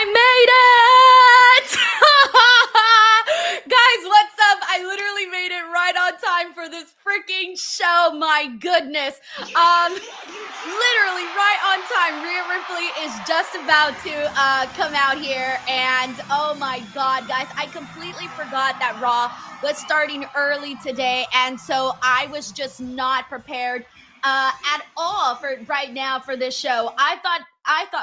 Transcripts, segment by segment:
made it! Guys, what's up? I literally made it right on time for this freaking show. My goodness. Literally right on time. Ria Ripley is just about to come out here. And oh my God, guys, I completely forgot that Raw was starting early today. And so I was just not prepared at all for right now for this show. I thought,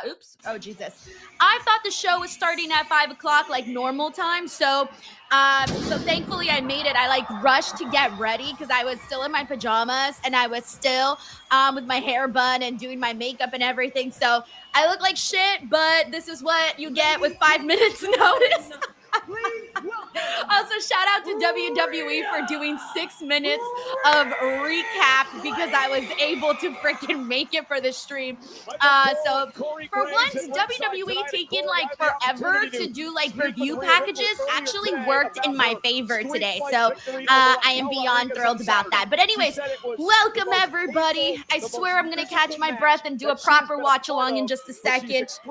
oops, oh Jesus. I thought the show was starting at 5 o'clock like normal time. So thankfully I made it. I like rushed to get ready because I was still in my pajamas and I was still with my hair bun and doing my makeup and everything. So I look like shit, but this is what you get with 5 minutes notice. Also, shout out to WWE for doing 6 minutes of recap because I was able to freaking make it for the stream. So for once, WWE taking like forever to do like review packages actually worked in my favor today. So I am beyond thrilled about that. But anyways, welcome everybody. I swear I'm gonna catch my breath and do a proper watch along in just a second. It's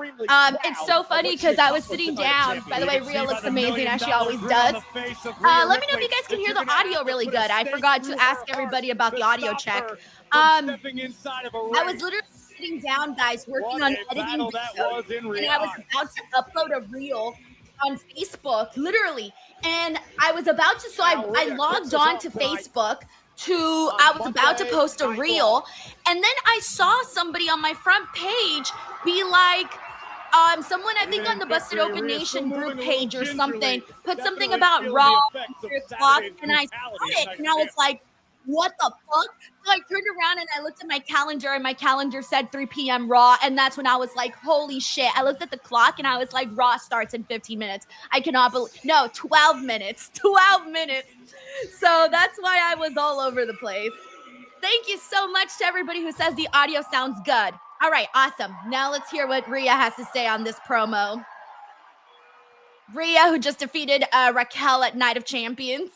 so funny because I was sitting down. By the way, Ria looks amazing as she always does. Let me know if you guys can hear the audio really good. I forgot to ask everybody about the audio check. I was literally sitting down, guys, working on editing videos, and I was about to upload a reel on Facebook, literally. And I was about to, so I logged on to Facebook I was about to post a reel, and then I saw somebody on my front page be like, someone I think on the Busted Open Nation group page or something put something about Raw at 3 o'clock, and I saw it, and I was like, what the fuck? So I turned around and I looked at my calendar, and my calendar said 3 p.m. Raw, and that's when I was like, holy shit. I looked at the clock, and I was like, Raw starts in 15 minutes. I cannot believe, no, 12 minutes, 12 minutes. So that's why I was all over the place. Thank you so much to everybody who says the audio sounds good. All right, awesome. Now let's hear what Ria has to say on this promo. Ria, who just defeated Raquel at Night of Champions.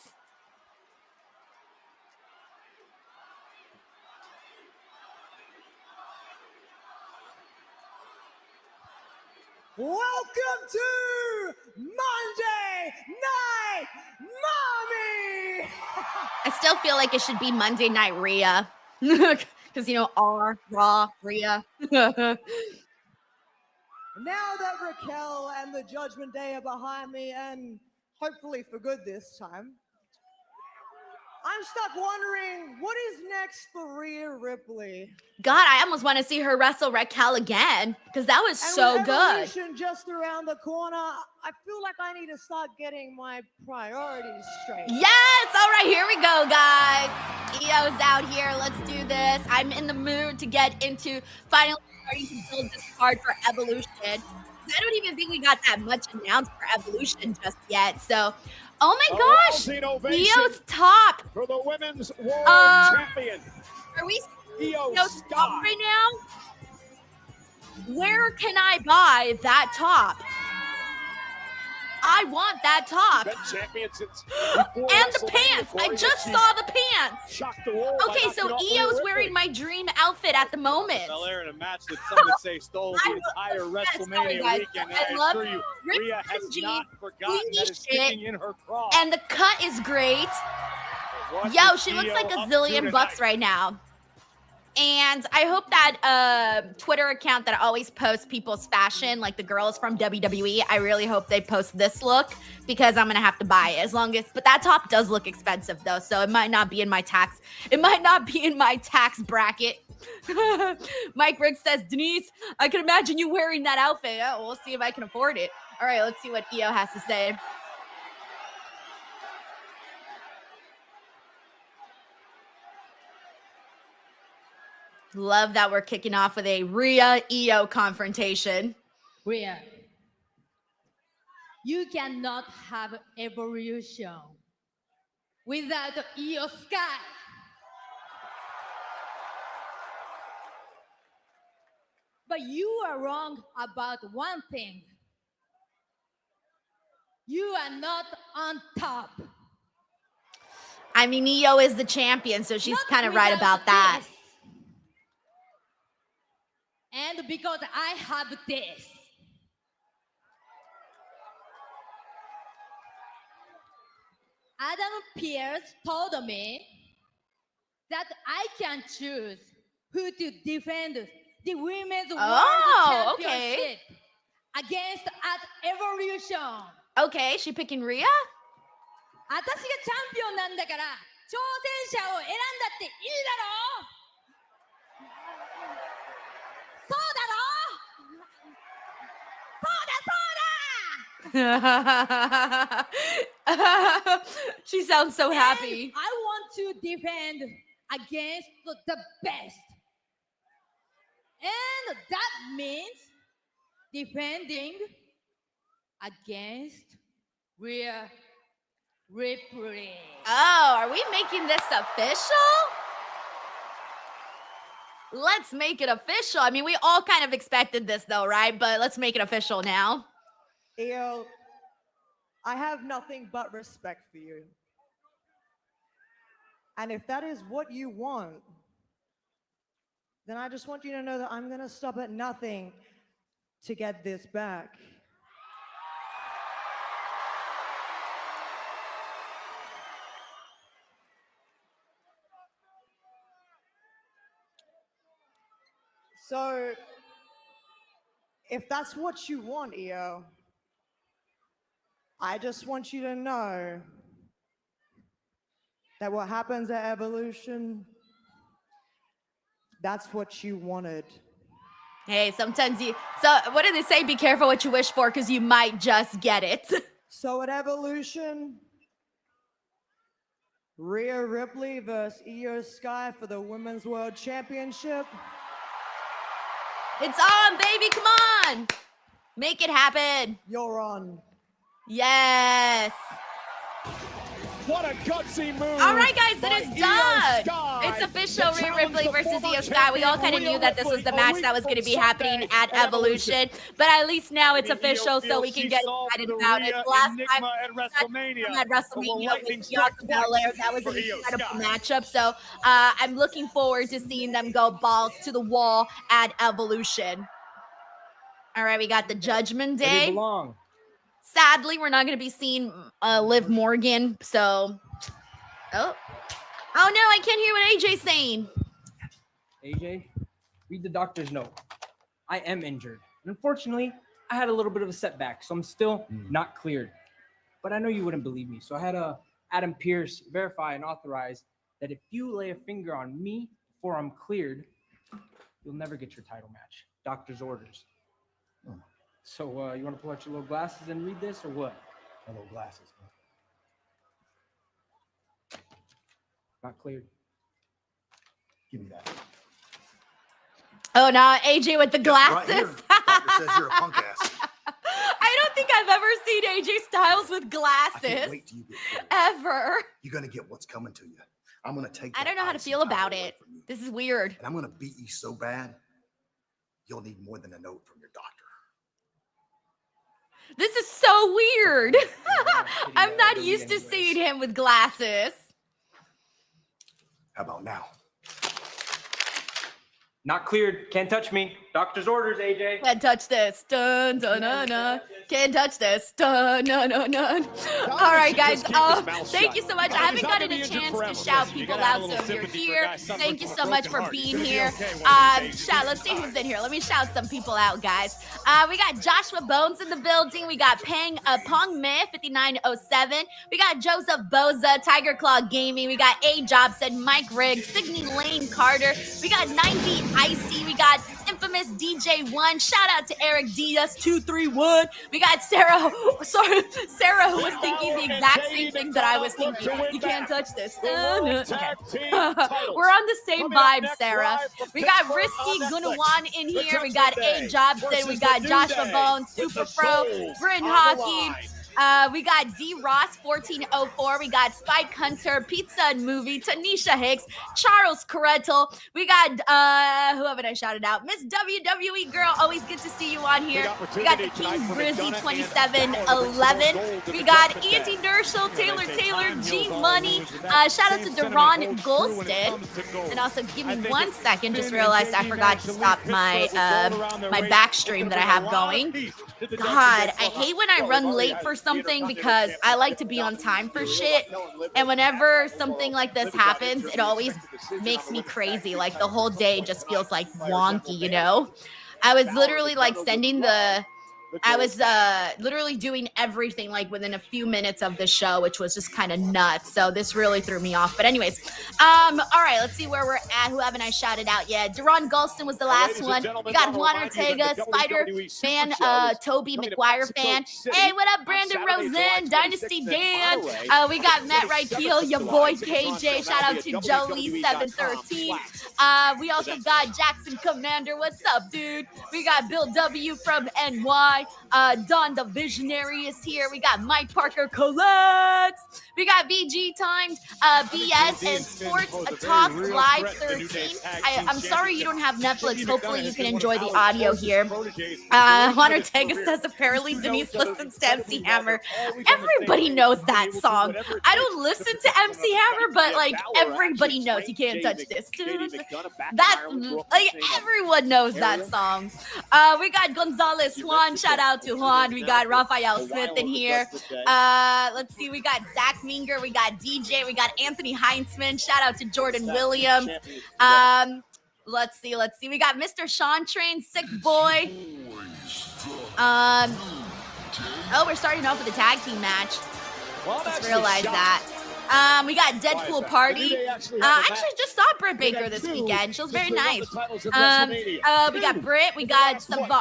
Welcome to Monday Night Mommy! I still feel like it should be Monday Night Ria. Because, you know, Raw, Ria. Now that Raquel and the Judgment Day are behind me, and hopefully for good this time, I'm stuck wondering, what is next for Ria Ripley? God, I almost want to see her wrestle Raquel again, because that was so good. Evolution just around the corner, I feel like I need to start getting my priorities straight. Yes! All right, here we go, guys. EO's out here. Let's do this. I'm in the mood to get into finally starting to build this card for Evolution. I don't even think we got that much announced for Evolution just yet, so... Oh my gosh! EO's top! For the Women's World Champion. Are we EO's top right now? Where can I buy that top? I want that top. And the pants. I just saw the pants. Okay, so EO's wearing my dream outfit at the moment. In a match that some would say stole the entire WrestleMania weekend. I love Ria has not forgotten that it's sticking in her craw. And the cut is great. Yo, she looks like a zillion bucks right now. And I hope that Twitter account that always posts people's fashion, like the girls from WWE, I really hope they post this look because I'm gonna have to buy it but that top does look expensive though, so it might not be in my tax. It might not be in my tax bracket. Mike Riggs says, Denise, I can imagine you wearing that outfit. Oh, we'll see if I can afford it. All right, let's see what EO has to say. Love that we're kicking off with a Ria EO confrontation. Ria, you cannot have Evolution without EO Sky. But you are wrong about one thing. You are not on top. I mean, EO is the champion, so she's kind of right about that. And because I have this. Adam Pearce told me that I can choose who to defend the Women's World Championship against at Evolution. Okay, she picking Rhea? 私がチャンピオンなんだから挑戦者を選んだっていいだろそうだろShe sounds so happy. I want to defend against the best. And that means defending against Ria Ripley. Oh, are we making this official? Let's make it official. I mean, we all kind of expected this though, right? But let's make it official now. Io, I have nothing but respect for you. And if that is what you want, then I just want you to know that I'm going to stop at nothing to get this back. So, if that's what you want, Io, I just want you to know that what happens at Evolution, that's what you wanted. Hey, sometimes so what do they say? Be careful what you wish for because you might just get it. So at Evolution, Rhea Ripley versus Io Sky for the Women's World Championship. It's on, baby. Come on. Make it happen. You're on. Yes. What a gutsy move. All right, guys, it is done. Sky. It's official. Rhea Ripley versus Io Sky. We all kind of knew that this was the match that was going to be happening at Evolution, but at least now it's official, so we can get excited about it. Last time at WrestleMania, at WrestleMania with Bianca Belair, that was an incredible matchup. So I'm looking forward to seeing them go balls to the wall at Evolution. All right, we got the Judgment Day. Sadly, we're not going to be seeing Liv Morgan, so... Oh no, I can't hear what AJ's saying. AJ, read the doctor's note. I am injured. Unfortunately, I had a little bit of a setback, so I'm still not cleared. But I know you wouldn't believe me, so I had Adam Pearce verify and authorize that if you lay a finger on me before I'm cleared, you'll never get your title match. Doctor's orders. So you want to pull out your little glasses and read this, or what? My little glasses. Not cleared. Give me that. Oh, now AJ with the glasses. Right here. Doctor says you're a punk ass. I don't think I've ever seen AJ Styles with I glasses. can't wait till you get cleared. Ever. You're gonna get what's coming to you. I'm gonna take. I don't know how to IC feel title about away it. from you. This is weird. And I'm gonna beat you so bad, you'll need more than a note from your doctor. This is so weird. I'm not used to seeing him with glasses. How about now? Not cleared. Can't touch me. Doctor's orders, AJ. Can't touch this. Dun, dun, dun, dun. Can't touch this. Dun, dun, dun, dun. All right, guys. Thank you so much. I haven't gotten a chance to shout people out, so if you're here, thank you so much for being here. Let's see who's in here. Let me shout some people out, guys. We got Joshua Bones in the building. We got Pong Meh 5907. We got Joseph Boza, Tiger Claw Gaming. We got A Jobson, Mike Riggs, Signey Lane Carter. We got 90 Icy. We got Infamous DJ1. Shout out to Eric Diaz 231. We got Sarah who was thinking the exact same thing that I was thinking. You can't touch this. Okay. We're on the same vibe, Sarah. We got Risky Gunawan in here. We got A Jobson. We got Joshua Bones, Super Pro, Bryn Hockey. We got D Ross 1404. We got Spike Hunter, Pizza and Movie, Tanisha Hicks, Charles Coretto. We got who haven't I shouted out? Miss WWE Girl. Always good to see you on here. We got the King Brizzy 2711. We got Auntie Dershel, Taylor, G Money. Shout out to Deron Golston. And also give me 1 second. Just realized I forgot to stop my my back stream that I have going. God, I hate when I run late for something because I like to be on time for shit. And whenever something like this happens, it always makes me crazy. Like the whole day just feels like wonky, you know? I was literally like literally doing everything like within a few minutes of the show, which was just kind of nuts. So this really threw me off. But anyways, all right, let's see where we're at. Who haven't I shouted out yet? Deron Gulston was the last one. We got Juan Ortega, Spider fan, Toby McGuire fan. Hey, what up, Brandon Rosen, Dynasty Dan? We got Matt Reichel, your boy KJ. Shout out to Jolie 713. We also got Jackson Commander. What's up, dude? We got Bill W from NY. Don the Visionary is here. We got Mike Parker collects. We got VG Times, BS and Sports Talk Live 13. I'm sorry you don't have Netflix. Hopefully you can enjoy the audio here. Juan Ortega says apparently Denise listens to MC Hammer. Everybody knows that song. I don't listen to MC Hammer, but like everybody knows you can't touch this. That like everyone knows that song. We got Gonzalez Juan. Shout out to Juan. We got Raphael Smith in here. Let's see. We got Zach Minger. We got DJ. We got Anthony Heinzman. Shout out to Jordan Williams. Let's see. We got Mr. Sean Train, Sick Boy. Oh, we're starting off with a tag team match. Just realized that. We got Deadpool Party. I actually just saw Britt Baker this weekend. She was very nice. We got Britt. We got Britt.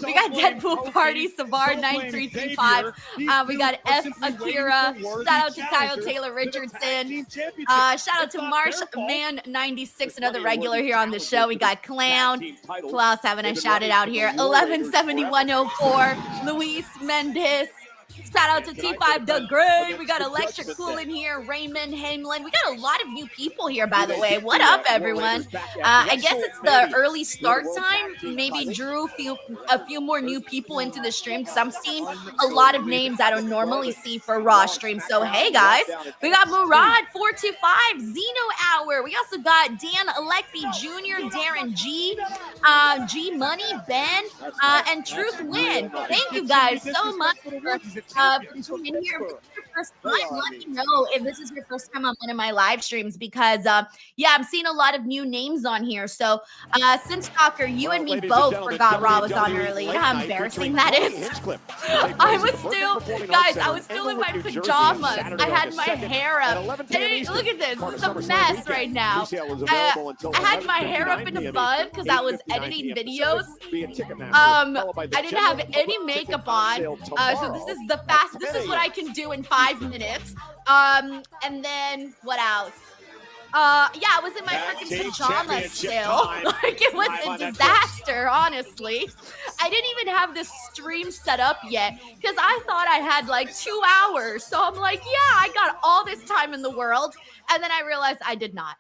We got Deadpool Party. Savar 9335. We got F Akira. Shout out to Kyle Taylor Richardson. Shout out to Marsh Man 96, another regular here on the show. We got Clown. Who else haven't I shouted out here? 117104. Luis Mendez. Shout out to T5 The Gray. We got Electric Cool in here. Raymond Hamlin. We got a lot of new people here, by the way. What up, everyone? I guess it's the early start time. Maybe drew a few more new people into the stream because I'm seeing a lot of names I don't normally see for Raw stream. So, hey, guys. We got Murad 425, Zeno Hour. We also got Dan Alekby Jr., Darren G, G Money, Ben, and Truth Win. Thank you guys so much for tuning in here. If this is your first time, let me know if this is your first time on one of my live streams because yeah, I'm seeing a lot of new names on here. So since Stalker, you and me both forgot Raw was on early. You know how embarrassing that is? I was still in my pajamas. I had my hair up. And look at this. This is a mess right now. I had my hair up in a bun because I was editing videos. I didn't have any makeup on. So this is what I can do in 5 minutes. And then what else? Yeah, I was in my freaking pajamas still. Like it was a disaster, honestly. I didn't even have this stream set up yet because I thought I had like 2 hours. So I'm like, yeah, I got all this time in the world. And then I realized I did not.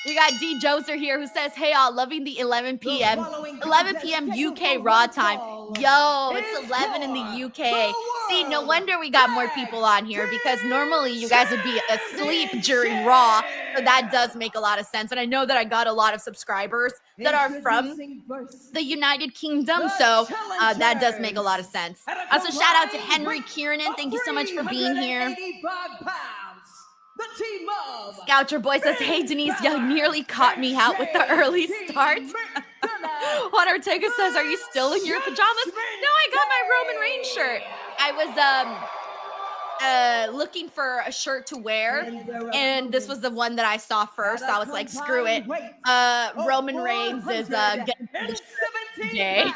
We got D. Joser here who says, hey, all, loving the 11 p.m. UK Raw time. Yo, it's 11 in the UK. See, no wonder we got more people on here because normally you guys would be asleep during Raw. So that does make a lot of sense. And I know that I got a lot of subscribers that are from the United Kingdom. So that does make a lot of sense. Also, shout out to Henry Kiernan. Thank you so much for being here. The team of Scoucher Boy says, hey, Denise, you nearly caught me out with the early start. Juan Ortega says, are you still in your pajamas? No, I got my Roman Reigns shirt. I was looking for a shirt to wear, and this was the one that I saw first. I was like, screw it. Roman Reigns is getting the shirt today.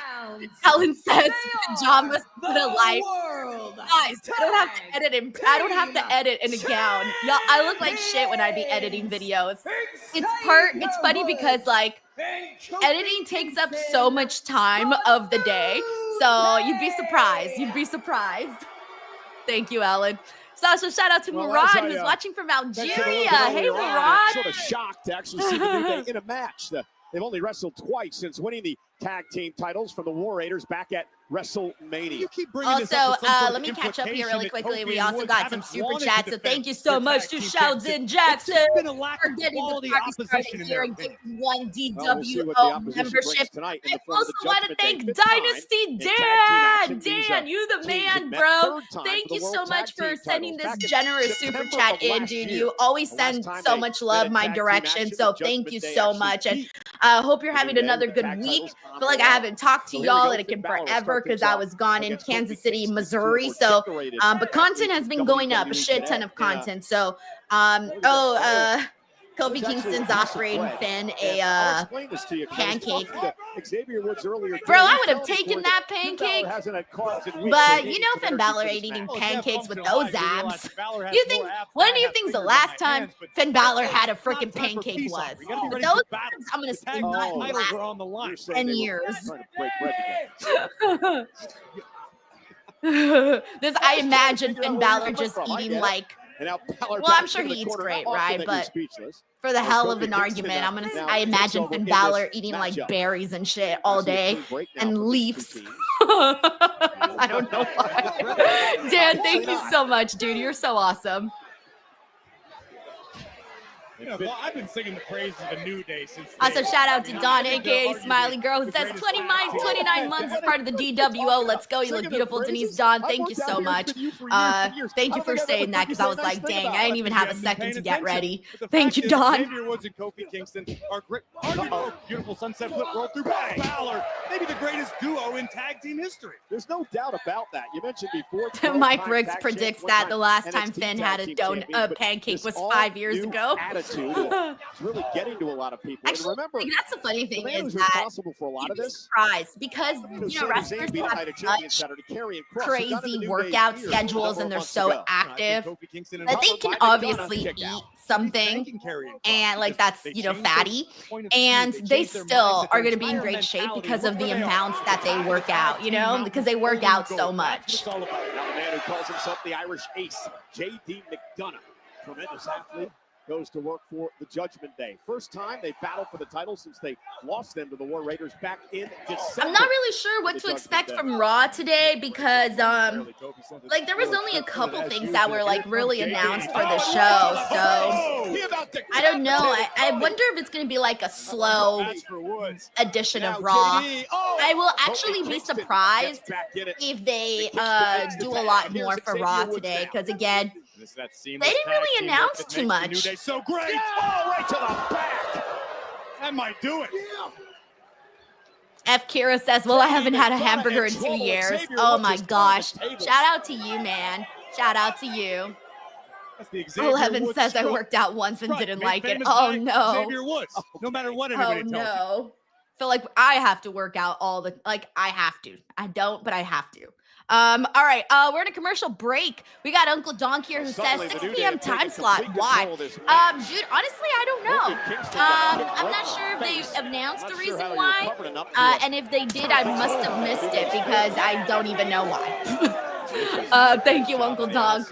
Helen says, pajamas for the life. Guys, I don't have to edit in a gown. Y'all, I look like shit when I be editing videos. It's funny because like editing takes up so much time of the day. So you'd be surprised. Thank you, Ellen. So shout out to Murad, who's watching from Algeria. Hey, Murad. Sort of shocked to actually see the New Day in a match. They've only wrestled twice since winning the tag team titles from the War Raiders back at WrestleMania. You keep bringing this Also, up with some sort of let me catch up here implication really that quickly. Kofi We and also Woods got some haven't super wanted chats, to so thank defend you so their much tag to team Shouts championship. in It's Jackson just been a lack for of getting the quality party opposition started in here their and opinion. getting one Well, we'll see what the DWO opposition membership. brings tonight in I the form of also the want to Judgment thank Day. Fifth time Dynasty in tag team action. Dan. These, Dan, you the teams man, have met. bro. Third time Thank for the you World so Tag much for Team sending titles. this Back in generous super September chat of in, last dude. year. You always The last send time so they much met love a my tag team direction, action, so the thank Judgment you Day so actually much. And beat hope you're the having new day another with the good tag week. titles on I feel like the I line. haven't talked to So here we y'all go. in Finn Balor will forever start because things I off was gone in against Kansas Kofi City, Kingston, Missouri. two So, more decorated but content has athletes been from going up, a WWE shit ton today. of content. So, Kofi Kingston's offering Finn I'll a explain this to you 'cause I was pancake. talking to Xavier Woods earlier. Bro, today. I He's would have telling me taken Corey that Finn Balor pancake. hasn't had carbs in weeks, But so you he know, needs some Finn energy Balor for this ain't eating match. Oh, Jeff pancakes comes with to those mind, you realize abs. Balor has You more think? abs When than do I you have think the fingers on last my time hands, but Finn Balor it's had a not freaking time for pancake peace was? offering. You gotta be With ready those for battle. abs, I'm gonna The say tag not team the titles last are on the line. You're saying 10 they were years. trying to break bread together. This, I imagine Figure out Finn where you're Balor coming just from. I eating get it. like, And now Balor well, I'm backs sure into he the eats corner. great, Not often right? that you're But speechless. for the As hell Kofi of an Kingston argument, I'm gonna. now I takes imagine over Finn in Balor this eating like matchup. berries and shit all See a day clean break now and from these leaves. two teams. I don't know why. Dan, thank you so much, dude. You're so awesome. Yeah, well, I've been singing the praises of the New Day since. Also, day shout one. out I to mean, Dawn, I think they're aka arguably Smiley Girl, who the says greatest 29 months as part of the DWO. Let's go. You look beautiful, Denise. Dawn, thank you so much. Thank you for saying that because I was like, dang, I didn't even have a second to get ready. Thank you, Dawn. Xavier Woods and Kofi Kingston are great. Beautiful sunset flip roll through Balor, maybe the greatest duo in tag team history. There's no doubt about that. You mentioned before. Mike 12-time Riggs tag predicts champ, that the last one-time time NXT Finn tag had a team champion, but pancake this was 5 years all-new ago. Attitude is really getting to a lot of people. Actually, and remember, that's the funny the thing man is who's that responsible for a lot you'd of be this. surprised because Sami you know wrestlers Zayn beat have Night of Champions such Saturday, Karrion Kross, who got into crazy New Day's workout ear a schedules couple and of they're months so ago. active Kofi Kingston and that they Butler can by McDonough obviously kick eat out. something Thanking Karrion Kross and like because that's they you know changed their fatty point of and view. they changed their still mindset, are their going to be in entire great shape mentality. because Look of where the they are. amounts that they Top of the work tag out, you team know, mountain, because they work golden out gold. so That's what much. it's all about. Now the man who calls himself the Irish Ace, J.D. McDonough, tremendous athlete, goes to work for the Judgment Day. First time they battled for the title since they lost them to the War Raiders back in December. I'm not really sure what to expect from Raw today because like there was only a couple things that were like really announced for the show, so I don't know. I wonder if it's going to be like a slow edition of Raw. I will actually be surprised if they do a lot more for Raw today because again, they didn't really announce too much. So great! Oh, right to the back. That might do it. F. Kira says, well, I haven't had a hamburger in 2 years. Oh my gosh. Shout out to you, man. Shout out to you. Eleven says I worked out once and didn't like it. Oh no. Xavier Woods. No matter what Oh anybody tells you. no. Feel like I have to work out all the I have to. I don't, but I have to. All right, we're in a commercial break. We got Uncle Donk here who says 6 p.m. time slot. Why? Dude, honestly, I don't know. I'm not sure if they announced the reason why. And if they did, I must have missed it because I don't even know why. Thank you, Uncle Donk.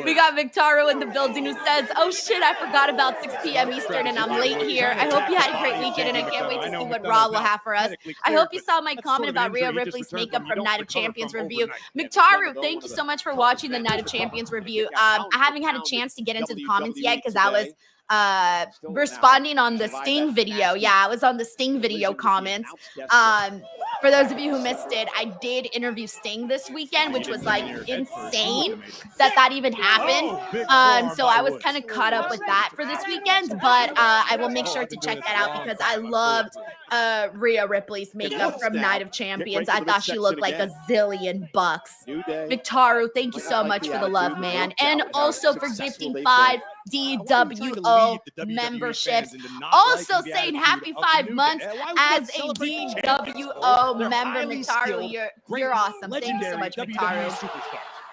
We got Victaro in the building who says, oh shit, I forgot about 6 p.m. Eastern and I'm late here. I hope you had a great weekend and I can't wait to see what Raw will have for us. I hope you saw my comment about Rhea Ripley's makeup from Night of Champions review. Mictaru, thank you so much for watching the Night of Champions review. I haven't had a chance to get into the comments yet because I was responding on the Sting video. Yeah, I was on the Sting video comments. For those of you who missed it, I did interview Sting this weekend, which was like insane that even happened. So I was kind of caught up with that for this weekend, but I will make sure to check that out because I loved Rhea Ripley's makeup from Night of Champions. I thought she looked like a zillion bucks. Victaru, thank you so much for the love, man. And also for gifting 5 DWO memberships. Also saying happy 5 months as a DWO member, Mitaru. You're awesome. Thank you so much, Mitaru.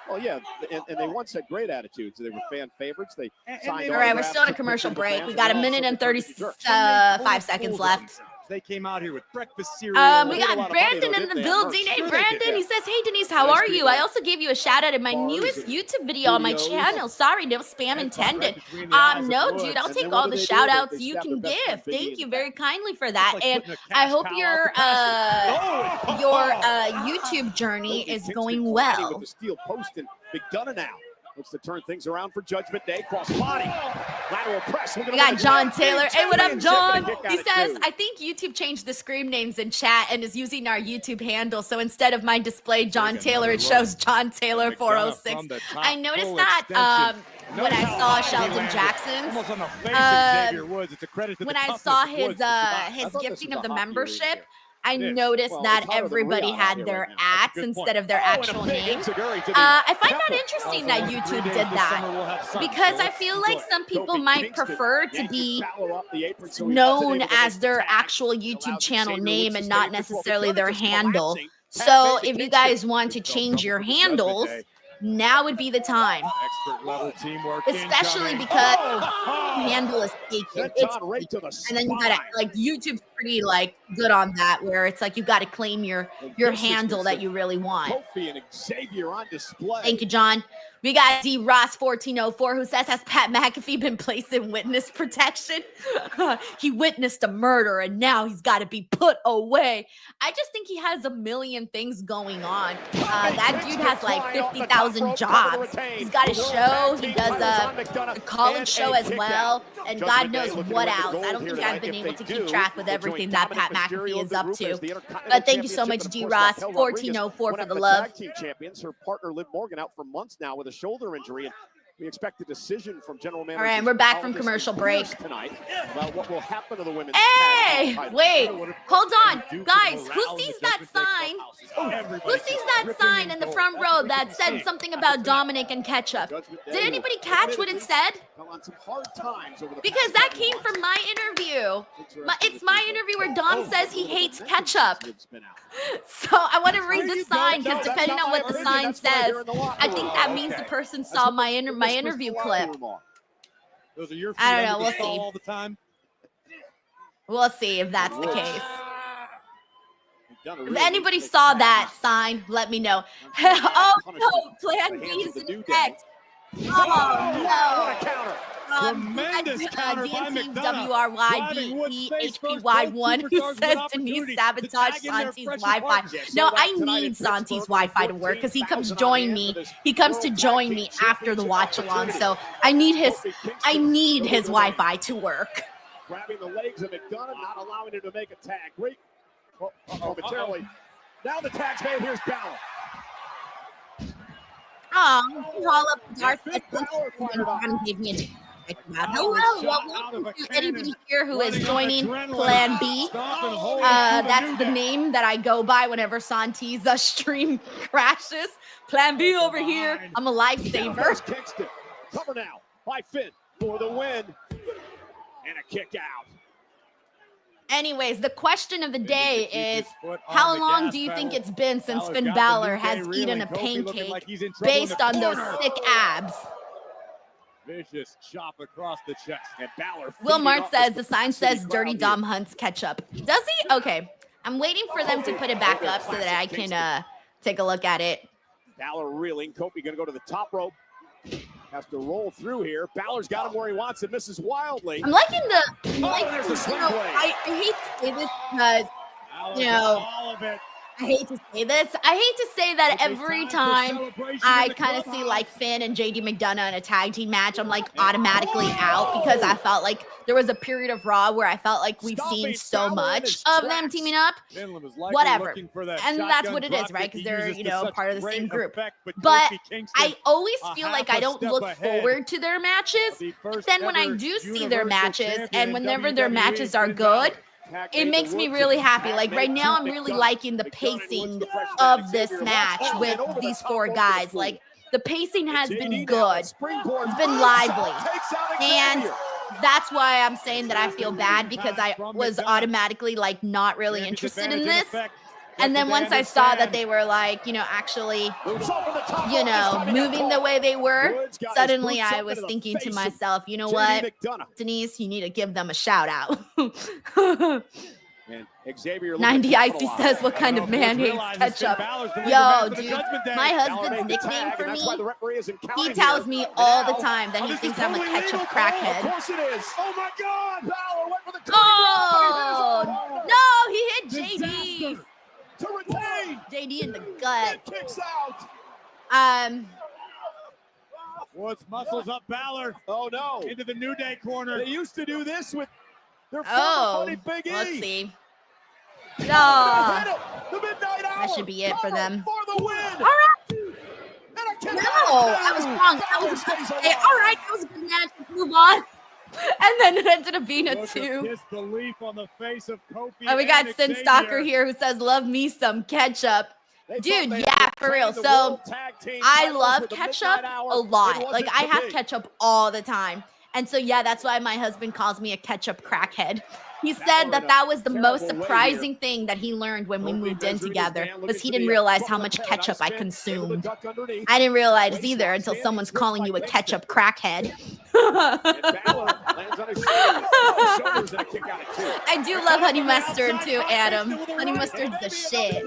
Well, yeah, and they once had great attitudes. They were fan favorites. They signed all right, we're still in a commercial break. We got 1 minute and 35 seconds left. They came out here with breakfast cereal. We got Brandon in the building. Hey, Brandon. He says, hey, Denise, how are you? I also gave you a shout out in my newest YouTube video on my channel. Sorry, no spam intended. No, dude, I'll take all the shout outs you can give. Thank you very kindly for that. And I hope your YouTube journey is going well. With the steel post and McDonough now looks to turn things around for Judgment Day. Cross body, lateral press. We got John Taylor. Hey, what up, John? He says, I think YouTube changed the screen names in chat and is using our YouTube handle. So instead of my display John Taylor, it shows John Taylor 406. I noticed that when I saw Sheldon Jackson's, when I saw his gifting of the membership, I noticed that everybody had their ats instead of their actual names. I find that interesting that YouTube did that because I feel like some people might prefer to be known as their actual YouTube channel name and not necessarily their handle. So if you guys want to change your handles, now would be the time. Expert level teamwork, especially because handle is taken. And then you gotta like YouTube's pretty like good on that, where it's like you gotta claim your handle that you really want. Kofi and Xavier on display. Thank you, John. We got D Ross 1404 who says, has Pat McAfee been placed in witness protection? He witnessed a murder and now he's got to be put away. I just think he has a million things going on. That dude has like 50,000 jobs. He's got a show. He does a college show as well. And God knows what else. I don't think I've been able to keep track with everything that Pat McAfee is up to. But thank you so much, D Ross 1404 for the love. Her partner Liv Morgan out for months now with a shoulder injury, and we expect a decision from General Manager. All right, we're back from commercial break tonight about what will happen to the women's. Hey, wait, hold on, guys. Who sees that sign? Who sees that sign in the front row that said something about Dominic and ketchup? Did anybody catch what it said? Because that came from my interview. It's my interview where Dom says he hates ketchup. So I want to read the sign because depending on what the sign says, I think that means the person saw my interview clip. I don't know. We'll see. All the time. We'll see if that's the case. If anybody saw that sign, let me know. Oh no, Plan B is in effect. Oh no. What a counter. Tremendous counter by McDonough. WRYBEHPY1 who says Denise sabotage Santi's Wi-Fi. No, I need Santi's Wi-Fi to work because he comes join me. He comes to join me after the watch along. So I need his Wi-Fi to work. Grabbing the legs of McDonough, not allowing him to make a tag. Great. Momentarily. Now the tag's made. Here's Balor. Call up Darth and gave me a hello, welcome to anybody here who is joining Plan B. That's the name that I go by whenever Santi's stream crashes. Plan B over here. I'm a lifesaver. Kingston. Cover now by Finn for the win. And a kick out. Anyways, the question of the day is, how long do you think it's been since Finn Balor has eaten a pancake based on those sick abs? Vicious chop across the chest. And Balor. Will Mart says the sign says Dirty Dom hunts ketchup. Does he? Okay. I'm waiting for them to put it back up so that I can take a look at it. Balor reeling. Kofi gonna go to the top rope. Has to roll through here. Balor's got him where he wants it. Misses wildly. I'm liking the. There's the swing blade. I hate to say this because, you know, I hate to say this. I hate to say that every time I kind of see like Finn and JD McDonough in a tag team match, I'm like automatically out because I felt like there was a period of Raw where I felt like we've seen so much of them teaming up. Whatever. And that's what it is, right? Because they're, you know, part of the same group. But I always feel like I don't look forward to their matches. But then when I do see their matches and whenever their matches are good, it makes me really happy. Like right now, I'm really liking the pacing of this match with these four guys. Like the pacing has been good. It's been lively. And that's why I'm saying that I feel bad because I was automatically like not really interested in this. And then once I saw that they were like, you know, actually, you know, moving the way they were, suddenly I was thinking to myself, you know what, Denise, you need to give them a shout out. And Xavier 90 Icy says, what kind of man hates ketchup? Yo, dude, my husband's nickname for me, he tells me all the time that he thinks I'm a ketchup crackhead. Of course it is. Oh my God! Balor went for the Oh, no, he hit JD. To retain. JD in the gut. Kicks out. Woods muscles up Balor. Oh no! Into the New Day corner. They used to do this with their former buddy Big E. Let's see. The midnight hour. That should be it for them. For the win. All right. No, I was wrong. All right, that was a good match. Let's move on. And then it ended up being a 2. Disbelief on the face of Kofi. And we got Sin Stalker here who says, love me some ketchup. Dude, yeah, for real. So I love ketchup a lot. Like, I have ketchup all the time. And so, yeah, that's why my husband calls me a ketchup crackhead. He said that that was the most surprising thing that he learned when we moved in together, because he didn't realize how much ketchup I consumed. I didn't realize either until someone's calling you a ketchup crackhead. I do love honey mustard too, Adam. Honey mustard's the shit.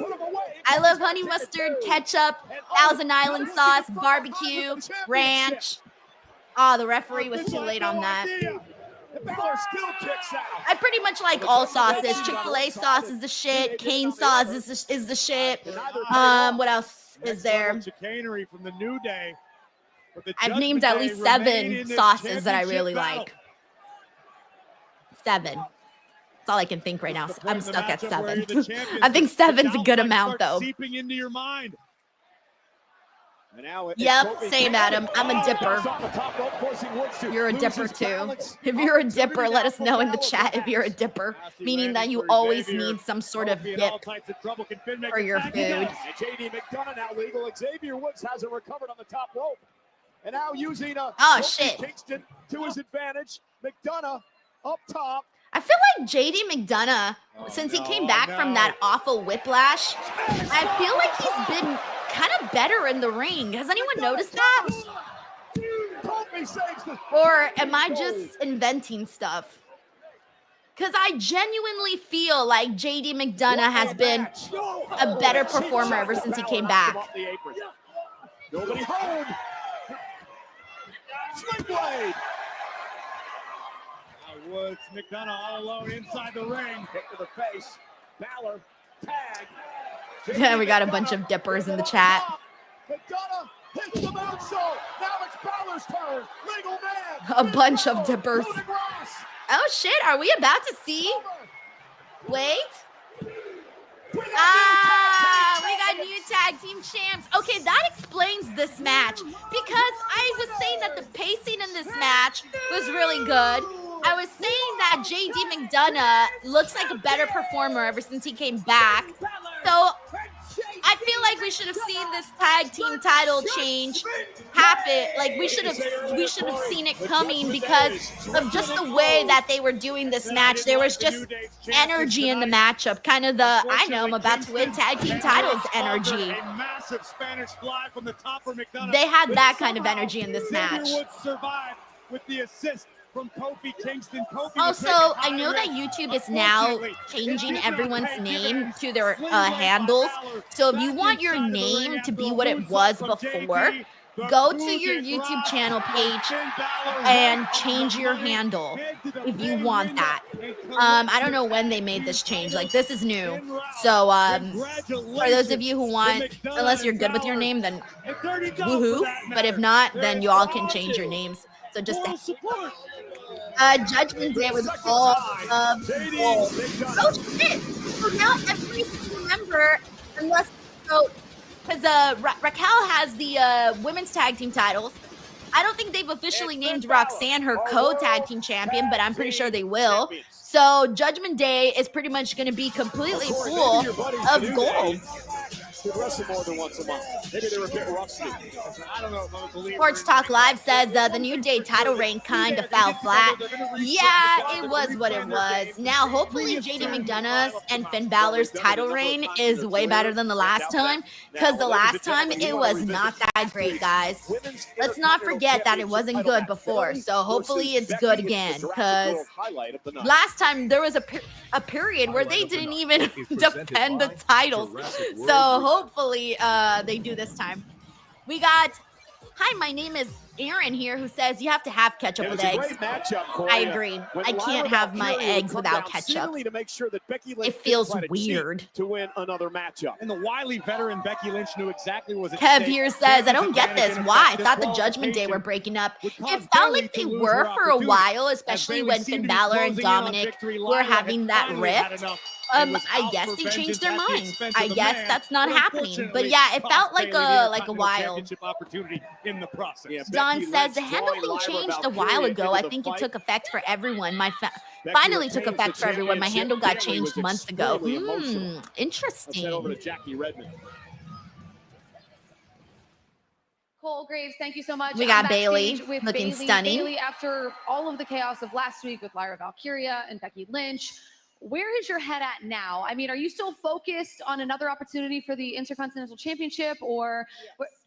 I love honey mustard, ketchup, Thousand Island sauce, barbecue, ranch. Oh, the referee was too late on that. I pretty much like all sauces. Chick-fil-A sauce is the shit. Cane sauce is the shit. What else is there? From the New Day. I've named at least 7 sauces that I really like. 7. That's all I can think right now. I'm stuck at 7. I think 7's a good amount, though. Seeping into your mind. Yep, same, Adam. I'm a dipper. You're a dipper too. If you're a dipper, let us know in the chat if you're a dipper, meaning that you always need some sort of dip for your food. JD McDonough now legal. Xavier Woods hasn't recovered on the top rope. And now using shit. Kingston to his advantage. McDonough up top. I feel like JD McDonough, since he came back from that awful whiplash, I feel like he's been kind of better in the ring. Has anyone noticed that? Or am I just inventing stuff? Because I genuinely feel like JD McDonough has been a better performer ever since he came back. Nobody home. Sling blade. Woods, McDonough all alone inside the ring. Hit to the face. Balor, tag. Yeah, we got a bunch of dippers in the chat. McDonough hits the moonsault. Now it's Balor's turn. Legal man. A bunch of dippers. Oh shit, are we about to see? Wait. We got new tag team champs. Okay, that explains this match, because I was saying that the pacing in this match was really good. I was saying that JD McDonough looks like a better performer ever since he came back. So I feel like we should have seen this tag team title change happen. Like we should have seen it coming, because of just the way that they were doing this match. There was just energy in the matchup, kind of the I know I'm about to win tag team titles energy. They had that kind of energy in this match. With the assist from Kofi Kingston. Also, I know that YouTube is now changing everyone's name to their handles. So if you want your name to be what it was before, go to your YouTube channel page and change your handle if you want that. I don't know when they made this change. Like, this is new. So for those of you who want, unless you're good with your name, then woohoo. But if not, then you all can change your names. So just Judgment Day was all of gold. Oh shit! So now every member, unless because Raquel has the women's tag team titles. I don't think they've officially named Roxanne her co-tag team champion, but I'm pretty sure they will. So Judgment Day is pretty much going to be completely full of gold. could wrestle more than once a month. Maybe they're a bit rusty. I don't know if I'm a believer. Sports Talk Live says the New Day title reign kind of fell flat. Yeah, it was what it was. Now, hopefully, JD McDonough's and Finn Balor's title reign is way better than the last time, because the last time it was not that great, guys. Let's not forget that it wasn't good before, so hopefully it's good again, because last time there was a period where they didn't even defend the titles. So hopefully they do this time. We got, hi, my name is Aaron here, who says you have to have ketchup with eggs. I agree. I can't have my eggs without ketchup. It feels weird. To win another matchup. And the wily veteran Becky Lynch knew exactly what was at Kev stake. here says, I don't get this. Why? I thought the Judgment Day were breaking up. It felt like they were for a while, especially when Finn Balor and Dominic were having that rift. I guess they changed their minds. I guess that's not happening. But yeah, it felt like a while. Don says the handling changed a while ago. I think it took effect for everyone. Finally took effect for everyone. My handle got changed months ago. Interesting. Cole Graves, thank you so much. We got Backstage Bailey with looking stunning. Bailey, after all of the chaos of last week with Lyra Valkyria and Becky Lynch, where is your head at now? I mean, are you still focused on another opportunity for the Intercontinental Championship, or?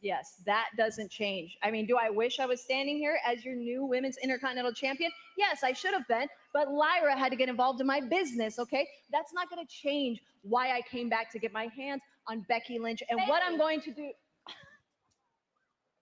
Yes, that doesn't change. I mean, do I wish I was standing here as your new Women's Intercontinental Champion? Yes, I should have been, but Lyra had to get involved in my business, okay? That's not going to change why I came back to get my hands on Becky Lynch and what I'm going to do.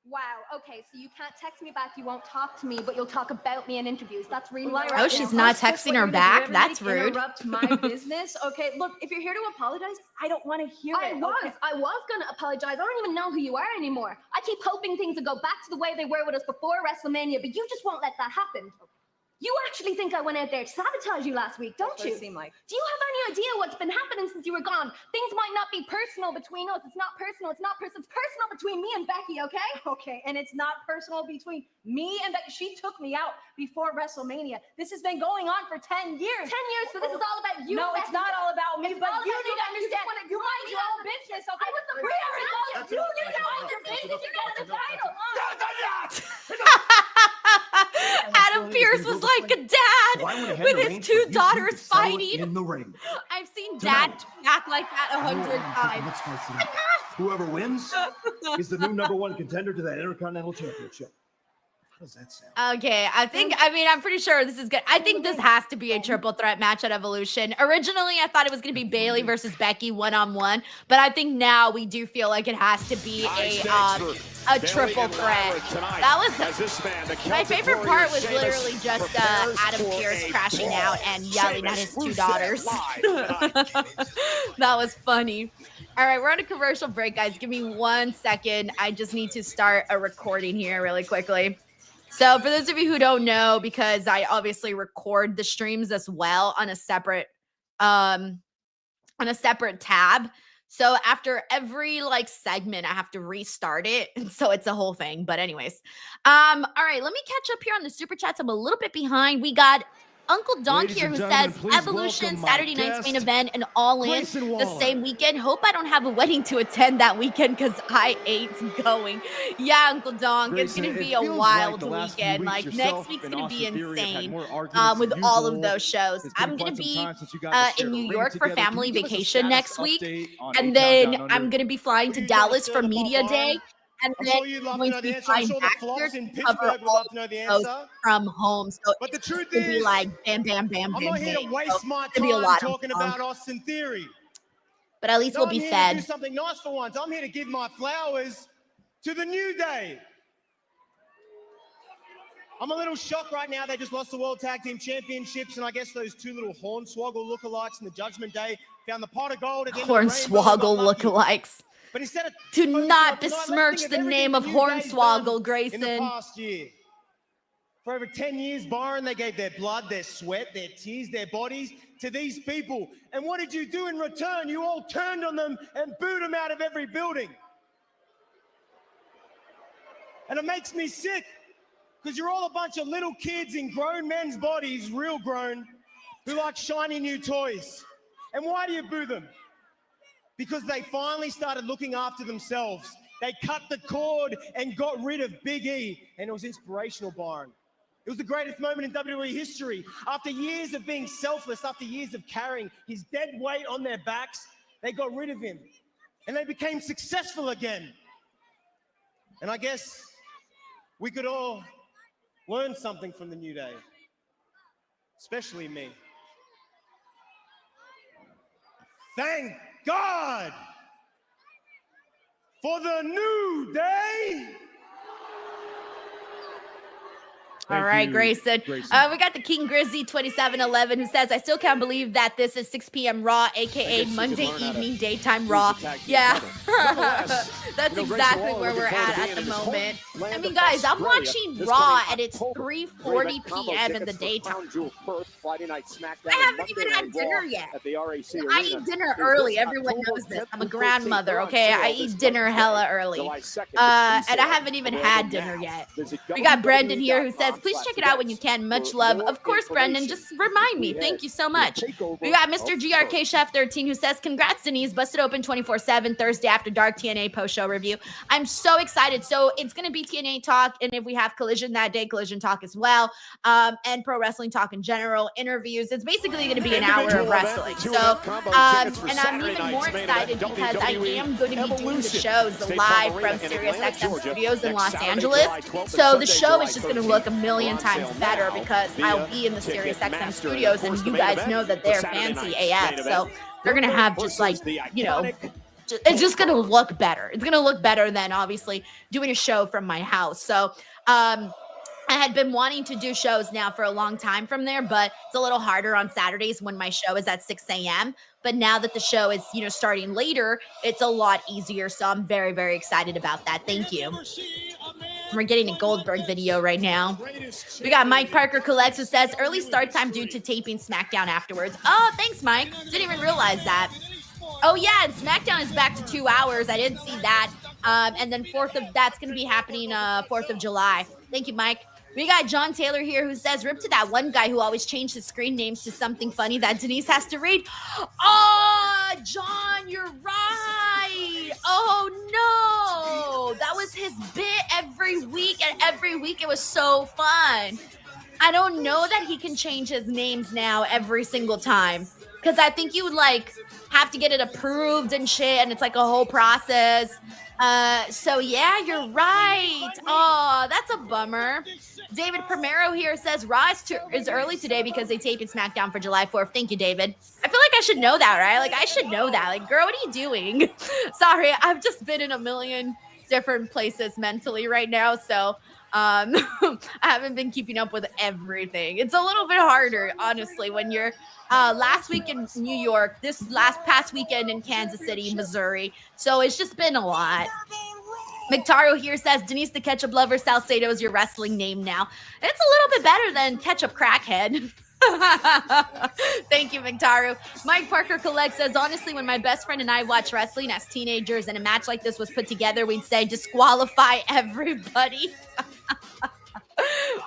Wow, okay, so you can't text me back, you won't talk to me, but you'll talk about me in interviews. That's really Oh, she's not texting her back? That's rude. Interrupt my business, okay? Look, if you're here to apologize, I don't want to hear it. I was going to apologize. I don't even know who you are anymore. I keep hoping things will go back to the way they were with us before WrestleMania, but you just won't let that happen. You actually think I went out there to sabotage you last week, don't you? Seem like. Do you have any idea what's been happening since you were gone? Things might not be personal between us. It's not personal. It's personal between me and Becky, okay? Okay, and it's not personal between me and Becky. She took me out before WrestleMania. This has been going on for 10 years. 10 years, so this is all about you. No, it's not all about me, It's but all you about need to you. understand. You mind your own business, okay? I was the princess. You need to mind your business. You got the title. Adam Pearce was like a dad with his two daughters fighting. In the ring. I've seen dad act like that 100 times. Whoever wins is the new #1 contender to that Intercontinental Championship. How does that sound? Okay, I'm pretty sure this is good. I think this has to be a triple threat match at Evolution. Originally, I thought it was going to be Bailey versus Becky one-on-one, but I think now we do feel like it has to be a triple threat. That was my favorite part. Was literally just Adam Pearce crashing out and yelling at his two daughters. That was funny. All right, we're on a commercial break, guys. Give me 1 second. I just need to start a recording here really quickly. So for those of you who don't know, because I obviously record the streams as well on a separate tab. So after every segment, I have to restart it. So it's a whole thing. But anyways, all right, let me catch up here on the super chats. I'm a little bit behind. We got Uncle Donk here, who says Evolution Saturday night's main event and All In the same weekend. Hope I don't have a wedding to attend that weekend because I ain't going. Yeah, Uncle Donk, it's going to be a wild weekend. Next week's going to be insane with all of those shows. I'm going to be in New York for family vacation next week. And then I'm going to be flying to Dallas for Media Day. And then I'm going to be flying back here to cover all of those from home. So but the truth is, be like bam, bam, bam, bam, I'm not here to waste my time talking about Austin Theory. But at least we'll be fed. Do something nice for once. I'm here to give my flowers to the New Day. I'm a little shocked right now. They just lost the World Tag Team Championships, and I guess those two little Hornswoggle lookalikes in the Judgment Day found the pot of gold. Hornswoggle lookalikes. But instead of do not besmirch the name of Hornswoggle, Grayson. In the past year, for over 10 years, Byron, they gave their blood, their sweat, their tears, their bodies to these people. And what did you do in return? You all turned on them and booed them out of every building. And it makes me sick because you're all a bunch of little kids in grown men's bodies, real grown, who like shiny new toys. And why do you boo them? because they finally started looking after themselves. They cut the cord and got rid of Big E, and it was inspirational, Byron. It was the greatest moment in WWE history. After years of being selfless, after years of carrying his dead weight on their backs, they got rid of him, and they became successful again. And I guess we could all learn something from the New Day, especially me. Thank God for the New Day. All right, Grayson. We got the King Grizzly 2711 who says, I still can't believe that this is 6 p.m. Raw, aka Monday evening daytime Raw. Yeah, that's exactly where we're at the moment. I mean, guys, I'm watching Raw and it's 3:40 p.m. in the daytime. I haven't even had dinner yet. I eat dinner early. Everyone knows this. I'm a grandmother, okay? I eat dinner hella early. And I haven't even had dinner yet. We got Brendan here who says, please check it out when you can. Much love. Of course, Brendan. Just remind me. Thank you so much. We got Mr. GRK Chef 13 who says, congrats, Denise. Busted open 24/7 Thursday after dark TNA post-show review. I'm so excited. So it's going to be TNA talk. And if we have Collision that day, Collision talk as well. And pro wrestling talk in general, interviews. It's basically going to be an hour of wrestling. So, and I'm even more excited because I am going to be doing the shows live from SiriusXM Studios in Los Angeles. So the show is just going to look million times better because I'll be in the SiriusXM studios and you guys know that they're fancy AF, so they're gonna have just like, you know, it's just gonna look better. It's gonna look better than obviously doing a show from my house. So I had been wanting to do shows now for a long time from there, but it's a little harder on Saturdays when my show is at 6 a.m. But now that the show is, you know, starting later, it's a lot easier. So I'm very, very excited about that. Thank you. We're getting a Goldberg video right now. We got Mike Parker Collects who says, early start time due to taping SmackDown afterwards. Oh, thanks, Mike. Didn't even realize that. Oh, yeah, and SmackDown is back to 2 hours. I didn't see that. And then that's going to be happening 4th of July. Thank you, Mike. We got John Taylor here who says, rip to that one guy who always changed his screen names to something funny that Denise has to read. Oh, John, you're right. Oh, no. That was his bit every week, and every week it was so fun. I don't know that he can change his names now every single time because I think you would, like, have to get it approved and shit, and it's, like, a whole process. So, yeah, you're right. Oh, that's a bummer. David Primero here says, Raw is early today because they taped SmackDown for July 4th. Thank you, David. I feel like I should know that, right? Like, I should know that. Like, girl, what are you doing? Sorry, I've just been in a million different places mentally right now, so I haven't been keeping up with everything. It's a little bit harder, honestly, when you're last week in New York, this past weekend in Kansas City, Missouri. So it's just been a lot. McTaro here says, Denise the Ketchup Lover Salcedo is your wrestling name now. It's a little bit better than Ketchup Crackhead. Thank you, McTaro. Mike Parker Collect says, honestly, when my best friend and I watched wrestling as teenagers and a match like this was put together, we'd say disqualify everybody.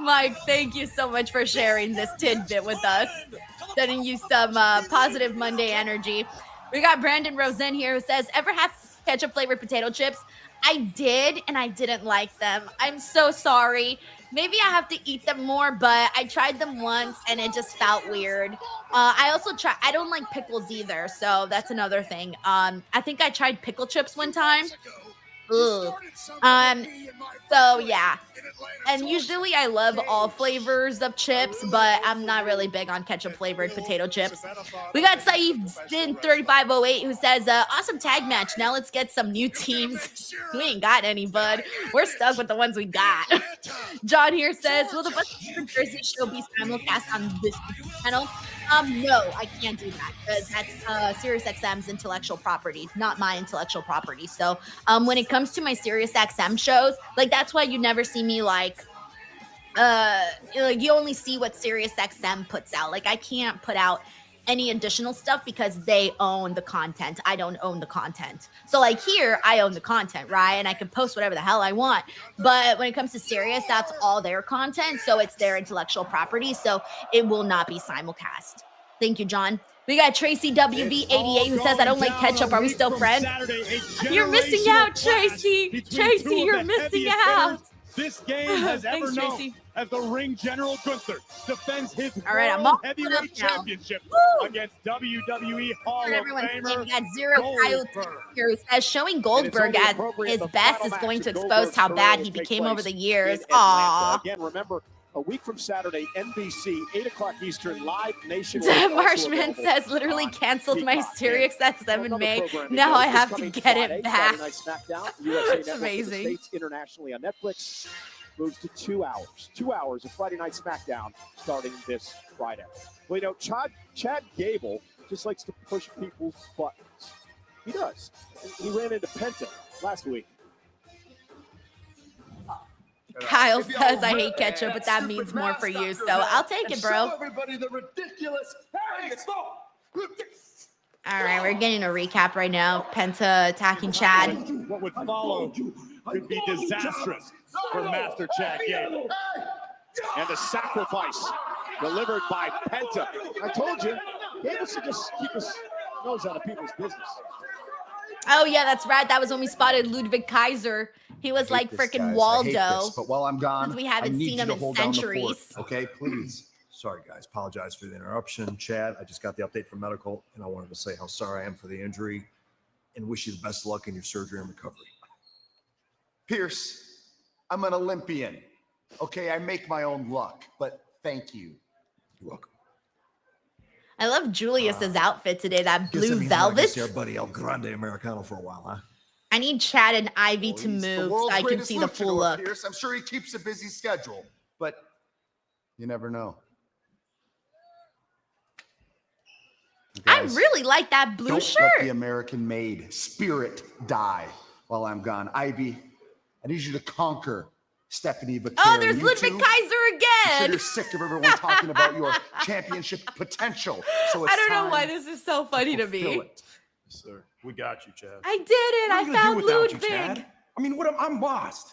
Mike, thank you so much for sharing this tidbit with us. Sending you some positive Monday energy. We got Brandon Rosen here who says, ever have ketchup flavored potato chips? I did, and I didn't like them. I'm so sorry. Maybe I have to eat them more, but I tried them once, and it just felt weird. I don't like pickles either, so that's another thing. I think I tried pickle chips one time. Ugh. So yeah, and usually I love all flavors of chips, but I'm not really big on ketchup flavored potato chips. We got Saeed Spin 3508 who says, awesome tag match. Now let's get some new teams. We ain't got any, bud. We're stuck with the ones we got. John here says, will the Busted Jersey show be simulcast on this channel? No, I can't do that because that's SiriusXM's intellectual property, not my intellectual property. So when it comes to my SiriusXM shows, like that's why you never see me like you only see what SiriusXM puts out. Like I can't put out any additional stuff because they own the content. I don't own the content. So like here, I own the content, right? And I can post whatever the hell I want. But when it comes to Sirius, that's all their content. So it's their intellectual property. So it will not be simulcast. Thank you, John. We got Tracy WB88 who says, I don't like ketchup. Are we still friends? You're missing out, Tracy. Tracy, you're missing out. This game has ever Thanks, known Tracy. as the ring general Gunther defends his All right, I'm World all Heavyweight up now. Championship Woo! against WWE Hall of Everyone's saying Famer we got zero Kyle here as showing Goldberg at his best is going to expose how bad he became over the years. Aww. Again, remember, a week from Saturday, NBC, 8 o'clock Eastern, live nationwide. Marshman says, literally canceled my Sirius XM in May. Now I have to get it back. That's amazing. States internationally on Netflix moves to 2 hours. 2 hours of Friday Night SmackDown starting this Friday. Well, you know, Chad Gable just likes to push people's buttons. He does. And he ran into Penta last week. Kyle says, I hate ketchup, but that means more for you. So I'll take it, bro. Everybody the ridiculous. Hey, stop. All right, we're getting a recap right now. Penta attacking Chad. What would follow could be disastrous for Master Chad Gable. And the sacrifice delivered by Penta. I told you, Gable should just keep his nose out of people's business. Oh, yeah, that's right. That was when we spotted Ludwig Kaiser. He was like freaking Waldo. But while I'm gone, We haven't seen him in centuries. Okay, please. Sorry, guys. Apologize for the interruption. Chad, I just got the update from medical, and I wanted to say how sorry I am for the injury and wish you the best luck in your surgery and recovery. Pierce, I'm an Olympian. Okay, I make my own luck, but thank you. You're welcome. I love Julius's outfit today, that Guess that blue means we're not gonna velvet. see our buddy El Grande Americano for a while, huh? I need Chad and Ivy to He's the move so world's I can greatest see the full luchador, look. Pierce. I'm sure he keeps a busy schedule, but you never know. I Guys, really like that blue don't shirt. let the American-made spirit die while I'm gone. Ivy, I need you to conquer Stephanie Vaquero. Oh, there's You Ludwig two, Kaiser I'm sure again. you're sick of everyone talking about your championship potential. So it's I don't know time why this is so funny to me. fulfill it. Yes, sir. We got you, Chad. I did it. What are I we gonna do found without you, Ludwig. Chad? I mean, I'm lost.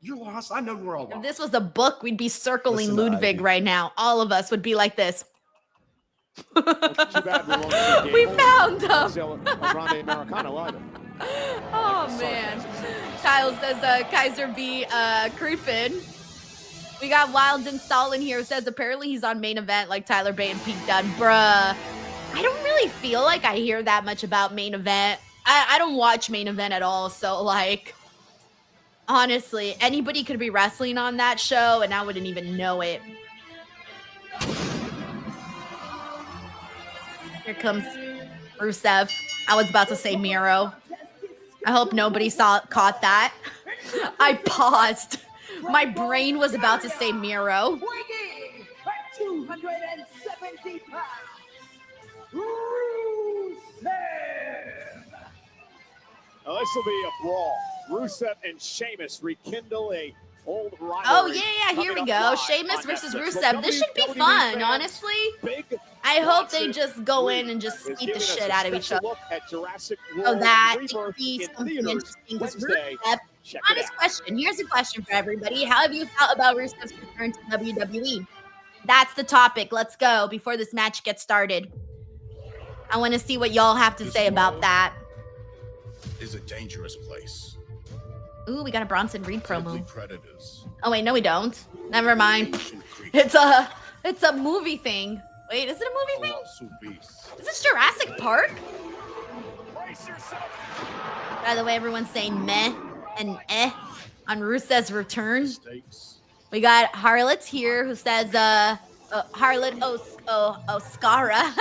You're lost. I know we're all If lost. this was a book, we'd be circling Listen, Ludwig Ivy. right now. All of us would be like this. Too bad we won't see We Gable. found them. Won't see El Grande Americano either. Oh man. Kyle says Kaiser be creeping. We got Wild Install in here who says apparently he's on Main Event like Tyler Bate and Pete Dunne. Bruh. I don't really feel like I hear that much about Main Event. I don't watch Main Event at all, so like honestly, anybody could be wrestling on that show and I wouldn't even know it. Here comes Rusev. I was about to say Miro. I hope nobody caught that. I paused. My brain was about to say Miro. Weighing at 270 pounds, Rusev. Now this will be a brawl. Rusev and Sheamus rekindle a old rivalry. Oh, yeah, here we Coming go. up live Sheamus on versus Netflix. Rusev. So This should be WWE fun, fans, honestly. Big I hope they Watson just go in and just is beat the giving us shit a out of each special other. look at Jurassic So World that Rebirth could be in something theaters interesting. Because Wednesday. Rusev, Check it honest out. question. Here's a question for everybody. How have you felt about Rusev's return to WWE? That's the topic. Let's go before this match gets started. I want to see what y'all have to say about that. Is a dangerous place. Ooh, we got a Bronson Reed Deadly promo. predators. Oh wait, no, we don't. Never mind. It's a movie thing. Wait, is it a movie thing? Colossal beasts. Is this Jurassic Park? Brace yourself. By the way, everyone's saying meh and eh on Rusev's return. Stakes. We got Harlot's here who says, Harlot Oscara,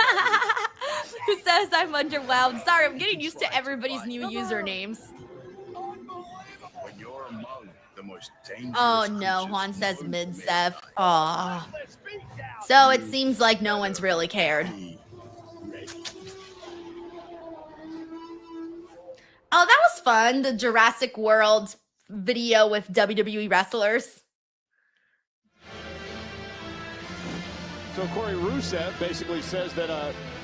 who says, I'm underwhelmed. Sorry, I'm getting used to everybody's new usernames. When you're among the most dangerous Oh no, creatures Juan says known mid to Seth. Aw. So it seems like no one's really cared. man. Be ready. Oh, that was fun. The Jurassic World video with WWE wrestlers. So Corey Rusev basically says that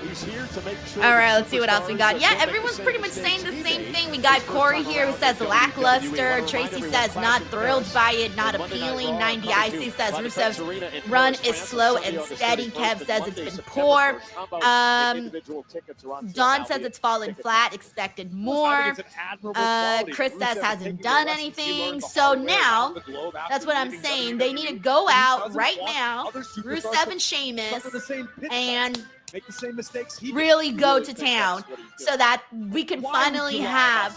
He's here to make sure. All right, let's see what else we got. Yeah, everyone's pretty much saying the same thing. We got Corey here who says lackluster. Tracy says not thrilled by it, not appealing. 90 IC says Rusev's run is slow and steady. Kev says it's been poor. Don says it's fallen flat, expected more. Chris says hasn't done anything. So now, that's what I'm saying. They need to go out right now, Rusev and Sheamus, and make the same mistakes really go to town so that we can finally have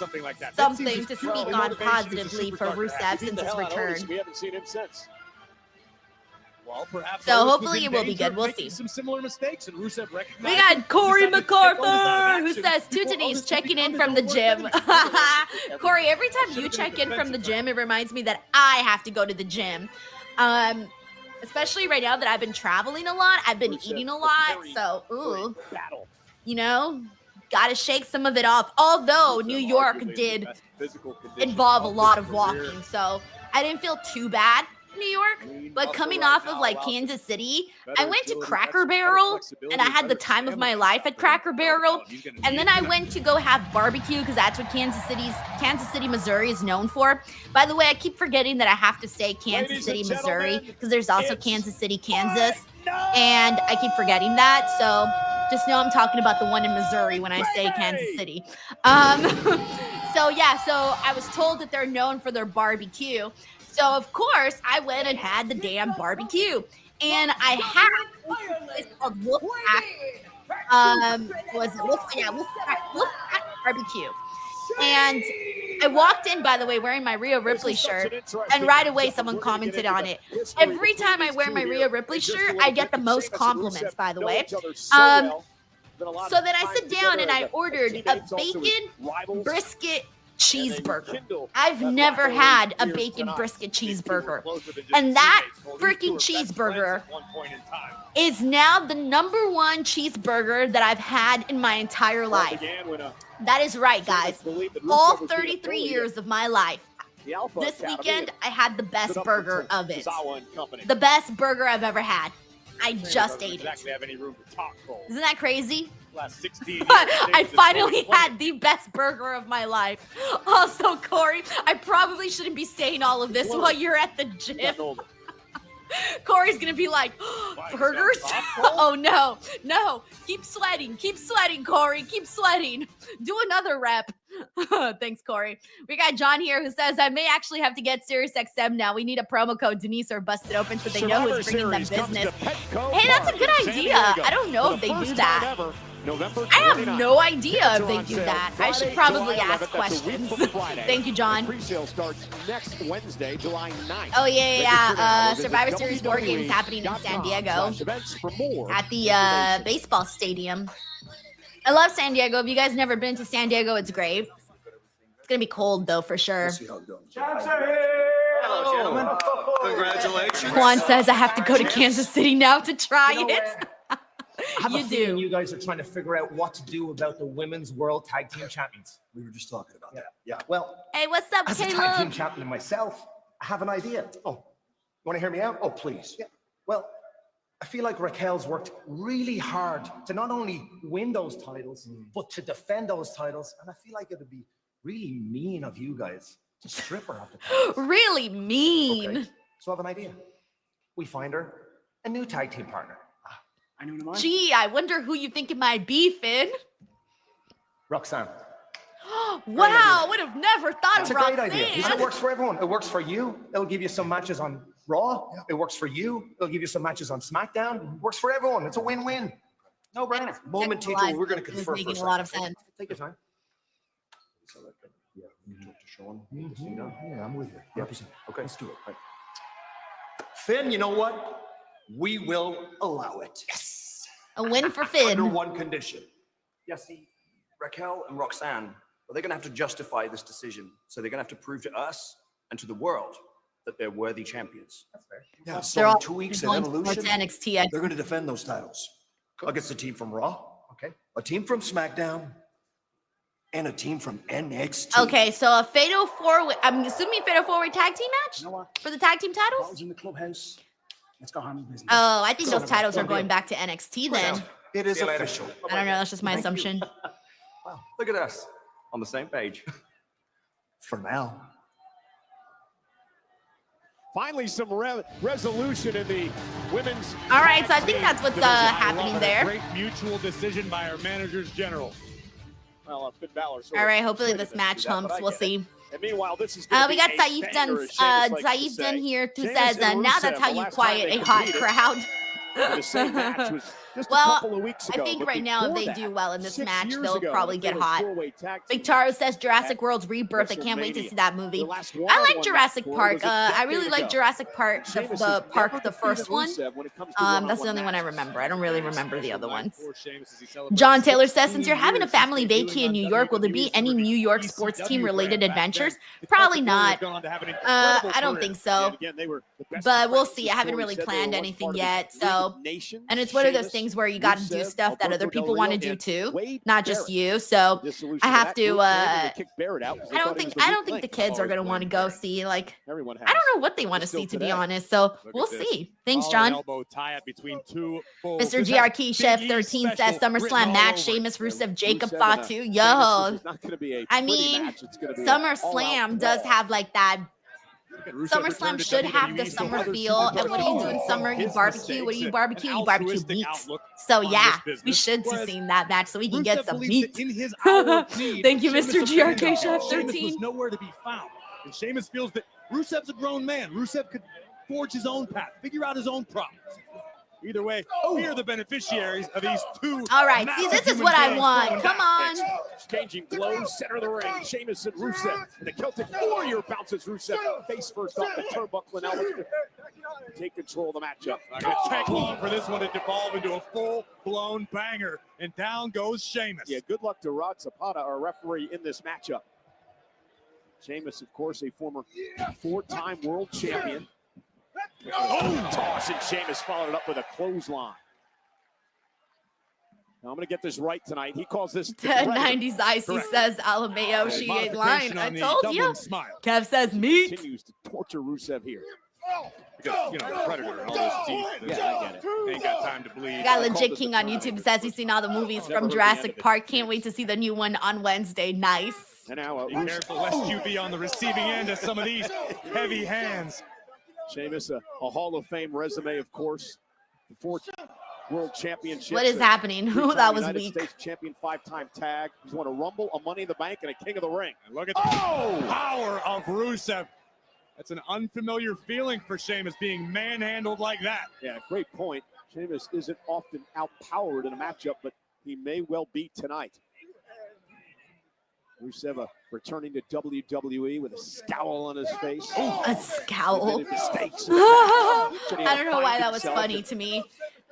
something to speak on positively for Rusev since his return. We haven't seen him since. Well, perhaps so hopefully it will be good. We'll see. Some similar mistakes, and Rusev we got Corey MacArthur who says to Denise checking in from the gym. Corey, every time you check in from the gym, it reminds me that I have to go to the gym. Especially right now that I've been traveling a lot, I've been eating a lot, so you know, gotta shake some of it off. Although New York did involve a lot of walking, so I didn't feel too bad in New York. But coming off of like Kansas City, I went to Cracker Barrel and I had the time of my life at Cracker Barrel, and then I went to go have barbecue because that's what Kansas City, Missouri is known for. By the way, I keep forgetting that I have to say Kansas City, Missouri because there's also Kansas City, Kansas, and I keep forgetting that. So just know I'm talking about the one in Missouri when I say Kansas City. So yeah, so I was told that they're known for their barbecue. So of course I went and had the damn barbecue, and I had it's called Wolfpack. Was it Wolfpack barbecue? And I walked in, by the way, wearing my Ria Ripley shirt, and right away someone commented on it. Every time I wear my Ria Ripley shirt, I get the most compliments, by the way. So then I sit down and I ordered a bacon brisket cheeseburger. I've never had a bacon brisket cheeseburger, and that freaking cheeseburger is now the #1 cheeseburger that I've had in my entire life. That is right, guys. All 33 years of my life. This weekend, I had the best burger of it. The best burger I've ever had. I just ate it. Isn't that crazy? Last 16 years, I finally had the best burger of my life. Also, Corey, I probably shouldn't be saying all of this while you're at the gym. Corey's gonna be like, burgers? Oh no, no, keep sweating, Corey, keep sweating. Do another rep. Thanks, Corey. We got John here who says, I may actually have to get SiriusXM now. We need a promo code Denise or bust it open so they know who's bringing them business. Hey, that's a good idea. I don't know if they do that. I have no idea if they do that. I should probably ask questions. Thank you, John. Pre-sale starts next Wednesday, July 9th. Oh, yeah. Survivor Series War Games happening in San Diego at the baseball stadium. I love San Diego. If you guys never been to San Diego, it's great. It's going to be cold, though, for sure. Hello, gentlemen. Congratulations. Juan says I have to go to Kansas City now to try it. I have a feeling you guys are trying to figure out what to do about the Women's World Tag Team Champions. We were just talking about that. Yeah. Well, hey, what's up, as Caleb? a tag team champion myself, I have an idea. Oh, you want to hear me out? Oh, please. Yeah. Well, I feel like Raquel's worked really hard to not only win those titles, but to defend those titles. And I feel like it would be really mean of you guys to strip her of the titles. Really mean. Okay. So I have an idea. We find her a new tag team partner. I know mine. Gee, I wonder who you think it might be, Finn. Roxanne. Wow, would have never thought It's of a great Roxanne. idea. And it works for everyone. It works for you. It'll give you some matches on Raw. It works for you. It'll give you some matches on SmackDown. It works for everyone. It's a win-win. No brainer. Moment, Tito, we're going to It was confer making for a lot of sense. Take your time. Yeah, you talk to Sean. Yeah, I'm with you. Yeah. Represent. Okay. Let's do it. Right. Finn, you know what? We will allow it. Yes. A win for Finn. Under one condition. Yes, see. Raquel and Roxanne, well, they're going to have to justify this decision. So they're going to have to prove to us and to the world that they're worthy champions. That's fair. Yeah, so They're in all 2 weeks at going towards Evolution, NXT. they're going to defend those titles against a team from Raw, Okay. a team from SmackDown, and a team from NXT. Okay, so a Fatal 4-way, I'm assuming Fatal 4-way tag team match You know what? for the tag team I titles? was in the clubhouse. Let's go handle business. Oh, I think those titles are going back to NXT then. It is See you later. official. I don't know. That's just my Thank you. assumption. Wow, look at us on the same page. For now. Finally, some resolution in the women's. All right, so I think that's what's division. happening A there. great mutual decision by our managers general. Well, Finn Balor. All right, hopefully this match humps. We'll see. And meanwhile, this is We got Saif Dun here who says, now that's how you quiet a hot crowd. The same match was just Well, a couple of weeks ago. I think but right now if before they that, do well in this 6 match, years they'll ago, probably they get were hot. four-way tag team Victaro says Jurassic at World's Rebirth. I can't wait to see that movie. last I one-on-one like Jurassic match Park. was a I decade really like ago. Jurassic Park, Sheamus the has park, never the first defeated one. Rusev when it comes to That's the one-on-one only one I matches. remember. I don't really remember the other ones. For Sheamus as he celebrates John Taylor says, 16 since you're having a years family he's been vacay doing in New on York, will there be WWE's any New York ECW sports brand team related back then. adventures? The Probably Celtic not. Warriors gone on to have an incredible I don't career. think so. And again, they were the best But we'll friends. see. The I haven't story really said they planned were once anything part of yet. the So, League Nation. and it's one of those Sheamus, things where you got to do Rusev, stuff that other Alberto people Del want to Rio, do too, and Wade not just Barrett. you. So Dissolution I of have that to. group, and they kicked Barrett out because they I thought don't he think. was a I weak don't think the link. kids are gonna want to go see. Like, Everyone has. I don't know what they want to Still see, to be today. honest. So Look we'll at this. see. Thanks, Collar John. and elbow tie-up between two bulls. Mr. This has GRK Chef Big E 13 says special written SummerSlam all match, over it. Sheamus, Rusev, Jacob, Rusev and, Fatu. Sheamus, Yo. this is not gonna be a I pretty mean, match. It's gonna be an all-out SummerSlam does brawl. have like that. Rusev SummerSlam returned to should have the WWE, so summer other feel. superstars And what do you do in from summer? You his barbecue. What do mistakes you and barbecue? an You barbecue altruistic meat. outlook So on yeah, this we business. should have Whereas seen that match so we can get Rusev some believes meat. that in his hour of need, Thank you, Sheamus Mr. abandoned GRK him. Chef Sheamus 13. was nowhere to be found. And Sheamus feels that Rusev's a grown man. Rusev could forge his own path, figure out his own problems. Either way, we are the beneficiaries of these two. All right, see, massive this is human what I beings want. going Come down. on. Exchanging blows, center of the ring. Sheamus and Rusev. And the Celtic Warrior bounces Rusev face first off the turnbuckle. Now let's take control of the matchup. Not going to take long for this one to devolve into a full-blown banger. And down goes Sheamus. Yeah, good luck to Rod Zapata, our referee in this matchup. Sheamus, of course, a former four-time world champion. Oh, toss, and Sheamus followed it up with a clothesline. Now I'm going to get this right tonight. He calls this the 90s Icy Correct. says Alameo, she ain't lying. Modification I on the told Dublin you. Smile. Kev says meat. Continues to torture Rusev here. Because, you know, the Predator and all those teeth. Yeah, I get it. Ain't got time to bleed. We got Legit King on YouTube says he's seen all the movies Never from heard the Jurassic end of it. Park. Can't wait to see the new one on Wednesday. Nice. And now Be careful lest you be on the receiving end of some of these heavy hands. Sheamus, a Hall of Fame resume, of course. The 4 world championships. What is a happening? three-time That was United weak. States champion, 5-time tag. He's won a Rumble, a Money in the Bank, and a King of the Ring. And look at the power of Rusev. That's an unfamiliar feeling for Sheamus being manhandled like that. Yeah, great point. Sheamus isn't often outpowered in a matchup, but he may well be tonight. Rusev returning to WWE with a scowl on his face. A scowl. Committed mistakes. I don't know why that was funny to me.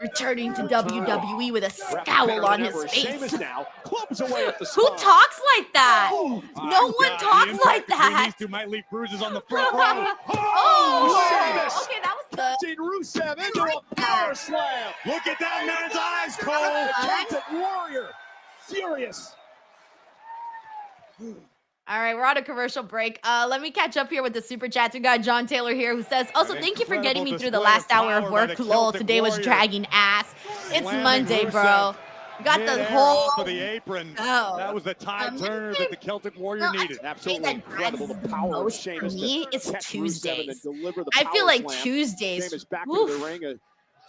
Returning to WWE with a scowl on his Sheamus face. now clubs away at the Who spine. talks like that? No one God, the talks impact like between that. These two might leave bruises on the front row. Oh, Sheamus. okay, that was good. Touching Rusev into a power slam. Look at that man's eyes, The Cole. Celtic Warrior, furious. All right, we're on a commercial break. Let me catch up here with the super chats. We got John Taylor here who says, also, An thank you for getting me through the incredible last hour of display of work. power by the Lol, Celtic today was Warrior. dragging ass. It's Slamming Monday, bro. Rusev We got the midair whole. off of the apron. Oh. That was the tide turner that the Celtic Warrior needed. Absolutely that incredible. The drags power of most for Sheamus me to is catch Rusev and Tuesdays. then deliver the I power feel like slam. Tuesdays, Sheamus back woof, into the ring.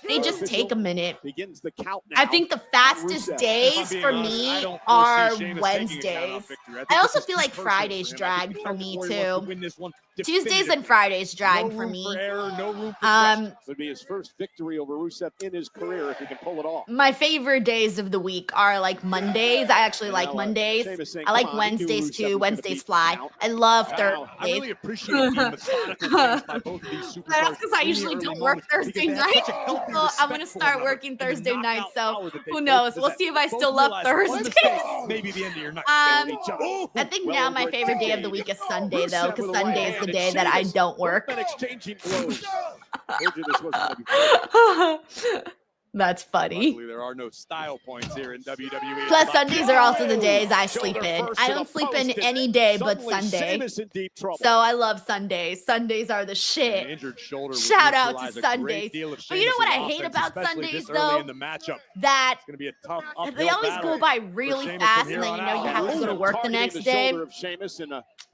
they just take a minute. Begins the count now. I think the fastest Rusev. days being for honest, I me don't are foresee Sheamus taking a count-out Wednesdays. victory. think I also this is feel too like personal Fridays for him. I think drag the for Celtic me Warrior wants too. to win this one Tuesdays definitively. and Fridays drag No for room me. for error, no room for question. Would be his first victory over Rusev in his career if he can pull it off. My favorite days of the week are like Mondays. I actually like Mondays. Sheamus saying, I like "Come on, he knew Wednesdays Rusev too. was gonna Wednesdays beat fly. him out." I love I Thursdays. really appreciate the methodical games by both of these superstars. That's because I in the usually early don't work moments Thursday because they have night. such a healthy So I'm respect gonna for start one working another, and the Thursday night. knockout So power that they who both knows? We'll possess. see if I Both still love realize one Thursdays. mistake may be the end of your night. I think now my favorite day of the week is Sunday though, because Sunday is the day that I don't work. Been exchanging blows. Told you this wasn't gonna be That's funny. Luckily, there are no style points here in WWE. Plus, Sundays are also the days I sleep in. I don't sleep in any day but Sunday. Sheamus in deep trouble. So I love Sundays. Sundays are the shit. Injured shoulder. Shout out to Sundays. But you know what I hate about Sundays, though? In the matchup. That it's gonna be a tough they always go by really fast, and then you know you have to go to work the next day.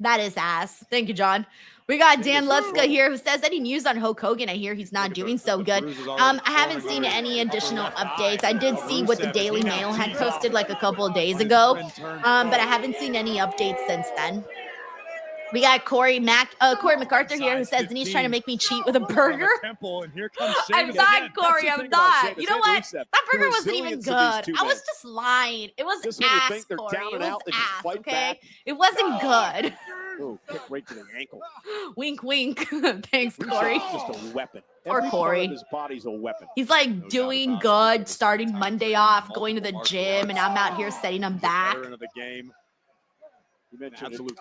That is ass. Thank you, John. We got Dan Lutska here who says, any news on Hulk Hogan? I hear he's not doing so good. I haven't seen any additional updates. I did see what the Daily Mail had posted like a couple of days ago, but I haven't seen any updates since then. We got Corey MacArthur here who says, Denise trying to make me cheat with a burger. I'm not, Corey. I'm not. You know what? That burger wasn't even good. I was just lying. It was ass, Corey. It was ass, okay? It wasn't good. Ooh, kick right to the ankle. Wink, wink. Thanks, Corey. Just a weapon. Poor Every Corey. part of his body's a weapon. He's like doing good, starting Monday off, going to the gym, and I'm out here setting him back.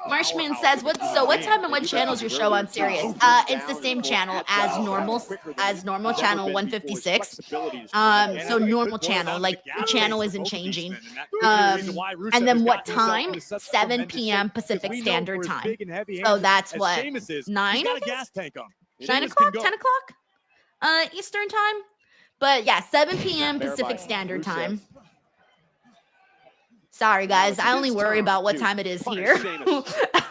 Marshman says, what time and what channel is your show on Sirius? It's the same channel as normal channel 156. So normal channel, like the channel isn't changing. And then what time? 7 p.m. Pacific Standard Time. So that's what, 9? 9 o'clock, 10 o'clock Eastern Time. But yeah, 7 p.m. Pacific Standard Time. Sorry, guys. I only worry about what time it is here.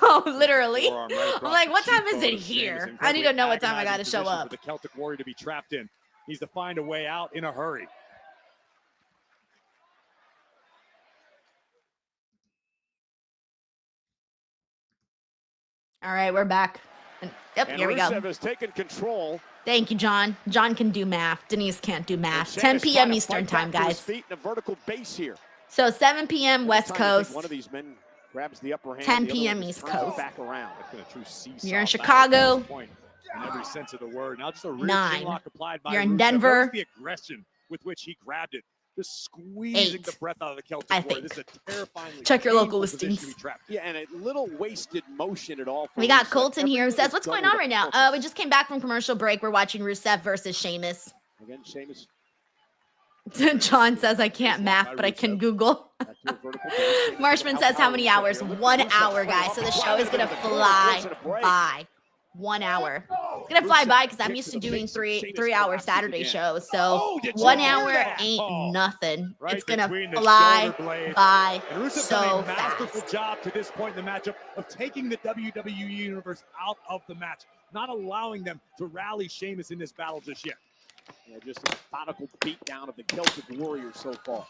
Oh, literally. I'm like, what time is it here? I need to know what time I got to show up. The Celtic Warrior to be trapped in. Needs to find a way out in a hurry. All right, we're back. Yep, here we go. Rusev has taken control. Thank you, John. John can do math. Denise can't do math. 10 p.m. Eastern Time, guys. Feet in a vertical base here. So 7 p.m. West Coast. One of these men grabs the upper hand. 10 p.m. East Coast. Back around. You're in Chicago. In every sense of the word. Now just a real 9. lock applied by You're in Rusev. Denver. Notice the aggression with which he grabbed it. Just squeezing 8. the breath out of the Celtic I Warrior. think. This is a terrifyingly Check your local painful position listings. to be trapped in. Yeah, and a little wasted motion at all. We got Colton here who says, what's going on right now? We just came back from commercial break. We're watching Rusev versus Sheamus. Again, Sheamus. John says, I can't math, but I can Google. Marshman says, how many hours? 1 hour, guys. So the show is going to fly by. 1 hour. It's going to fly by because I'm used to doing three-hour Saturday shows. So 1 hour ain't nothing. It's going to fly by and Rusev so done a masterful fast. job to this point in the matchup of taking the WWE Universe out of the match, not allowing them to rally Sheamus in this battle just yet. Yeah, just a methodical beatdown of the Celtic Warrior so far.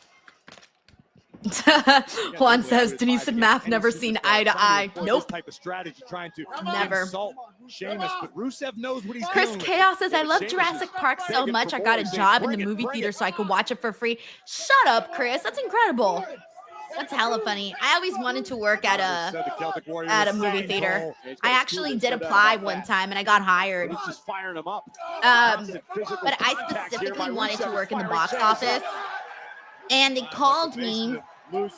Juan says, Denise and math never seen eye to eye. Nope. Type of strategy trying to Never. insult Sheamus, but Rusev knows what he's Chris doing. Chaos says, I love Jurassic Park so much. I got a job in the movie theater so I could watch it for free. Shut up, Chris. That's incredible. That's hella funny. I always wanted to work at a movie theater. I actually did apply one time and I got hired. He's just firing them up. But I specifically wanted to work in the box office. And they called me. Oh,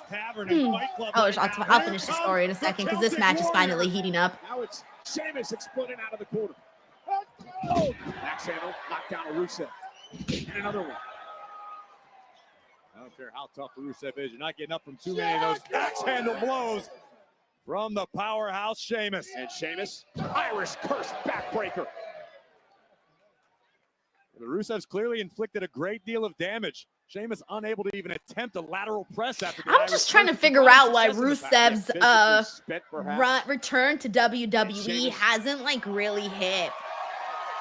I'll finish the story in a second because this match is finally heating up. Now it's Sheamus exploding out of the corner. Oh, axe handle, knockdown of Rusev. And another one. I don't care how tough Rusev is. You're not getting up from too many of those axe handle blows from the powerhouse Sheamus. And Sheamus, Irish curse backbreaker. The Rusev's clearly inflicted a great deal of damage. Sheamus unable to even attempt a lateral press after the I'm just trying to figure out why Rusev's return to WWE hasn't like really hit.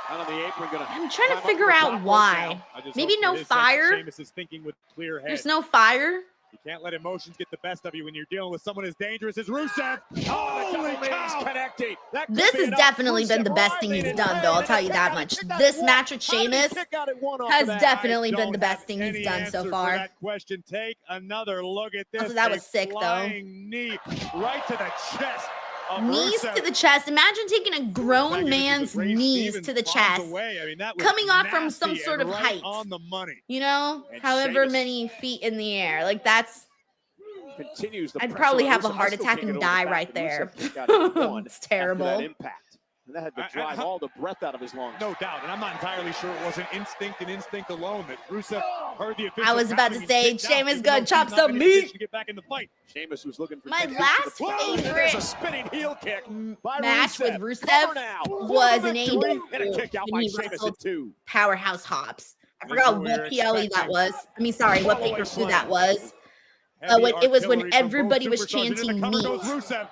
Out on the apron, I'm trying to figure out why. Maybe no fire. Sheamus is thinking with clear head. There's no fire. You can't let emotions get the best of you when you're dealing with someone as dangerous as Rusev. Holy cow! Connecting. This has definitely been the best thing he's done, though. I'll tell you that much. This match with Sheamus has definitely been the best thing he's done so far. That question. Take another look at this. Also, that was sick, though. Knee right to the chest. Knees to the chest. Imagine taking a grown man's knees to the chest, coming off from some sort of height. On the money. You know, however many feet in the air. Like that's. Continues. I'd probably have a heart attack and die right there. It's terrible. Impact. And that had to drive all the breath out of his lungs. No doubt, and I'm not entirely sure it wasn't instinct and instinct alone that Rusev heard the official. I was about to counting say, and sit down, Sheamus even gonna though chop he's not some in a position meat. to get back in the fight. Sheamus was looking for My technique. last Whoa, favorite there's a spinning heel kick by match with Rusev. Rusev Cover now. was an Victory, AEW and a kick out when by he Sheamus in wrestled 2. Powerhouse Hobbs. I This is forgot what we what were PLE that expecting. was. I mean, sorry, what Follow-away pay-per-view that slam. was. Heavy It was when artillery from both everybody was superstars, and in the chanting cover meat. goes Rusev.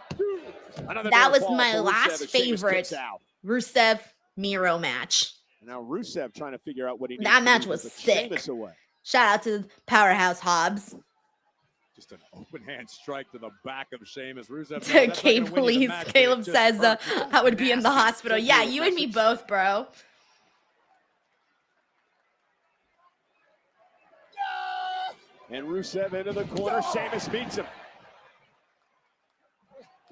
Another That near was fall my for Rusev last as Sheamus favorite kicks out. Rusev Miro match. Now Rusev trying to figure out what he needs That to match do was to put sick. Sheamus away. Shout out to Powerhouse Hobbs. Just an open hand strike to the back of Sheamus. Rusev. knows that's not Okay, gonna win you the please. match, but it Caleb just says hurts. I would be in the Nasty hospital. Yeah, signal you and me message. both, bro. And Rusev into the corner. Sheamus meets him.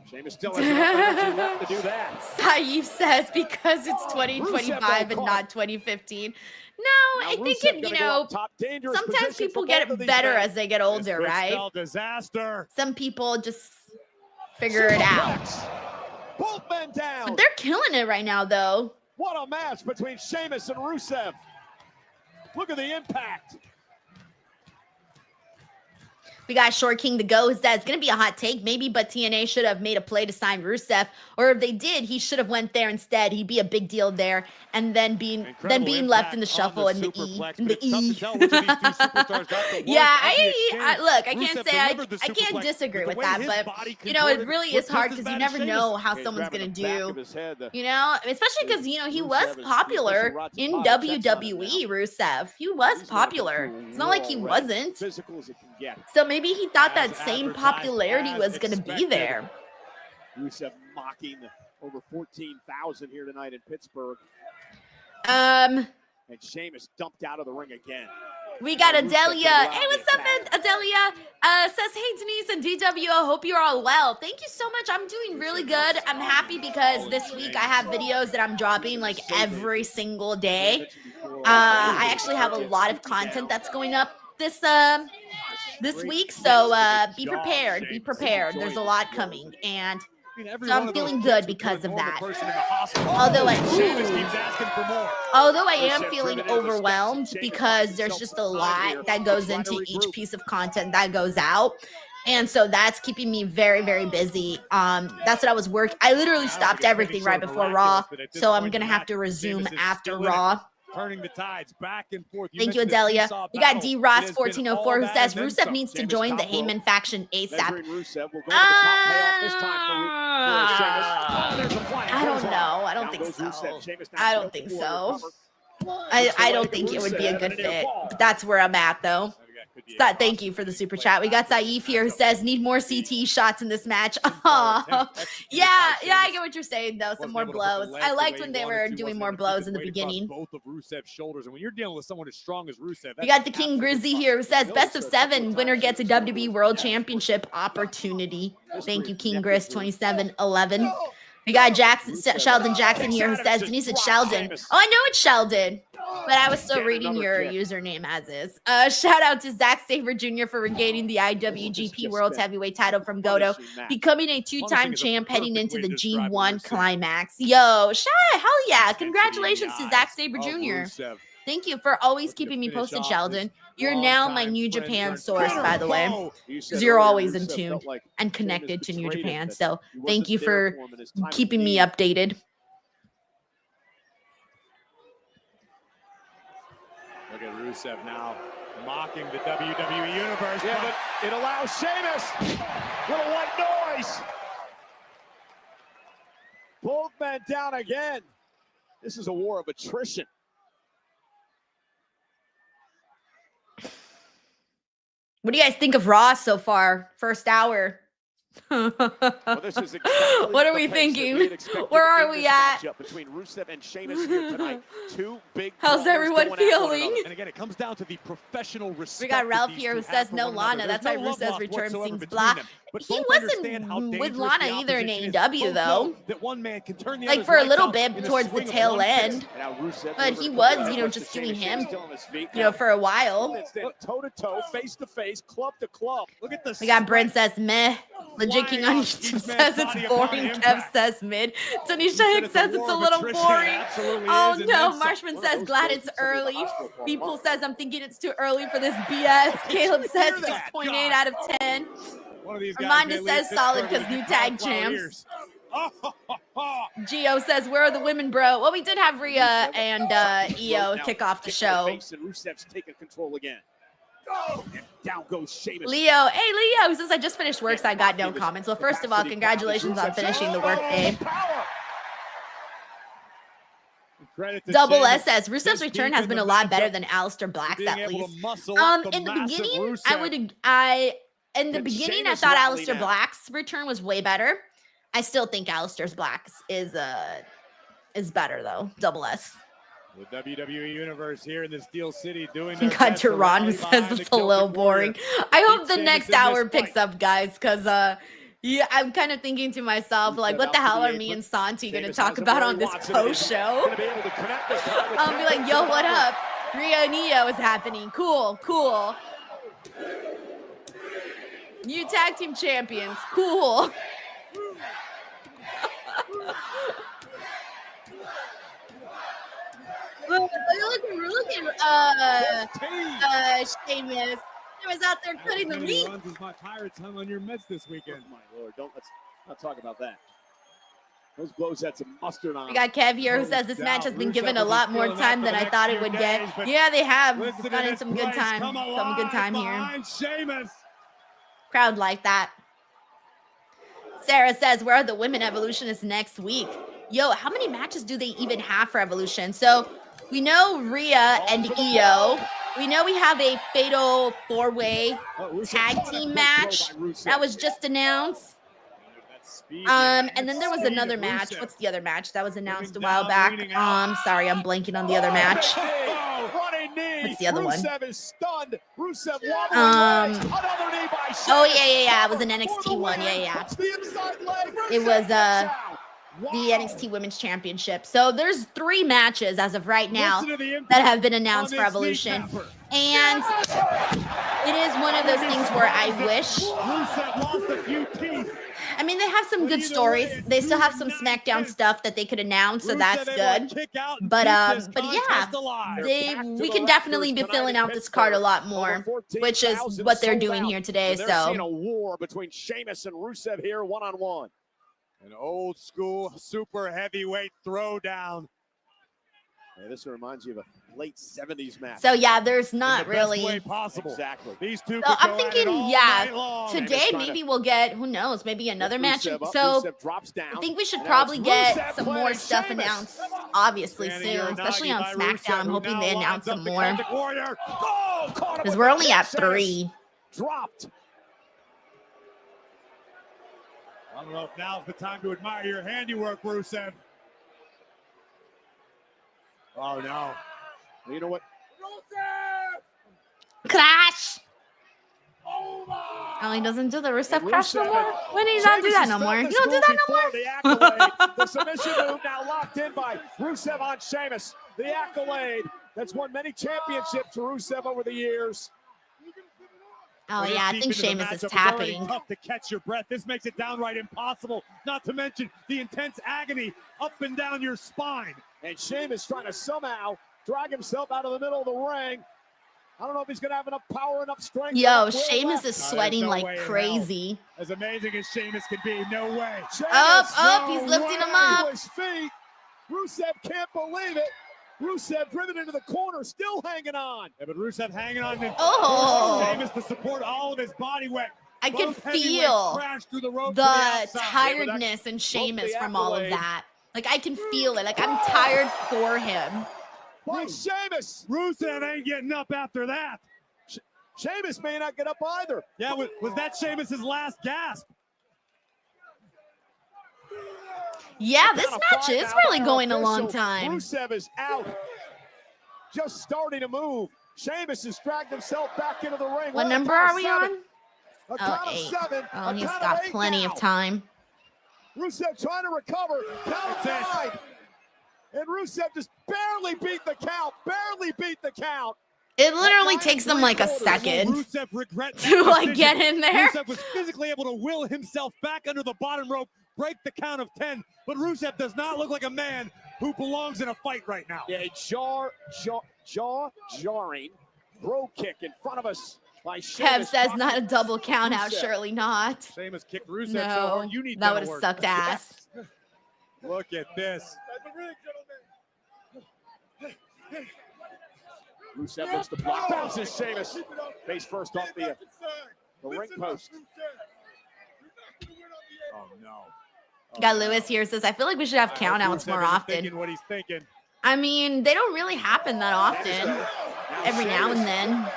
Sheamus still has enough energy left to do that. Saif says because it's 2025 and not 2015. No, Now I think Rusev it, gonna you go know, up top. Dangerous sometimes position people for get both of these better men. as they get older, This could right? spell disaster. Some people just figure it out. Superplex. Both men down. But they're killing it right now, though. What a match between Sheamus and Rusev. Look at the impact. We got Short King to go. Who says it's gonna be a hot take, maybe, but TNA should have made a play to sign Rusev, or if they did, he should have went there instead. He'd be a big deal there, and then being left in the shuffle in the E. Yeah, I can't say I can't disagree with that, but you know it really is hard because you never know how someone's gonna do. You know, especially because you know he was popular in WWE. Rusev, he was popular. It's not like he wasn't. Physical as it can get. So maybe he thought that same popularity was going to be there. Rusev mocking over 14,000 here tonight in Pittsburgh. And Sheamus dumped out of the ring again. We got Adelia. Hey, what's up, Adelia? Says, hey, Denise and DW, I hope you're all well. Thank you so much. I'm doing really good. I'm happy because this week I have videos that I'm dropping like every single day. I actually have a lot of content that's going up this week, so be prepared. Be prepared. There's a lot coming, and so I'm feeling good because of that. Although I am feeling overwhelmed because there's just a lot that goes into each piece of content that goes out. And so that's keeping me very, very busy. That's what I was working. I literally stopped everything right before Raw, so I'm gonna have to resume after Raw. Turning the tides back and forth. Thank you, Adelia. We got D Ross 1404 who says Rusev needs to join the Heyman faction ASAP. I don't know. I don't think so. I don't think so. I don't think it would be a good fit. But that's where I'm at, though. Thank you for the super chat. We got Saif here who says, need more CT shots in this match. Oh, yeah, I get what you're saying, though. Some more blows. I liked when they were doing more blows in the beginning. Both of Rusev's shoulders, and when you're dealing with someone as strong as Rusev, we got the King Grizzly here who says, best of 7. Winner gets a WWE World Championship opportunity. Thank you, King Grizz 2711. We got Sheldon Jackson here who says, Denise, it's Sheldon. Oh, I know it's Sheldon, but I was still reading your username as is. Shout out to Zack Sabre Jr. for regaining the IWGP World Heavyweight title from Goto, becoming a 2-time champ heading into the G1 climax. Yo, hell yeah. Congratulations to Zack Sabre Jr. Thank you for always keeping me posted, Sheldon. You're now my New Japan source, by the way, because you're always in tune and connected to New Japan. So thank you for keeping me updated. Look at Rusev now mocking the WWE Universe. Yeah, but it allows Sheamus. Little white noise. Both men down again. This is a war of attrition. What do you guys think of Raw so far? First hour. Well, this is exactly what are we thinking? Where are we at? Between Rusev and Sheamus here tonight. Two big. How's everyone feeling? And again, it comes down to the professional respect. We got Ralph here who says no Lana. That's why Rusev's return seems blah. He wasn't with Lana either in AEW though. That one man can turn the like for a little bit towards the tail end, but he was, you know, just doing him, you know, for a while. Toe to toe, face to face, club to club. Look at this. We got Brent says meh. J King on YouTube says it's boring. Kev says mid. Tanisha Hicks says it's a little boring. Oh no, Marshman says glad it's early. People says I'm thinking it's too early for this BS. Caleb says 6.8 out of 10. Armanda says solid because new tag champs. Gio says, where are the women, bro? Well, we did have Ria and Io kick off the show. And Rusev's taking control again. And down goes Sheamus. Leo, hey Leo says, I just finished work, so I got no comments. Well, first of all, congratulations on finishing the work day. Double S says Rusev's return has been a lot better than Aleister Black's, at least. In the beginning, in the beginning, I thought Aleister Black's return was way better. I still think Aleister Black's is better though. Double S. The WWE Universe here in the Steel City doing their got to Ron who says it's a little boring. I hope the next hour picks up, guys, because yeah, I'm kind of thinking to myself, like, what the hell are me and Santi gonna talk about on this post show? I'll be like, yo, what up? Ria and Io is happening. Cool, cool. New tag team champions. Cool. Look at Sheamus. He was out there cutting the meat. Runs as much higher time on your Mets this weekend. Oh my Lord, let's not talk about that. Those blows had some mustard on. We got Kev here who says this match has been given a lot more time than I thought it would get. Yeah, they have gotten some good time. Some good time here. Crowd like that. Sarah says, where are the women? Evolution is next week. Yo, how many matches do they even have for Evolution? So we know Ria and Io. We know we have a fatal 4-way tag team match that was just announced. And then there was another match. What's the other match that was announced a while back? Sorry, I'm blanking on the other match. What's the other one? Oh yeah. It was an NXT one. Yeah. It was the NXT Women's Championship. So there's 3 matches as of right now that have been announced for Evolution. And it is one of those things where I wish. I mean, they have some good stories. They still have some SmackDown stuff that they could announce, so that's good. But yeah, we can definitely be filling out this card a lot more, which is what they're doing here today. So they're seeing a war between Sheamus and Rusev here, one-on-one. An old school super heavyweight throwdown. Yeah, this reminds you of a late 70s match. So yeah, there's not really possible. Exactly. These two. So I'm thinking, yeah, today maybe we'll get, who knows, maybe another match. So I think we should probably get some more stuff announced, obviously soon, especially on SmackDown. I'm hoping they announce some more because we're only at 3. Dropped. I don't know if now's the time to admire your handiwork, Rusev. Oh, no. Well, you know what? Crash! Oh, he doesn't do the Rusev crash no more? When did he not do that no more? You don't do that no more? The submission move now locked in by Rusev on Sheamus. The accolade that's won many championships for Rusev over the years. Oh yeah, I think Sheamus is tapping. Tough to catch your breath. This makes it downright impossible. Not to mention the intense agony up and down your spine. And Sheamus trying to somehow drag himself out of the middle of the ring. I don't know if he's going to have enough power, enough strength. Yo, Sheamus is sweating like crazy. As amazing as Sheamus can be, no way. Up, he's lifting him up. His feet. Rusev can't believe it. Rusev driven into the corner, still hanging on. Yeah, but Rusev hanging on. Sheamus to support all of his body weight. I could feel the tiredness in Sheamus from all of that. Like, I can feel it. Like, I'm tired for him. Why Sheamus? Rusev ain't getting up after that. Sheamus may not get up either. Yeah, was that Sheamus's last gasp? Yeah, this match is really going a long time. Rusev is out. Just starting to move. Sheamus has dragged himself back into the ring. What number are we on? Oh, 8. Oh, he's got plenty of time. Rusev trying to recover. Count 9. And Rusev just barely beat the count. Barely beat the count. It literally takes them like a second to like get in there. Rusev was physically able to will himself back under the bottom rope, break the count of 10, but Rusev does not look like a man who belongs in a fight right now. Yeah, jaw-jarring bro kick in front of us by Kev Sheamus. says not a double count out, Rusev. surely not. Sheamus kicked Rusev No, so hard, you need that would have work. sucked ass. Look at this. Rusev looks to block, bounces Sheamus. Face first off the ring post. Oh no. Got Lewis here says, I feel like we should have count outs more often. What he's thinking. I mean, they don't really happen that often. Every now and then.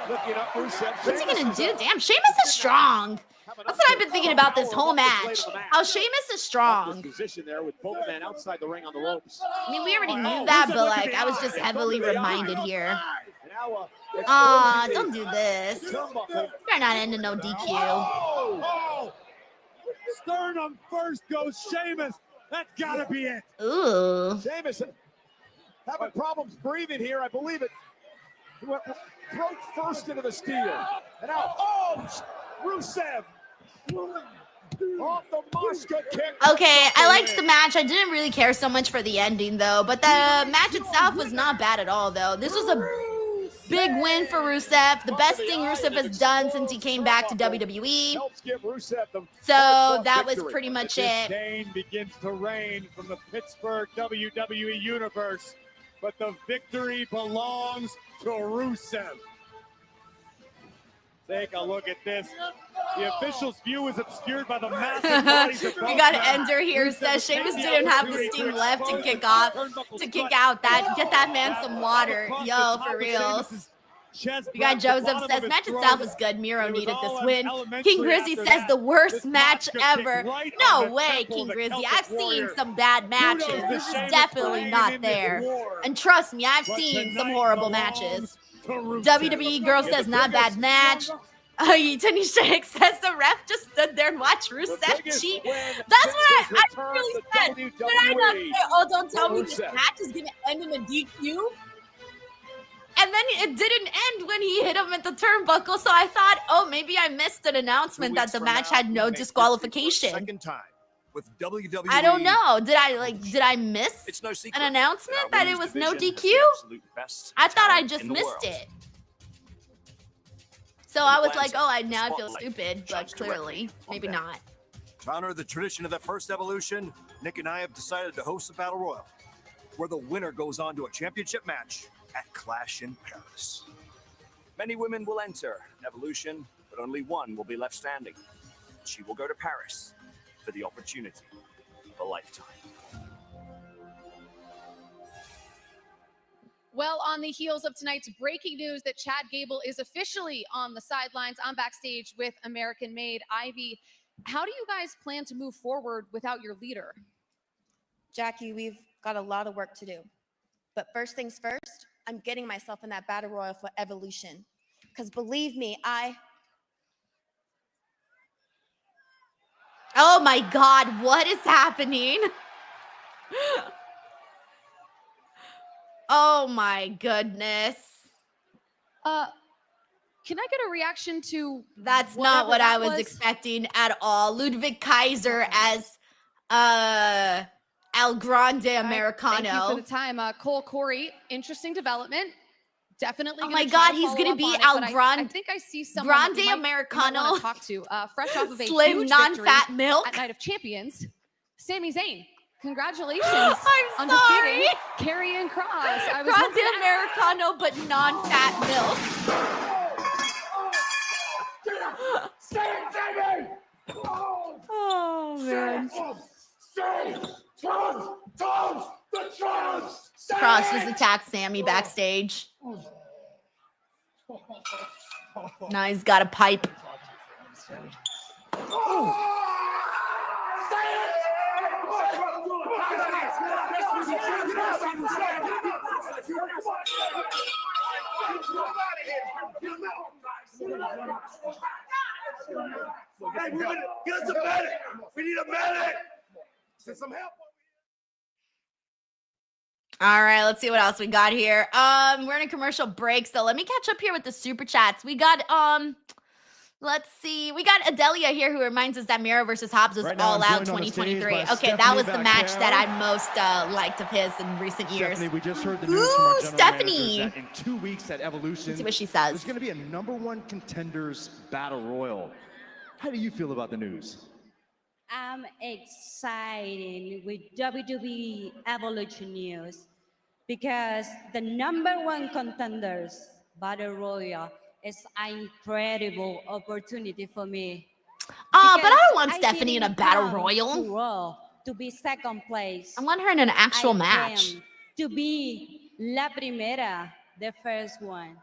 What's he gonna do? Damn, Sheamus is strong. That's what I've been thinking about this whole match. How Sheamus is strong. Position there with both men outside the ring on the ropes. I mean, we already knew that, but like, I was just heavily reminded here. Don't do this. You're not into no DQ. Sternum first goes Sheamus. That's gotta be it. Ooh. Sheamus having problems breathing here, I believe it. He went throat first into the steel. And now, Rusev. Off the Mosca kick. Okay, I liked the match. I didn't really care so much for the ending, though. But the match itself was not bad at all, though. This was a big win for Rusev. The best thing Rusev has done since he came back to WWE. So that was pretty much it. Disdain begins to reign from the Pittsburgh WWE universe, but the victory belongs to Rusev. Take a look at this. The official's view is obscured by the massive bodies of We got Ender here says Sheamus didn't have the steam left to kick out that. Get that man some water. Yo, for real. We got Joseph says match itself was good. Miro needed this win. King Grizzy says the worst match ever. No way, King Grizzy. I've seen some bad matches. This is definitely not there. And trust me, I've seen some horrible matches. WWE girl says not bad match. Tanisha says the ref just stood there and watched Rusev cheat. That's what I really said. Did I not say, oh, don't tell me this match is going to end in a DQ? And then it didn't end when he hit him at the turnbuckle. So I thought, oh, maybe I missed an announcement that the match had no disqualification. Second time with WWE. I don't know. Did I miss an announcement that it was no DQ? I thought I just missed it. So I was like, oh, now I feel stupid, but clearly, maybe not. To honor the tradition of the first Evolution, Nick and I have decided to host a Battle Royal, where the winner goes on to a championship match at Clash in Paris. Many women will enter Evolution, but only one will be left standing. She will go to Paris for the opportunity of a lifetime. Well, on the heels of tonight's breaking news that Chad Gable is officially on the sidelines, I'm backstage with American Made Ivy. How do you guys plan to move forward without your leader? Jackie, we've got a lot of work to do. But first things first, I'm getting myself in that Battle Royal for Evolution. Because believe me, Oh my God, what is happening? Oh my goodness. Can I get a reaction to That's not what I was expecting at all. Ludwig Kaiser as El Grande Americano. Thank you for the time. Cole Corey, interesting development. Definitely. Oh my God, he's gonna be El Grande. I think I see someone Grande Americano. To talk to. Fresh off of a Slim huge non-fat victory milk at Night of Champions. Sami Zayn. Congratulations I'm on sorry. defeating Karrion Kross. I was Grande hoping- Americano, but non-fat milk. Oh man. Kross just attacked Sammy backstage. Now he's got a pipe. Hey, get us a medic! We need a medic! Send some help. All right, let's see what else we got here. We're in a commercial break, so let me catch up here with the super chats. We got let's see. We got Adelia here who reminds us that Miro versus Hobbs was All Out 2023. Okay, that was the match that I most liked of his in recent years. Stephanie, we just heard the news from our general Stephanie. managers that in 2 weeks at Evolution, Let's see what she says. there's going to be a #1 contenders battle royal. How do you feel about the news? I'm excited with WWE Evolution News because the #1 contenders battle royal is an incredible opportunity for me. But I don't Because want Stephanie in a didn't battle come royal. to Raw to be second place. I want her in an actual I match. came to be La Primera, the first one.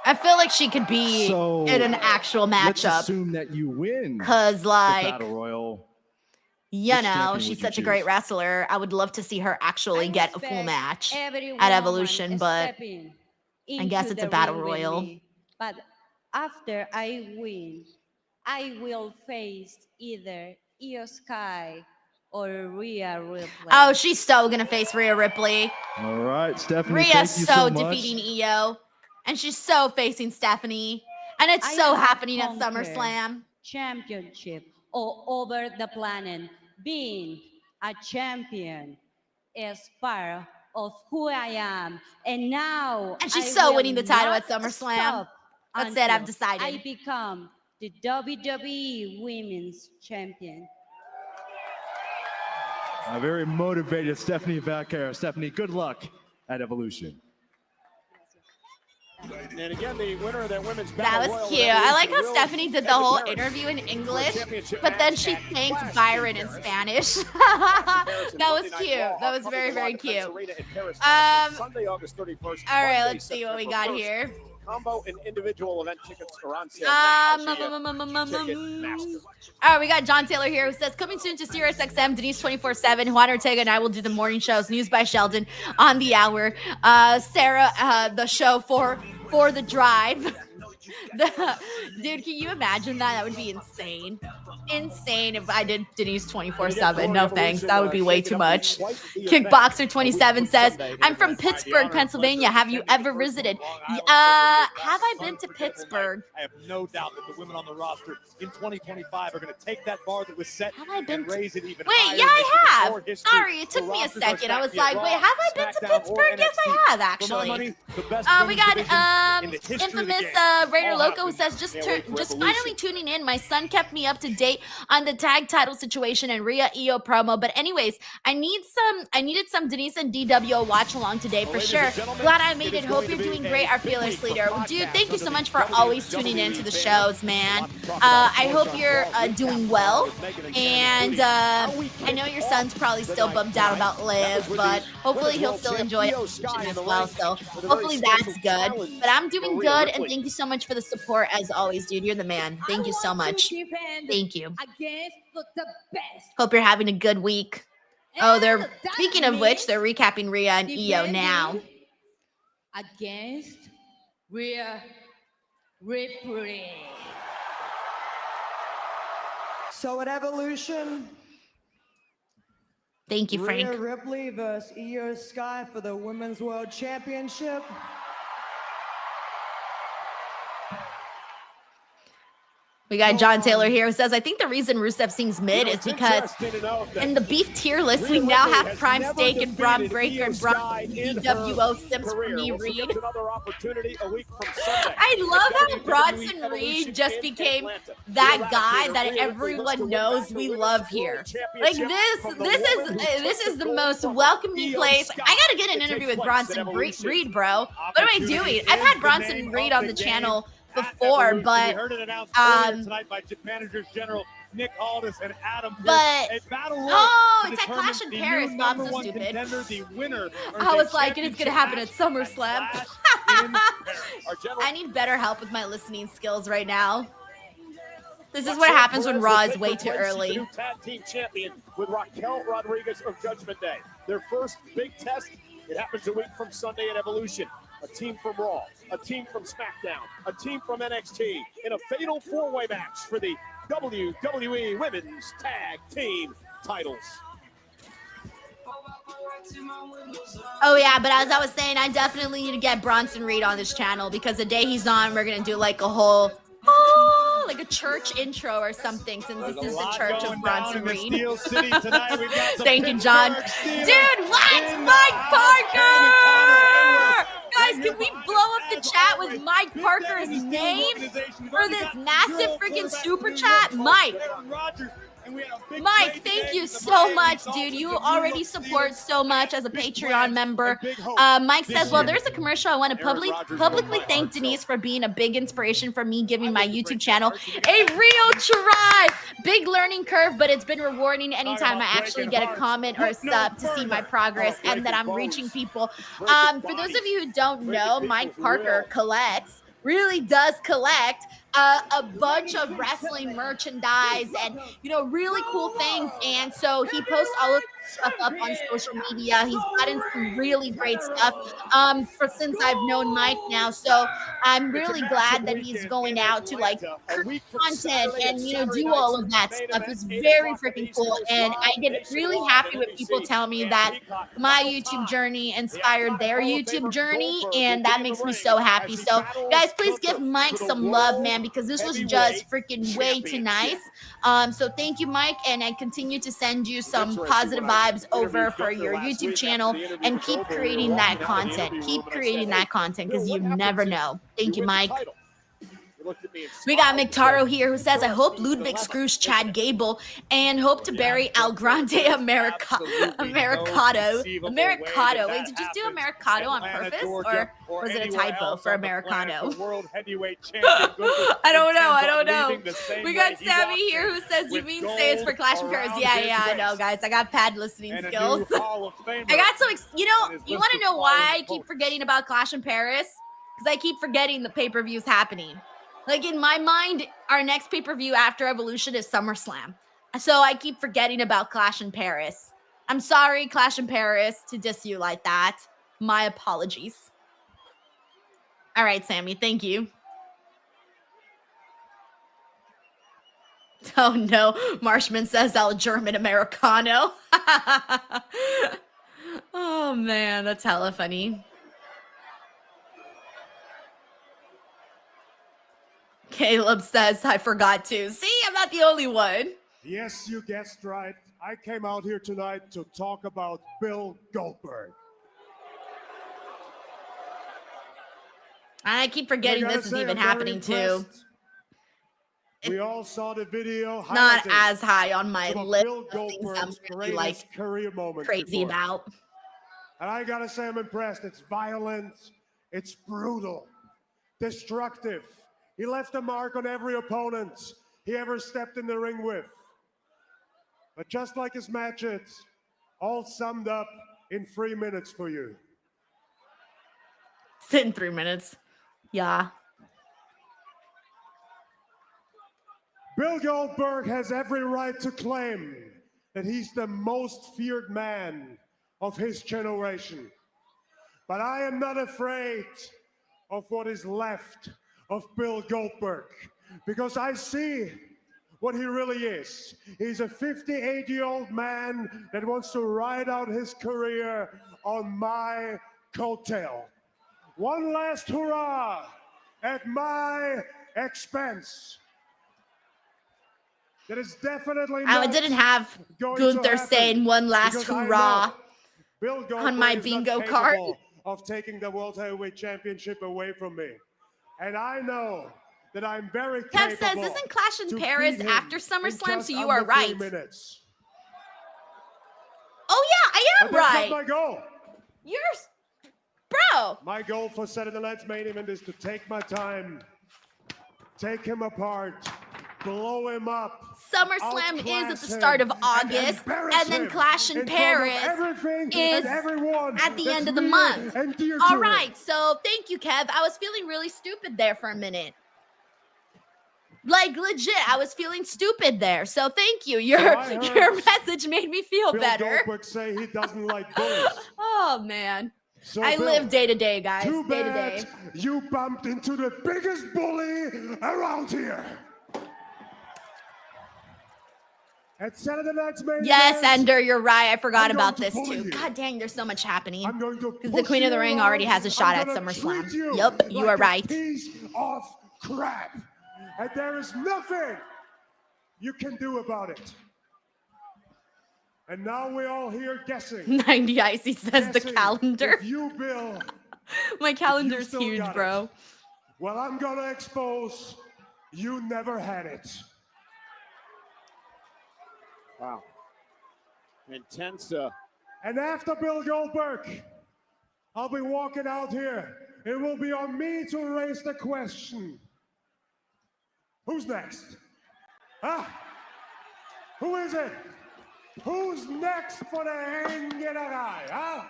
I feel like she could be So, in an actual Let's matchup. assume that you win. 'Cause, the like, battle royal. You Which know, champion she's would you such a great choose? wrestler. I would love to see her actually get a full Respect match every at woman Evolution, but stepping I guess into it's a the battle ring with royal. me. But after I win, I will face either Io Sky or Ria Ripley. Oh, she's so gonna face Rhea Ripley. All right, Stephanie. Rhea's thank you so much. defeating Io, and she's so facing Stephanie, and it's I so have happening at conquered SummerSlam. Championship all over the planet. Being a champion is part of who I am, and now And she's I so will winning the title at not SummerSlam. stop That's it, I've until decided. I become the WWE Women's Champion. A very motivated Stephanie Valkyria. Stephanie, good luck at Evolution. And again, the winner of that women's That battle was royal cute. I like how will Stephanie did the head to whole Paris interview in for a English, championship but then match she at thanked Clash Byron in Paris. Spanish. Paris and That was Monday Night cute. Raw That was upcoming very, very live at Defense cute. Arena in Paris, Um, Sunday, August 31st. All right, Monday, let's see what we September got 1st. here. Combo and individual event tickets are on sale. now. Ticketmaster. All right, we got John Taylor here who says, coming soon to SiriusXM, Denise 24/7, Juan Ortega and I will do the morning shows, News by Sheldon on the hour. Sarah, the show for the drive. Dude, can you imagine that? That would be insane. Insane if I did Denise 24/7. No thanks. That would be way too much. Kickboxer 27 says, I'm from Pittsburgh, Pennsylvania. Have you ever visited? Have I been to Pittsburgh? I have no doubt that the women on the roster in 2025 are going to take that bar that was set and raise it even Wait, higher. yeah, I have. Before history. Sorry, it took The me a rosters are second. I was stacked like, via wait, have I been to SmackDown, or Pittsburgh? Yes, I NXT. have, For my actually. money, the best We women's got division in the history of the infamous game. Raider All Loco happened says, just in LA finally Revolution. tuning in. My son kept me up to date on the tag title situation and Rhea Io promo. But anyways, I needed some Denise and DWO watch along today for sure. Glad I made it. Hope you're doing great, our fearless leader. Dude, thank you so much for always tuning in to the shows, man. I hope you're doing well. And I know your son's probably still bummed out about Liv, but hopefully he'll still enjoy it as well. So hopefully that's good. But I'm doing good, and thank you so much for the support as always, dude. You're the man. Thank you so much. Thank you. Against the best. Hope you're having a good week. Oh, they're speaking of which, they're recapping Rhea and Io now. Against Rhea Ripley. So at Evolution, Thank you, Frank. Rhea Ripley versus Io Sky for the Women's World Championship. We got John Taylor here who says, I think the reason Rusev sings mid is because in the beef tier list, we now have Prime Steak and Braun Breaker and Braun DWO Sims for me, Reed. I love how Bronson Reed just became that guy that everyone knows we love here. Like this is the most welcoming place. I gotta get an interview with Bronson Reed, bro. What am I doing? I've had Bronson Reed on the channel before, but tonight by managers general Nick Aldis and Adam Pearce. But a battle it's at Clash in Paris. Mom's so stupid. The winner I was like, it is gonna happen at SummerSlam. I need better help with my listening skills right now. This is what happens when Raw is way too early. New tag team champion with Raquel Rodriguez of Judgment Day. Their first big test. It happens a week from Sunday at Evolution. A team from Raw, a team from SmackDown, a team from NXT in a fatal four-way match for the WWE Women's Tag Team titles. Oh yeah, but as I was saying, I definitely need to get Bronson Reed on this channel because the day he's on, we're gonna do like a whole, like a church intro or something, since this is the church of Bronson Reed. Thank you, John. Dude, what? Mike Parker! Guys, can we blow up the chat with Mike Parker's name for this massive freaking super chat? Mike, thank you so much, dude. You already support so much as a Patreon member. Mike says, well, there's a commercial. I want to publicly thank Denise for being a big inspiration for me, giving my YouTube channel a real try. Big learning curve, but it's been rewarding anytime I actually get a comment or a sub to see my progress and that I'm reaching people. For those of you who don't know, Mike Parker really does collect a bunch of wrestling merchandise and, you know, really cool things. And so he posts all of this stuff up on social media. He's gotten some really great stuff since I've known Mike now. So I'm really glad that he's going out to like create content and, you know, do all of that stuff. It's very freaking cool. And I get really happy when people tell me that my YouTube journey inspired their YouTube journey. And that makes me so happy. So guys, please give Mike some love, man, because this was just freaking way too nice. So thank you, Mike, and I continue to send you some positive vibes over for your YouTube channel, and keep creating that content. Keep creating that content because you never know. Thank you, Mike. We got McTaro here who says, I hope Ludwig screws Chad Gable and hope to bury Al Grande Americano. Wait, did you just do Americano on purpose, or was it a typo for Americano? I don't know. We got Sammy here who says, you mean say it's for Clash of Paris? Yeah, I know, guys. I got bad listening skills. I got so, you want to know why I keep forgetting about Clash in Paris? Because I keep forgetting the pay-per-view is happening. Like, in my mind, our next pay-per-view after Evolution is SummerSlam. So I keep forgetting about Clash in Paris. I'm sorry, Clash in Paris, to diss you like that. My apologies. All right, Sammy, thank you. Oh, no. Marshman says Al German Americano. Oh, man, that's hella funny. Caleb says, I forgot to. See, I'm not the only one. Yes, you guessed right. I came out here tonight to talk about Bill Goldberg. I keep forgetting this is even happening too. We all saw the video. Not as high on my list of things I'm really like career moment crazy about. And I gotta say I'm impressed. It's violent. It's brutal. Destructive. He left a mark on every opponent he ever stepped in the ring with. But just like his matches, all summed up in 3 minutes for you. It's in 3 minutes. Yeah. Bill Goldberg has every right to claim that he's the most feared man of his generation. But I am not afraid of what is left of Bill Goldberg, because I see what he really is. He's a 58-year-old man that wants to ride out his career on my coattail. One last hurrah at my expense. That is definitely not I didn't have Gunther saying one last hurrah on my bingo card. Of taking the World Heavyweight Championship away from me. And I know that I'm very capable. Kev says, isn't Clash in Paris after SummerSlam? So you are right. Oh yeah, I am right. That's not my goal. Bro. My goal for Saturday night's main event is to take my time, take him apart, blow him up. SummerSlam is at the start of August, and then Clash in Paris is at the end of the month. All right, so thank you, Kev. I was feeling really stupid there for a minute. Like, legit, I was feeling stupid there. So thank you. Your message made me feel better. Bill Goldberg say he doesn't like bullies. Oh, man. So I live day to day, guys. Too day to bad day. You bumped into the biggest bully around here. At Saturday night's main Yes, event, Ender, you're right. I forgot I'm about going this to bully too. you. God dang, there's so much happening. I'm going to Because the push Queen of the you Ring around. already has a shot I'm at gonna SummerSlam. treat you Yep, you are like a right. piece of crap. And there is nothing you can do about it. And now we're all here guessing. 90 Icy says the Guessing calendar. If you, Bill, My calendar's still huge, got bro. it. Well, I'm gonna expose you never had it. Wow. Intense. And after Bill Goldberg, I'll be walking out here. It will be on me to raise the question. Who's next? Huh? Who is it? Who's next for the hang in a guy, huh?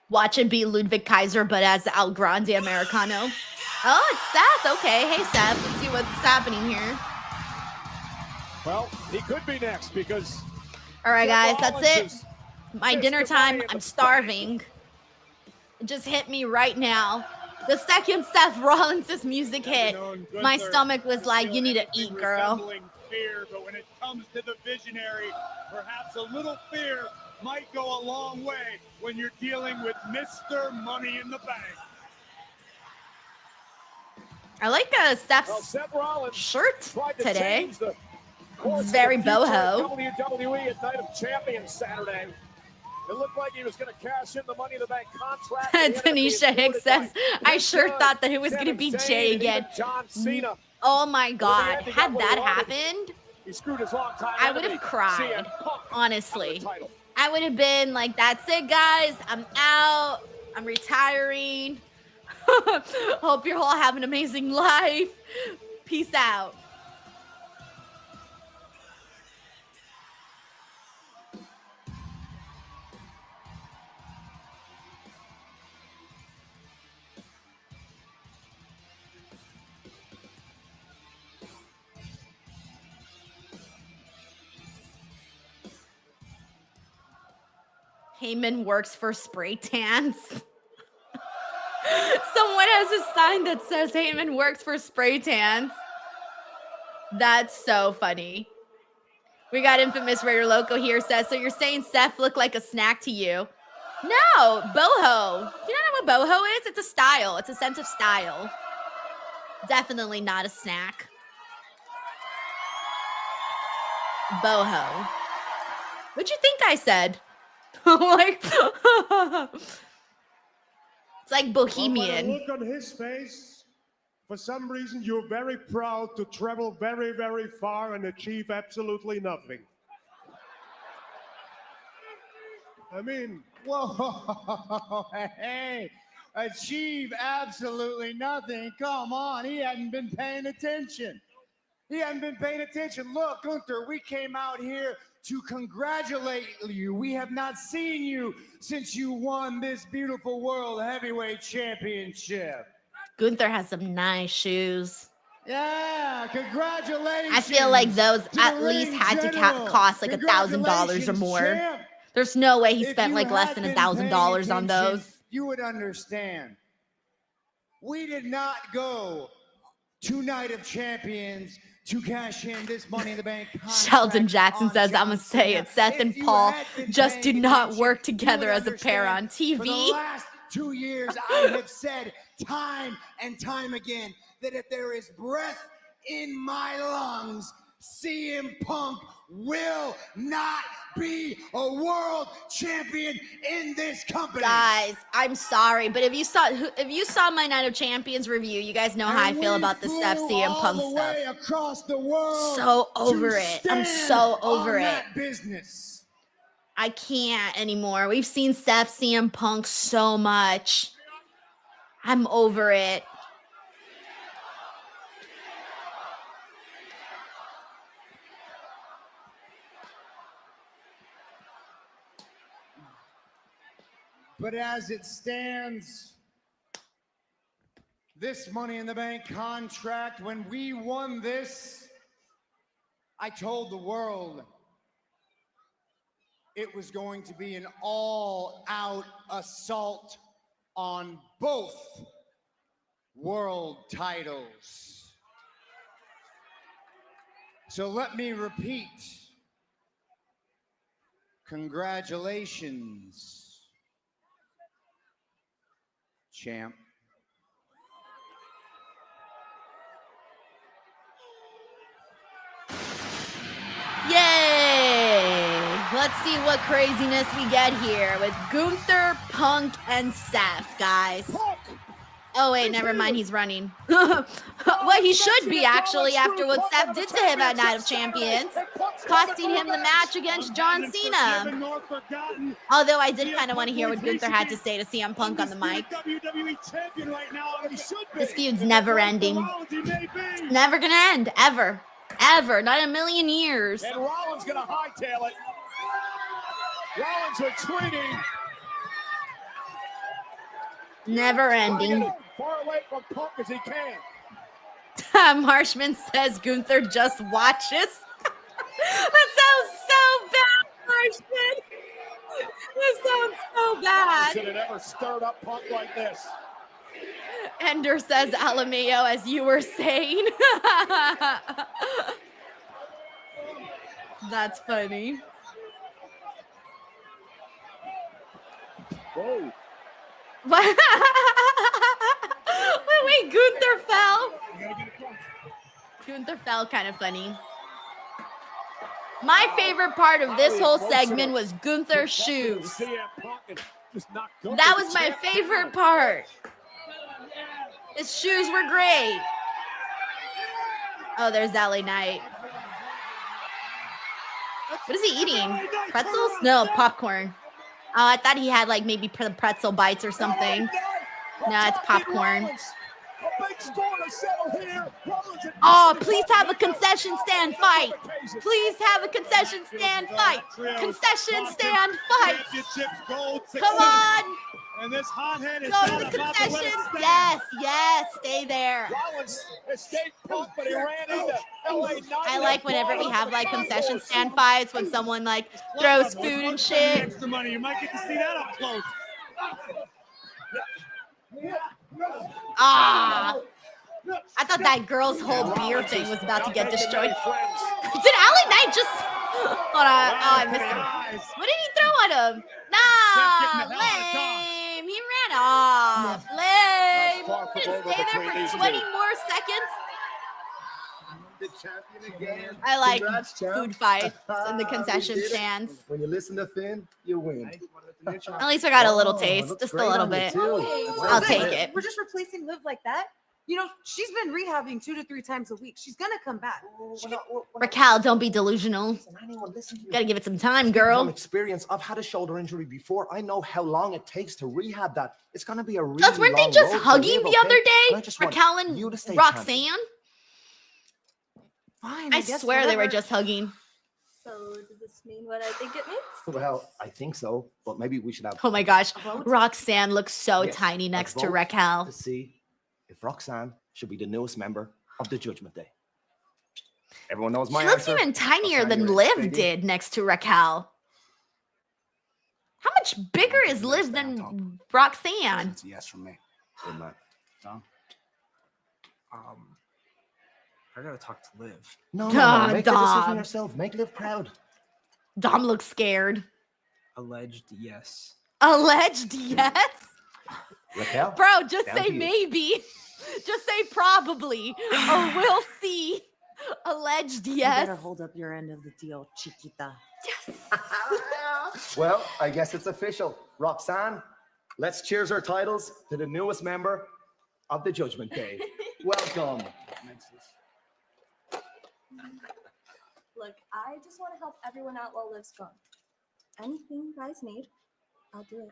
Watch it be Ludwig Kaiser, but as El Grande Americano. Oh, it's Seth. Okay. Hey, Seth. Let's see what's happening here. Well, he could be next because. All right, guys. Seth That's Rollins it. My dinner time. I'm starving. It just hit me right now. The second Seth Rollins' music hit, my stomach was like, you need to eat, girl. Fear, but when it comes to the visionary, perhaps a little fear might go a long way when you're dealing with Mr. Money in the Bank. I like Steph's Seth Rollins shirt today. It's very boho. WWE at Night of Champions Saturday. It looked like he was going to cash in the Money in the Bank contract. Tanisha Hicks says, I sure thought that it was going to be Jay again. John Cena. Oh my God. Had that happened, He screwed his long time. I would have cried, honestly. I would have been like, that's it, guys. I'm out. I'm retiring. Hope you're all having an amazing life. Peace out. Heyman works for spray tans. Someone has a sign that says Heyman works for spray tans. That's so funny. We got Infamous Raider Loco here says, so you're saying Seth looked like a snack to you? No, boho. You don't know what boho is? It's a style. It's a sense of style. Definitely not a snack. Boho. What'd you think I said? Like, it's like bohemian. Well, by the look on his face, for some reason, you're very proud to travel very, very far and achieve absolutely nothing. I mean, whoa, hey, achieve absolutely nothing. Come on, he hadn't been paying attention. He hadn't been paying attention. Look, Gunther, we came out here to congratulate you. We have not seen you since you won this beautiful World Heavyweight Championship. Gunther has some nice shoes. Yeah, congratulations. I feel like those at least had to cost like $1,000 or more. Champ. There's no way he If spent you like less had than been $1,000 on paying those. attention, you would understand. We did not go to Night of Champions to cash in this Money in the Bank contract. Sheldon Jackson on says, I'm going to say Cena. it. Seth and If you Paul had been just paying did not attention, work you together would as a pair on understand. For the TV. last 2 years, I have said time and time again that if there is breath in my lungs, CM Punk will not be a world champion in this company. Guys, I'm sorry, but if you saw my Night of Champions review, you guys know how I feel about the Steph CM Punk all the way stuff. across the world. So over to it. I'm stand so over on it. that business. I can't anymore. We've seen Seth CM Punk so much. I'm over it. But as it stands, this Money in the Bank contract, when we won this, I told the world it was going to be an all-out assault on both world titles. So let me repeat Congratulations, champ. Yay! Let's see what craziness we get here with Gunther, Punk, and Seth, guys. Oh, wait, never mind. He's running. Well, he should be, actually, after what Seth did to him at Night of Champions, costing him the match against John Cena. Although I did kind of want to hear what Gunther had to say to CM Punk on the mic. This feud's never ending. It's never going to end, ever. Ever. Not in a million years. And Rollins going to hightail it. Rollins retreating. Never ending. Far away from Punk as he can. Marshman says Gunther just watches. That sounds so bad, Marshman. That sounds so bad. Should have never stirred up Punk like this. Ender says Alameo, as you were saying. That's funny. Whoa. What? Wait, Gunther fell. Gunther fell, kind of funny. My favorite part of this whole segment was Gunther's shoes. That was my favorite part. His shoes were great. Oh, there's LA Knight. What is he eating? Pretzels? No, popcorn. Oh, I thought he had like maybe pretzel bites or something. No, it's popcorn. Oh, please have a concession stand fight. Please have a concession stand fight. Concession stand fight. Come on. And this hothead is go to the concession. Yes, yes, stay there. Rollins escaped Punk, but he ran into LA Knight. I like whenever we have like concession stand fights when someone like throws food and shit. Extra money. You might get to see that up close. Ah. I thought that girl's whole beer thing was about to get destroyed. Did LA Knight just... Hold on. Oh, I missed him. What did he throw at him? Nah, lame. He ran off. Lame. Stay there for 20 more seconds. I like food fights in the concession stands. When you listen to Finn, you win. At least I got a little taste, just a little bit. I'll take it. We're just replacing Liv like that. You know, she's been rehabbing 2 to 3 times a week. She's gonna come back. Raquel, don't be delusional. Gotta give it some time, girl. From experience, I've had a shoulder injury before. I know how long it takes to rehab that. It's gonna be a really Plus, weren't they long just road to hugging live, the other okay? day? And I just want Raquel and you to stay Roxanne? champion. Fine, I swear they were just hugging. So does this mean what I think it means? Well, I think so, but maybe we should have. Oh my gosh, Roxanne looks so Yes, tiny a next to vote Raquel. to see if Roxanne should be the newest member of the Judgment Day. Everyone knows my She looks answer. even tinier Roxanne, than you're Liv ready? did next to Raquel. How much bigger is Liv than Roxanne? It's a yes from me. Good man. I gotta talk to Liv. No, Ah, make the decision Dom. yourself. Make Liv proud. Dom looks scared. Alleged yes. Alleged yes? Raquel? Bro, just down say to you. maybe. Just say probably. Or we'll see. Alleged You yes. better hold up your end of the deal, Chiquita. Well, I guess it's official. Roxanne, let's cheers our titles to the newest member of the Judgment Day. Welcome. Look, I just want to help everyone out while Liv's gone. Anything you guys need, I'll do it.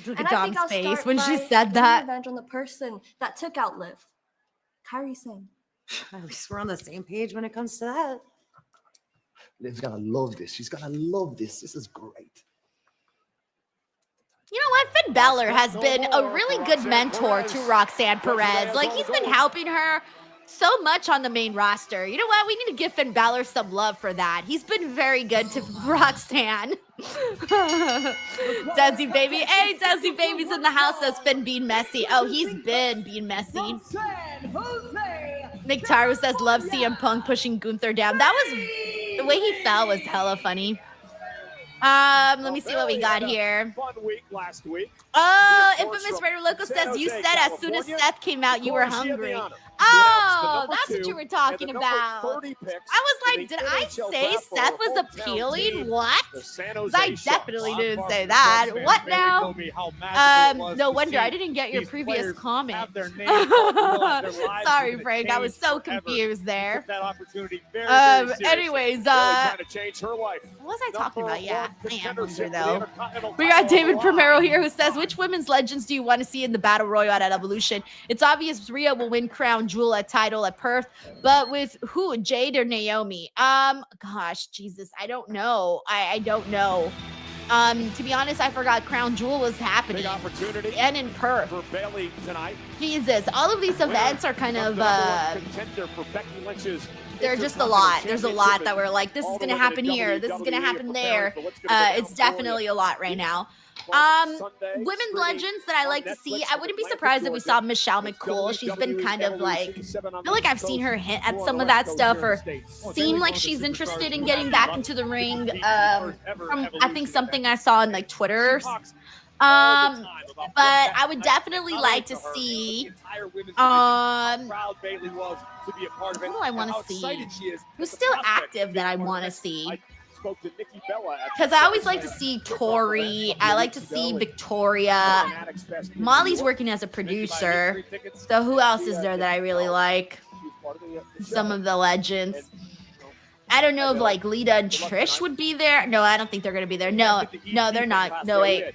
Look And at I think Dom's I'll face start when she by said getting that. revenge on the person that took out Liv. Kairi Singh. At least we're on the same page when it comes to that. Liv's gonna love this. She's gonna love this. This is great. You know what? Finn Balor has been a really good mentor to Roxanne Perez. Like, he's been helping her so much on the main roster. You know what? We need to give Finn Balor some love for that. He's been very good to Roxanne. Desi Baby. Hey, Desi Baby's in the house. That's been being messy. Oh, he's been being messy. McTaro says, love CM Punk pushing Gunther down. That was, the way he fell was hella funny. Let me see what we got here. Fun week last week. Oh, Infamous Raider Loco says, you said as soon as Seth came out, you were hungry. Oh, that's what you were talking about. I was like, did I say Seth was appealing? What? I definitely didn't say that. What now? No wonder I didn't get your previous comment. Sorry, Frank. I was so confused there. Anyways, what was I talking about? Yeah, I am hungry though. We got David Primero here who says, which women's legends do you want to see in the Battle Royale at Evolution? It's obvious Rhea will win Crown Jewel at title at Perth, but with who, Jade or Naomi? Gosh, Jesus, I don't know. I don't know. To be honest, I forgot Crown Jewel was happening. Big opportunity and in Perth for Bayley tonight. Jesus, all of these events are kind of contender for Becky Lynch's. They're just a lot. There's a lot that we're like, this is going to happen here. This is going to happen there. It's definitely a lot right now. Women legends that I like to see. I wouldn't be surprised if we saw Michelle McCool. She's been kind of like, I feel like I've seen her hint at some of that stuff or seem like she's interested in getting back into the ring. From I think something I saw on like Twitter. But I would definitely like to see who do I want to see? Who's still active that I want to see? Because I always like to see Tori. I like to see Victoria. Molly's working as a producer. So who else is there that I really like? Some of the legends. I don't know if like Lita and Trish would be there. No, I don't think they're going to be there. No, they're not. No, wait.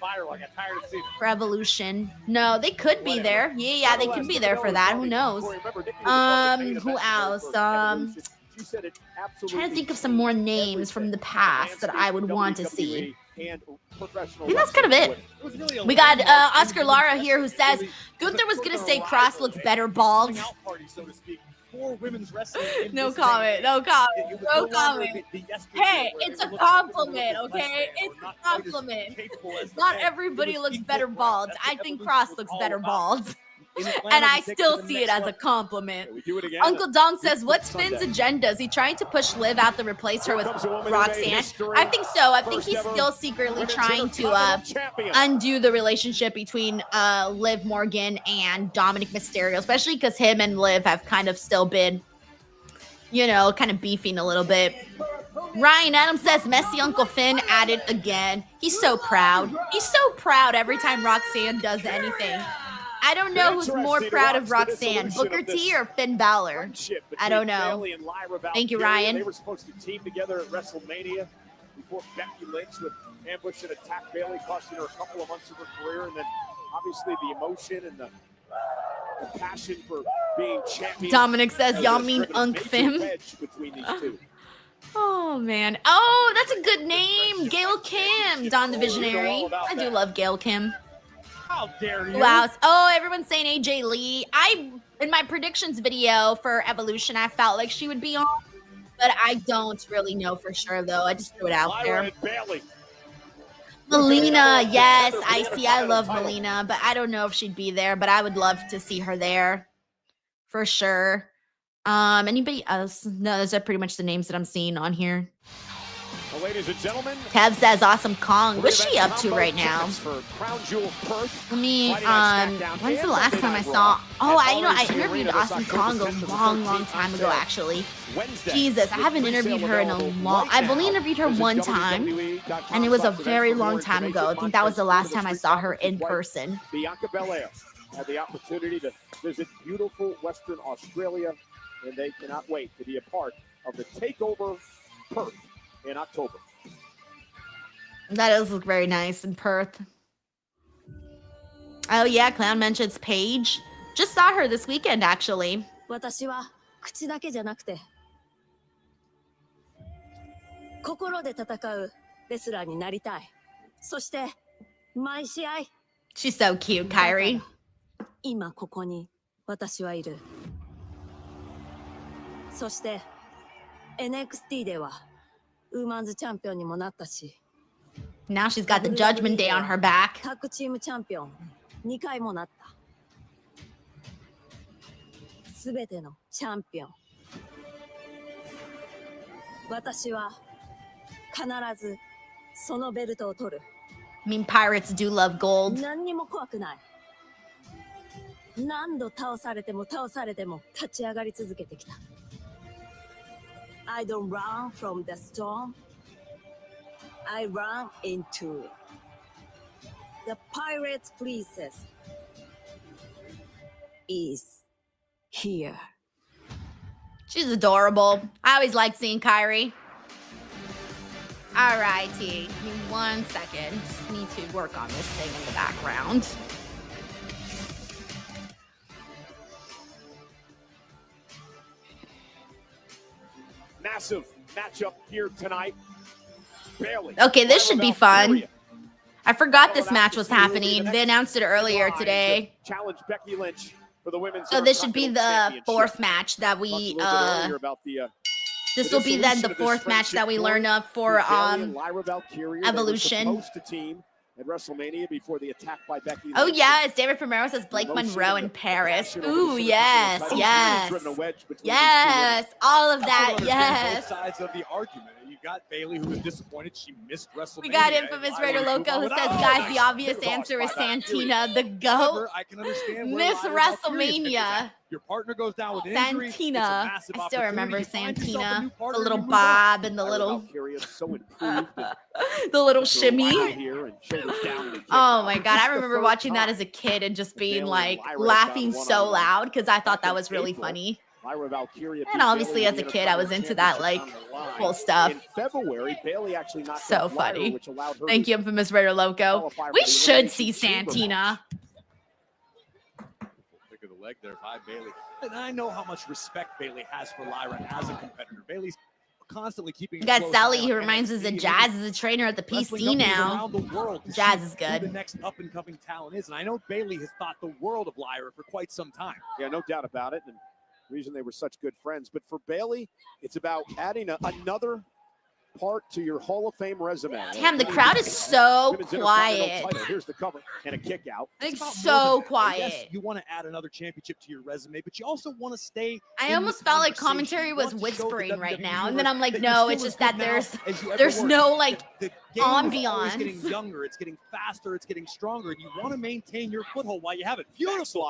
For Evolution. No, they could be there. Yeah, they could be there for that. Who knows? Who else? I'm trying to think of some more names from the past that I would want to see. I think that's kind of it. We got Oscar Lara here who says, Gunther was going to say Cross looks better bald. No comment. Hey, it's a compliment, okay? It's a compliment. Not everybody looks better bald. I think Cross looks better bald. And I still see it as a compliment. Uncle Dong says, what's Finn's agenda? Is he trying to push Liv out to replace her with Roxanne? I think so. I think he's still secretly trying to undo the relationship between Liv Morgan and Dominic Mysterio, especially because him and Liv have kind of still been, you know, kind of beefing a little bit. Ryan Adams says, messy Uncle Finn at it again. He's so proud. He's so proud every time Roxanne does anything. I don't know who's more proud of Roxanne, Booker T or Finn Balor. I don't know. Thank you, Ryan. They were supposed to team together at WrestleMania before Becky Lynch would ambush and attack Bayley, costing her a couple of months of her career. And then obviously the emotion and the passion for being champion. Dominic says, y'all mean Unc Fim? Between these two. Oh, man. Oh, that's a good name. Gail Kim, Don the Visionary. I do love Gail Kim. How dare you? Wow. Oh, everyone's saying AJ Lee. In my predictions video for Evolution, I felt like she would be on, but I don't really know for sure, though. I just threw it out there. Melina, yes, I see. I love Melina, but I don't know if she'd be there, but I would love to see her there for sure. Anybody else? No, those are pretty much the names that I'm seeing on here. Well, ladies and gentlemen, Kev says Awesome Kong. What's she up to right now? Let me, when's the last time I saw? Oh, I interviewed Awesome Kong a long time ago, actually. Jesus, I haven't interviewed her in a long, I've only interviewed her one time, and it was a very long time ago. I think that was the last time I saw her in person. Bianca Belair had the opportunity to visit beautiful Western Australia, and they cannot wait to be a part of the Takeover Perth in October. That does look very nice in Perth. Oh yeah, Clown mentions Paige. Just saw her this weekend, actually. 私は口だけじゃなくて心で戦うレスラーになりたい。そして毎試合 She's so cute, Kyrie. 今ここに私はいる。そして NXT ではウーマンズチャンピオンにもなったし。Now she's got the Judgment Day on her back. タッグチームチャンピオン2回もなった。すべてのチャンピオン。私は必ずそのベルトを取る。 I mean, pirates do love gold. 何にも怖くない。何度倒されても立ち上がり続けてきた。I don't run from the storm. I run into it. The pirate's princess is here. She's adorable. I always like seeing Kyrie. All righty. Give me 1 second. Just need to work on this thing in the background. Massive matchup here tonight. Bayley. Okay, this should be fun. I forgot this match was happening. They announced it earlier today. Challenge Becky Lynch for the women's. So this should be the 4th match that we this will be then the 4th match that we learn of for Evolution. At WrestleMania before the attack by Becky Lynch. Oh yes, David Primero says Blake Monroe in Paris. Ooh, yes, yes. Yes, all of that, yes. Both sides of the argument. You got Bayley, who was disappointed she missed WrestleMania. We got Infamous Raider Loco, who says, guys, the obvious answer is Santina, the GOAT. I can understand Miss WrestleMania. Your partner goes down with injury. Santina. I still remember Santina. The little bob and the little the little shimmy. Oh my god, I remember watching that as a kid and just being like laughing so loud because I thought that was really funny. And obviously as a kid I was into that like cool stuff. So funny. Thank you, Infamous Raider Loco. We should see Santina. Of the leg there by Bayley. And I know how much respect Bayley has for Lyra as a competitor. Bayley's constantly keeping. You got Sally, who reminds us that Jazz is a trainer at the PC now. Jazz is good. Who the next up and coming talent is, and I know Bayley has thought the world of Lyra for quite some time. Yeah, no doubt about it. And the reason they were such good friends. But for Bayley, it's about adding another part to your Hall of Fame resume. Damn, the crowd is so quiet. Here's the cover and a kick out. It's so quiet. Yes, you want to add another championship to your resume, but you also want to stay. I almost felt like commentary was whispering right now, and then I'm like, no, it's just that there's no like ambiance. It's getting younger, it's getting faster, it's getting stronger, and you want to maintain your foothold while you have it. Beautiful.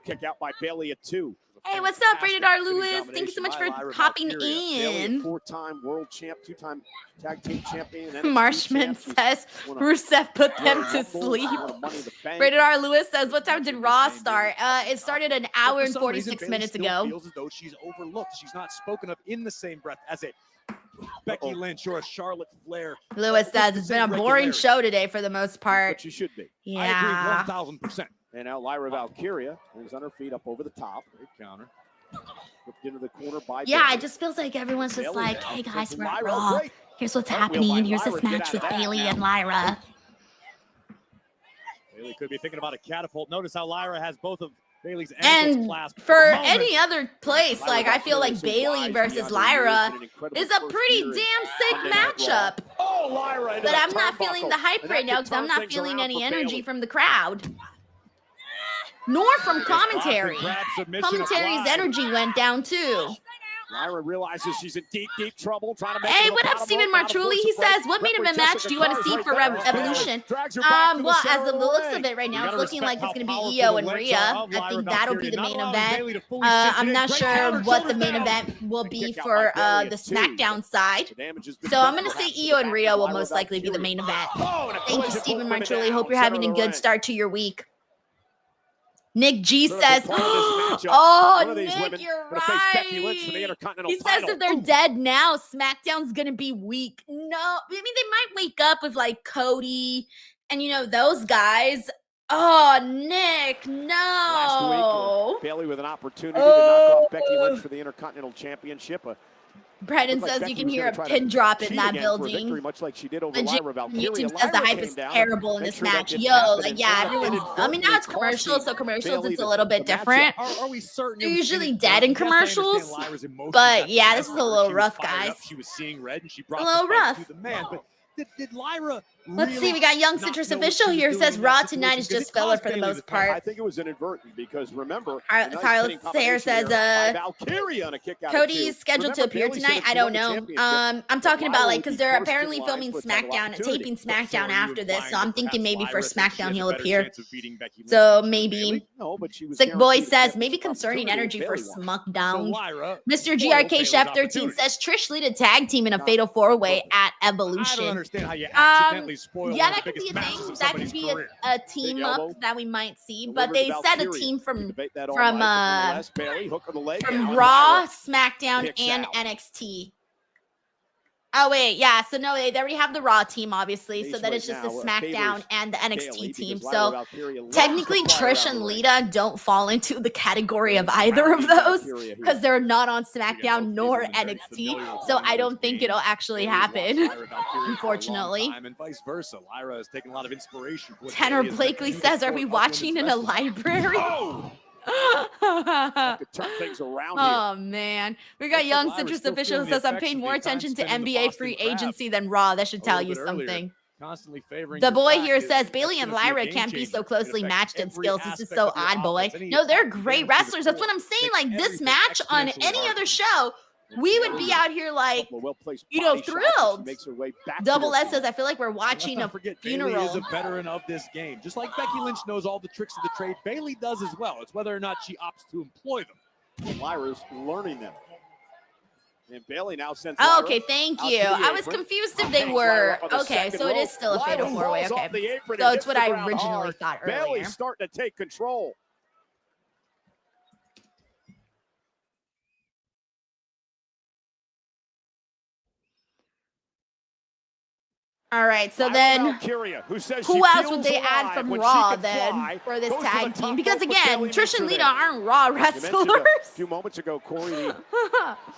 Kick out by Bayley at 2. Hey, what's up, Rated R Lewis? Thank you so much for hopping in. 4-time world champ, 2-time tag team champion. Marshman says Rusev put them to sleep. Rated R Lewis says, what time did Raw start? It started an hour and 46 minutes ago. Feels as though she's overlooked. She's not spoken of in the same breath as a Becky Lynch or a Charlotte Flair. Lewis says it's been a boring show today for the most part. But you should be. Yeah. I agree 1,000%. And now Lyra Valkyria is on her feet up over the top. Great counter. Whipped into the corner by yeah, Bayley. it just feels like everyone's just like, hey guys, we're at Lyra, Raw. great. Here's what's Cartwheel happening. by Here's this Lyra. match Get with out of Bayley that and now. Lyra. Bayley could be thinking about a catapult. Notice how Lyra has both of Bayley's And ankles clasped. for any other place, like I feel like Bayley versus Lyra is a pretty damn sick matchup. Oh, Lyra! But I'm not feeling the hype right now because I'm not feeling any energy from the crowd. Nor from commentary. Commentary's energy went down too. Lyra realizes she's in deep, deep trouble. Trying to make Hey, what up, Stephen Martrulli? He says, what main event match do you want to see for Evolution? Well, as of the looks of it right now, it's looking like it's going to be Io and Rhea. I think that'll be the main event. I'm not sure what the main event will be for the SmackDown side. So I'm going to say Io and Rhea will most likely be the main event. Thank you, Stephen Martrulli. Hope you're having a good start to your week. Nick G says, oh, Nick, you're right. He says if they're dead now, SmackDown's going to be weak. No, I mean, they might wake up with like Cody and, you know, those guys. Oh, Nick, no. Last week, Bayley with an opportunity to knock off Becky Lynch for the Intercontinental Championship. Brandon says you can hear a pin drop in that building. Much like she did over Legit, Lyra Valkyria. YouTube says the hype is terrible in this match. Yo, like, yeah, everyone. I mean, now it's commercials, so commercials, it's a little bit different. They're usually dead in commercials. But yeah, this is a little rough, guys. She was seeing red and she a little rough. to the man. But did Lyra Let's see, we got Young Citrus Official here says Raw tonight is just filler for the most part. I think it was inadvertent because remember, Tyler Sayre says Valkyria on a kick out Cody is scheduled to appear tonight. I don't know. I'm talking about like because they're apparently filming SmackDown, taping SmackDown after this, so I'm thinking maybe for SmackDown he'll appear. So maybe. Sick Boy says maybe concerning energy for SmackDown. Mr. GRK Chef 13 says Trish lead a tag team in a fatal 4-way at Evolution. I don't understand how you accidentally spoil yeah, one of that the could be a biggest thing. matches of That could somebody's be career. a team up that we might see. But they said a team from Raw, SmackDown, and NXT. Oh wait, yeah. So no, they already have the Raw team, obviously. So that is just the SmackDown and the NXT team. So technically, Trish and Lita don't fall into the category of either of those because they're not on SmackDown nor NXT. So I don't think it'll actually happen, unfortunately. And vice versa. Lyra has taken a lot of inspiration. Tanner Blakely says, "Are we watching in a library?" Turn things around Oh man, we got Young Citrus Official says I'm paying more attention to NBA free agency than Raw. That should tell you something. Constantly favoring The boy here says Bailey and Lyra can't be so closely matched in skills. This is so odd, boy. No, they're great wrestlers. That's what I'm saying. Like this match on any other show, we would be out here like, you know, thrilled. Double S says I feel like we're watching a Bailey is funeral. a veteran of this game. Just like Becky Lynch knows all the tricks of the trade, Bailey does as well. It's whether or not she opts to employ them. Lyra's learning them. And Bailey now sends Oh, Lyra okay, thank out you. to the I was apron. confused if they Takes were Lyra up on the okay. second So it rope. is still a fatal Lyra 4-way. falls off Okay, the apron so and it's hits what the I ground originally hard. thought earlier. Bailey's starting to take control. All right, so Lyra then Valkyria, who says who she else feels would they add alive from when she Raw can then fly, for this goes to the tag top team? Because rope, but again, Bailey Trish makes and her Lita there. aren't Raw You mentioned wrestlers. a few moments ago, Corey, the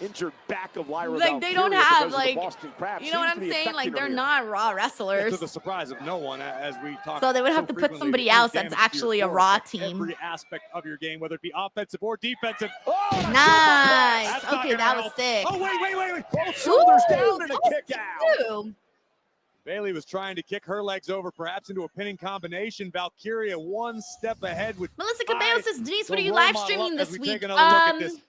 injured back of Lyra Like they don't Valkyria have because of the like, Boston Crab you know what seems to I'm be saying? Like affecting her they're here. not Raw To wrestlers. the surprise of no one, as we talk. So they would have to put somebody else that's actually a Raw team. Every aspect of your game, whether it be offensive or defensive. Oh, Nice. that's not Okay, gonna that was help. sick. Oh, wait. Both shoulders down and a Ooh, kick out. Ooh. Bailey was trying to kick her legs over, perhaps into a pinning combination. Valkyria one step ahead with Melissa Cabello says, Denise, what the are you role live model streaming up this as we week? take another look at this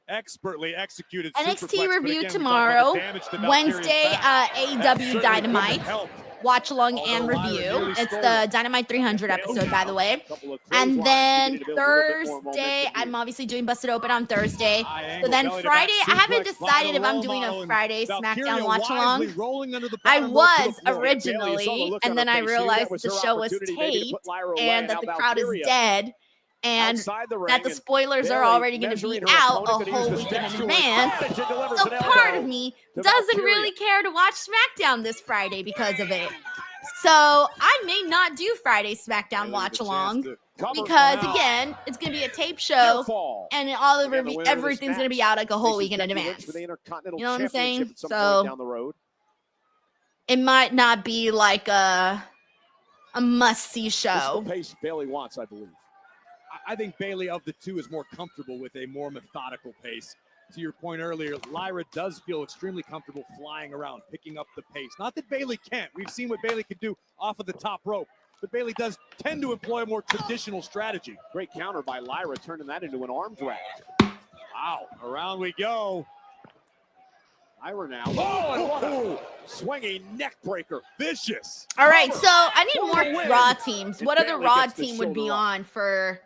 expertly executed NXT superplex. But review again, we talk tomorrow, about the damage to Valkyria's Wednesday, back. That AEW certainly Dynamite. couldn't help. Watch along and Although Lyra review. nearly It's stole the it. Dynamite 300 episode, by the way. Couple of And clotheslines then beginning to build a little bit more Thursday, momentum I'm obviously doing Busted Open on Thursday. So Angle, then belly to Friday, back I haven't suplex, decided if Lyra I'm doing Roll a model, Friday and SmackDown Valkyria watch along. wisely rolling under the I bottom rope to was the floor. Bailey saw the originally, look on and then her I face. She knew realized that was the her show was opportunity maybe to taped put Lyra away. and that Now the crowd is Valkyria dead. And outside the ring, that the and spoilers are Bailey already going to be measuring her out opponent, a gonna use whole the weekend steps in to her advance. advantage and delivers So an part elbow of me to doesn't Valkyria. really care to watch SmackDown this Friday because of it. So I may not do Friday SmackDown watch along because again, it's going to be a tape show and all the review, everything's going to be out like a whole week in advance. You know what I'm saying? So down the road. it might not be like a must-see This is show. the pace Bailey wants, I believe. I think Bailey of the two is more comfortable with a more methodical pace. To your point earlier, Lyra does feel extremely comfortable flying around, picking up the pace. Not that Bailey can't. We've seen what Bailey can do off of the top rope, but Bailey does tend to employ a more traditional strategy. Great counter by Lyra, turning that into an arm drag. Wow, around we go. Lyra now. Oh, and what a swinging neck breaker. Vicious. All right, so I need more win. Raw teams. And What other Bailey Raw gets the team would be shoulder up. on for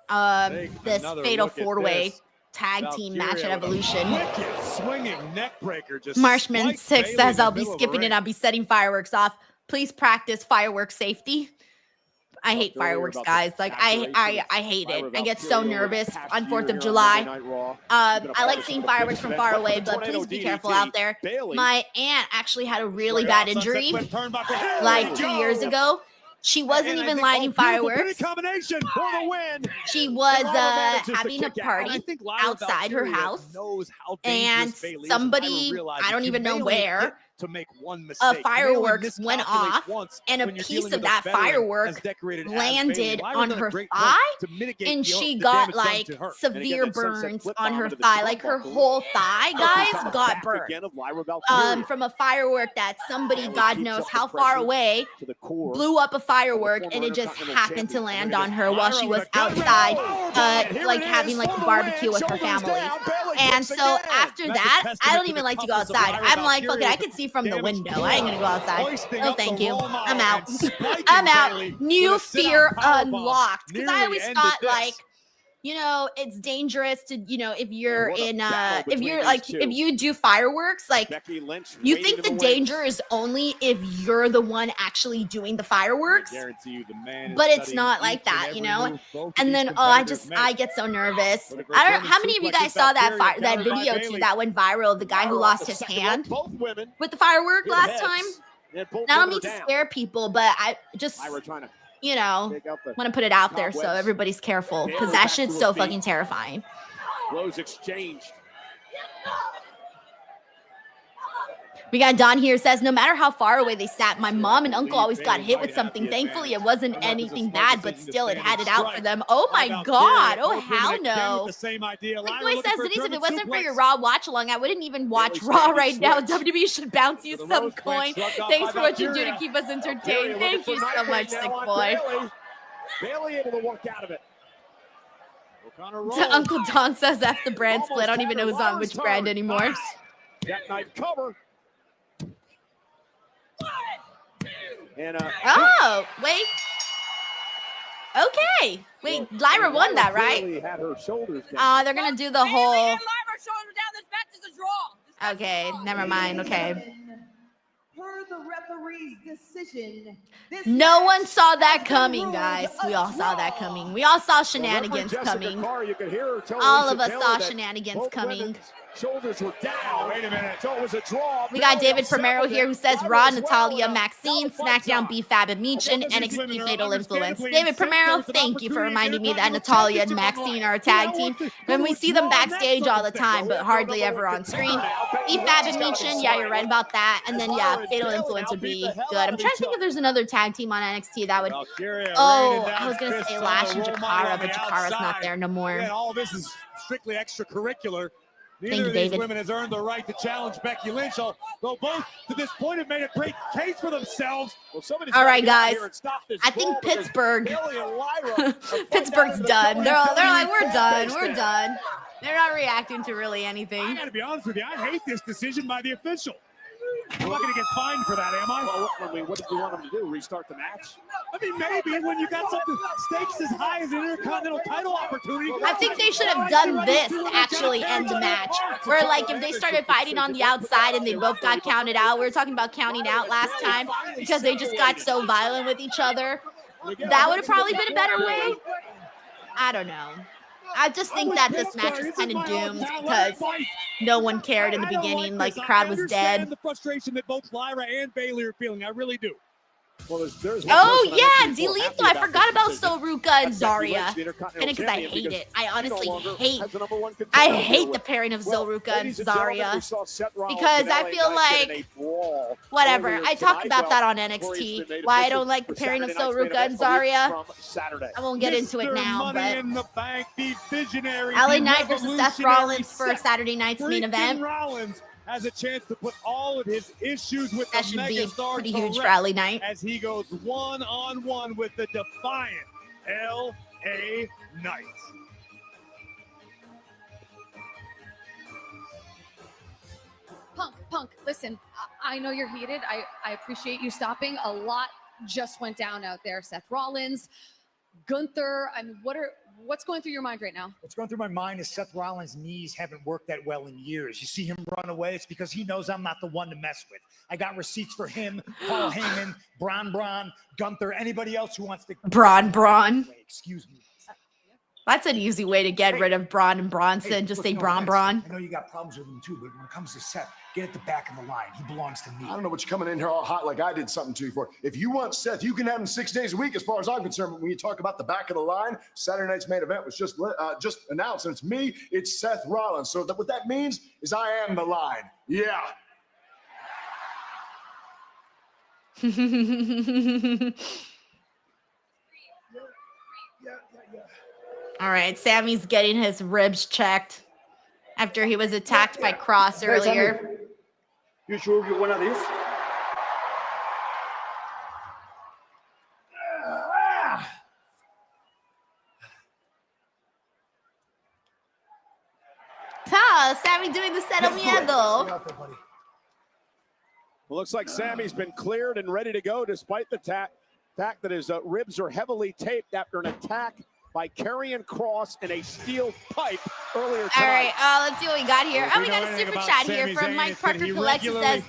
Take this another fatal look at four-way this. tag team match at Valkyria with a Evolution? Wicked swinging neck breaker. Just Marshman spiked 6 Bailey says in I'll the be middle of the skipping ring. and I'll be setting fireworks off. Please practice fireworks safety. I hate earlier fireworks, about guys. the Like I saturation hate Lyra it. I get so Valkyria over the nervous past on 4th year of here on July. Monday Night Raw. I like seeing fireworks from far away, but please be careful out there. My aunt actually had a really bad injury like 2 years ago. She wasn't even lighting fireworks. Combination for the win. She was Lyra manages to having a kick out. party I think Lyra outside her Valkyria house, knows how and dangerous Bailey is, and somebody, Lyra realizes I don't even know Bailey hit where, to make one mistake. Fireworks went off, and a piece of that firework landed on her thigh, and she got like severe burns on her thigh. Like her whole thigh, guys, got burned from a firework that somebody, God knows how far away, blew up a firework, and it just happened to land on her while she was outside, like having like a barbecue with her family. And so after that, I don't even like to go outside. I'm like, fuck it, I can see from the window. I ain't gonna go outside. No, thank you. I'm out. I'm out. New fear unlocked. Because I always thought, like, you know, it's dangerous to, you know, if you're in, if you're like, if you do fireworks, like, you think the danger is only if you're the one actually doing the fireworks, but it's not like that, you know? And then, I get so nervous. I don't know, how many of you guys saw that video too that went viral, the guy who lost his hand with the firework last time? I don't mean to scare people, but I just, you know, want to put it out there so everybody's careful, because that shit's so fucking terrifying. Blows exchanged. We got Don here, says, no matter how far away they sat, my mom and uncle always got hit with something. Thankfully, it wasn't anything bad, but still, it had it out for them. Oh my God. Oh, hell no. Like Boy says, Denise, if it wasn't for your Raw watch along, I wouldn't even watch Raw right now. WWE should bounce you some coin. Thanks for what you do to keep us entertained. Thank you so much, Sick Boy. Bailey able to work out of it. Uncle Don says F the brand split. I don't even know who's on which brand anymore. Jackknife cover. And oh, wait. Okay. Wait, Lyra won that, right? Had her shoulders down. They're going to do the whole... Okay, never mind. Okay. Per the referee's decision, no one saw that coming, guys. We all saw that coming. We all saw shenanigans coming. All of us saw shenanigans coming. Shoulders were down. Wait a minute. So it was a draw. We got David Primero here who says Raw, Natalia, Maxine, SmackDown, B-Fab, and Meechin, NXT Fatal Influence. David Primero, thank you for reminding me that Natalia and Maxine are a tag team. And we see them backstage all the time, but hardly ever on screen. B-Fab and Meechin, yeah, you're right about that. And then, yeah, Fatal Influence would be good. I'm trying to think if there's another tag team on NXT that would... Oh, I was going to say Lash and Jakara, but Jakara's not there no more. All this is strictly extracurricular. Thank Neither you, of these David. women has earned the right to challenge Becky Lynch, though both to this point have made a great case for themselves. All right, guys. I think Pittsburgh's done. They're like, we're done. We're done. They're not reacting to really anything. I got to be honest with you. I hate this decision by the official. I'm not going to get fined for that, am I? Well, I mean, what did you want them to do? Restart the match? I mean, maybe when you got something stakes as high as an Intercontinental title opportunity. I think they should have done this to actually end the match. Where, like, if they started fighting on the outside and they both got counted out. We were talking about counting out last time because they just got so violent with each other. That would have probably been a better way. I don't know. I just think that this match is kind of doomed because no one cared in the beginning. Like, the crowd was dead. The frustration that both Lyra and Bailey are feeling. I really do. Well, there's oh, yeah, Delete. I forgot about Soruka and Zarya. And because I hate it. I honestly hate the pairing of Zoruka and Zarya. Because I feel like, whatever. I talked about that on NXT. Why I don't like the pairing of Soruka and Zarya. I won't get into it now, but LA Knight versus Seth Rollins for Saturday night's main event. Rollins has a chance to put all of his issues with that the should be megastar pretty to huge for rest LA Knight as he goes one-on-one with the defiant LA Knight. Punk, listen, I know you're heated. I appreciate you stopping. A lot just went down out there. Seth Rollins, Gunther. I mean, what's going through your mind right now? What's going through my mind is Seth Rollins' knees haven't worked that well in years. You see him run away, it's because he knows I'm not the one to mess with. I got receipts for him, Paul Heyman, Braun, Gunther, anybody else who wants to... Braun. Excuse me. That's an easy way to get rid of Braun and Bronson. Just say Braun. I know you got problems with him too, but when it comes to Seth, get at the back of the line. He belongs to me. I don't know what you're coming in here all hot like I did something to you for. If you want Seth, you can have him 6 days a week as far as I'm concerned. But when you talk about the back of the line, Saturday night's main event was just announced. And it's me, it's Seth Rollins. So what that means is I am the line. Yeah. All right, Sammy's getting his ribs checked after he was attacked by Cross earlier. You sure you one of these? Sammy doing the settle miedo. Well, looks like Sammy's been cleared and ready to go, despite the fact that his ribs are heavily taped after an attack by Karrion Kross and a steel pipe earlier tonight. All right, let's see what we got here. Oh, we got a super chat here from Mike Parker Collects. It says,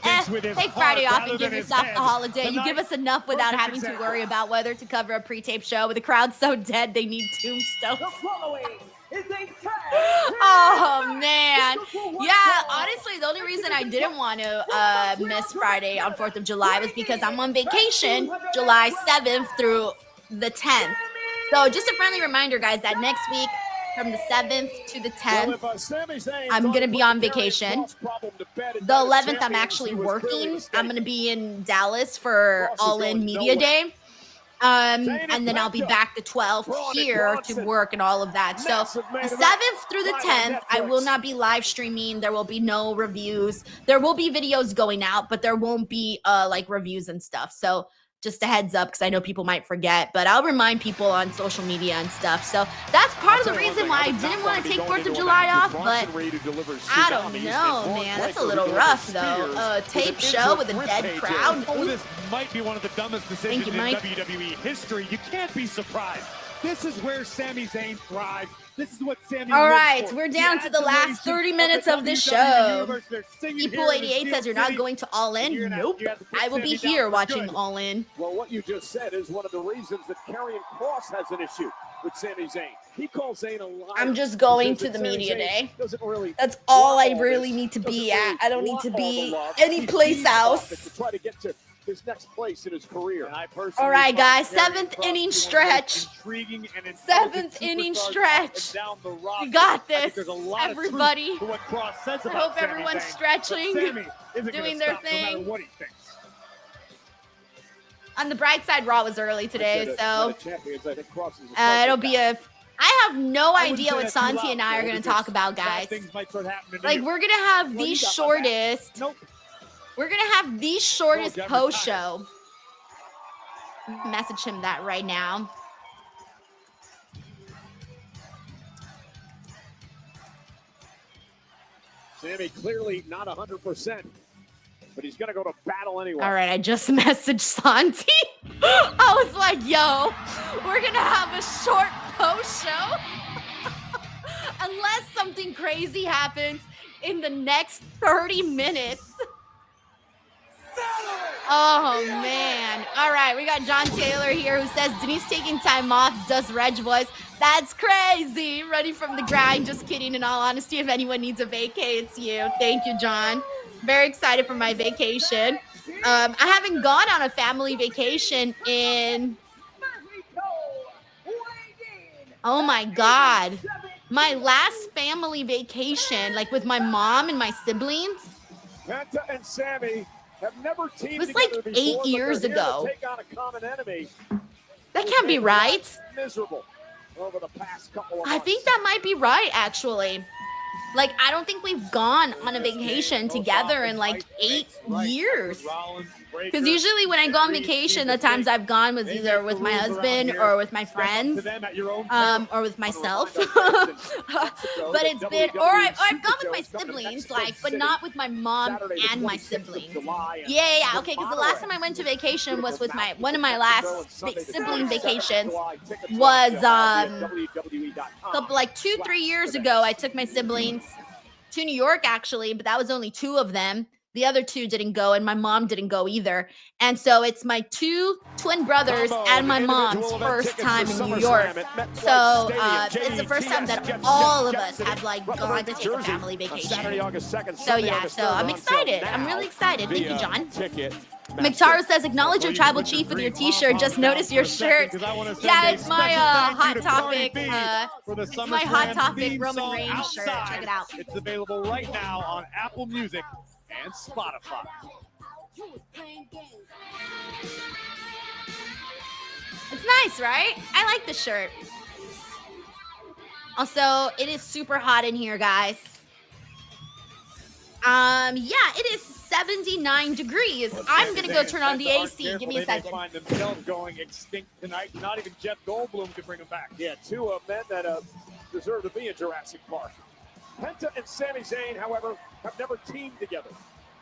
take Friday off and give yourself the holiday. You give us enough without having to worry about whether to cover a pre-tape show. With the crowd so dead, they need tombstones. Oh man, yeah, honestly the only reason I didn't want to miss Friday on 4th of July was because I'm on vacation July 7th through the 10th. So just a friendly reminder, guys, that next week from the 7th to the 10th I'm gonna be on vacation. The 11th I'm actually working. I'm gonna be in Dallas for All In Media Day. And then I'll be back the 12th here to work and all of that. So the 7th through the 10th, I will not be live streaming. There will be no reviews. There will be videos going out, but there won't be like reviews and stuff. So just a heads up, because I know people might forget, but I'll remind people on social media and stuff. So that's part of the reason why I didn't want to take 4th of July off, but I don't know, man. That's a little rough, though. Tape show with a dead crowd. Oh, this might be one of the dumbest decisions in WWE history. You can't be surprised. This is where Sami Zayn thrives. This is what Sami. All right, we're down to the last 30 minutes of this show. People88 says you're not going to All In. Nope. I will be here watching All In. Well, what you just said is one of the reasons that Karrion Kross has an issue with Sami Zayn. He calls Zayn a liar. I'm just going to the media day. That's all I really need to be at. I don't need to be any place else. To try to get to his next place in his career. All right, guys, 7th inning stretch. Intriguing and 7th inning stretch. You got this, everybody. I hope everyone's stretching, doing their thing. On the bright side, Raw was early today, so it'll be a... I have no idea what Santi and I are going to talk about, guys. Like, we're going to have the shortest... We're going to have the shortest post-show. Message him that right now. Sami clearly not 100%, but he's going to go to battle anyway. All right, I just messaged Santi. I was like, yo, we're going to have a short post-show. Unless something crazy happens in the next 30 minutes. Oh, man. All right, we got John Taylor here who says, Denise taking time off, does Reg voice. That's crazy. Ready from the grind. Just kidding. In all honesty, if anyone needs a vacay, it's you. Thank you, John. Very excited for my vacation. I haven't gone on a family vacation in... Oh, my God. My last family vacation, like with my mom and my siblings. Penta and Sami have never teamed It was like together 8 before, years but they're here to ago. take on a common enemy. That can't be right. Miserable over the past couple of I months. think that might be right, actually. Like, I don't think we've gone on a vacation together in like 8 years. Because usually when I go on vacation, the times I've gone was either with my husband or with my friends, or with myself. But it's been, or I've gone with my siblings, like, but not with my mom and my siblings. Yeah. Okay, because the last time I went to vacation was with one of my last sibling vacations was like 2-3 years ago. I took my siblings to New York, actually, but that was only 2 of them. The other 2 didn't go, and my mom didn't go either. And so it's my 2 twin brothers and my mom's first time in New York. So it's the first time that all of us have like gone to take a family vacation. So yeah, so I'm excited. I'm really excited. Thank you, John. McTaro says, acknowledge your tribal chief with your t-shirt. Just notice your shirt. Yeah, it's my Hot Topic. It's my Hot Topic Roman Reigns shirt. Check it out. It's available right now on Apple Music and Spotify. It's nice, right? I like the shirt. Also, it is super hot in here, guys. Yeah, it is 79 degrees. I'm gonna go turn on the AC. Give me a second. They find themselves going extinct tonight. Not even Jeff Goldblum can bring them back. Yeah, two men that deserve to be in Jurassic Park. Penta and Sami Zayn, however, have never teamed together,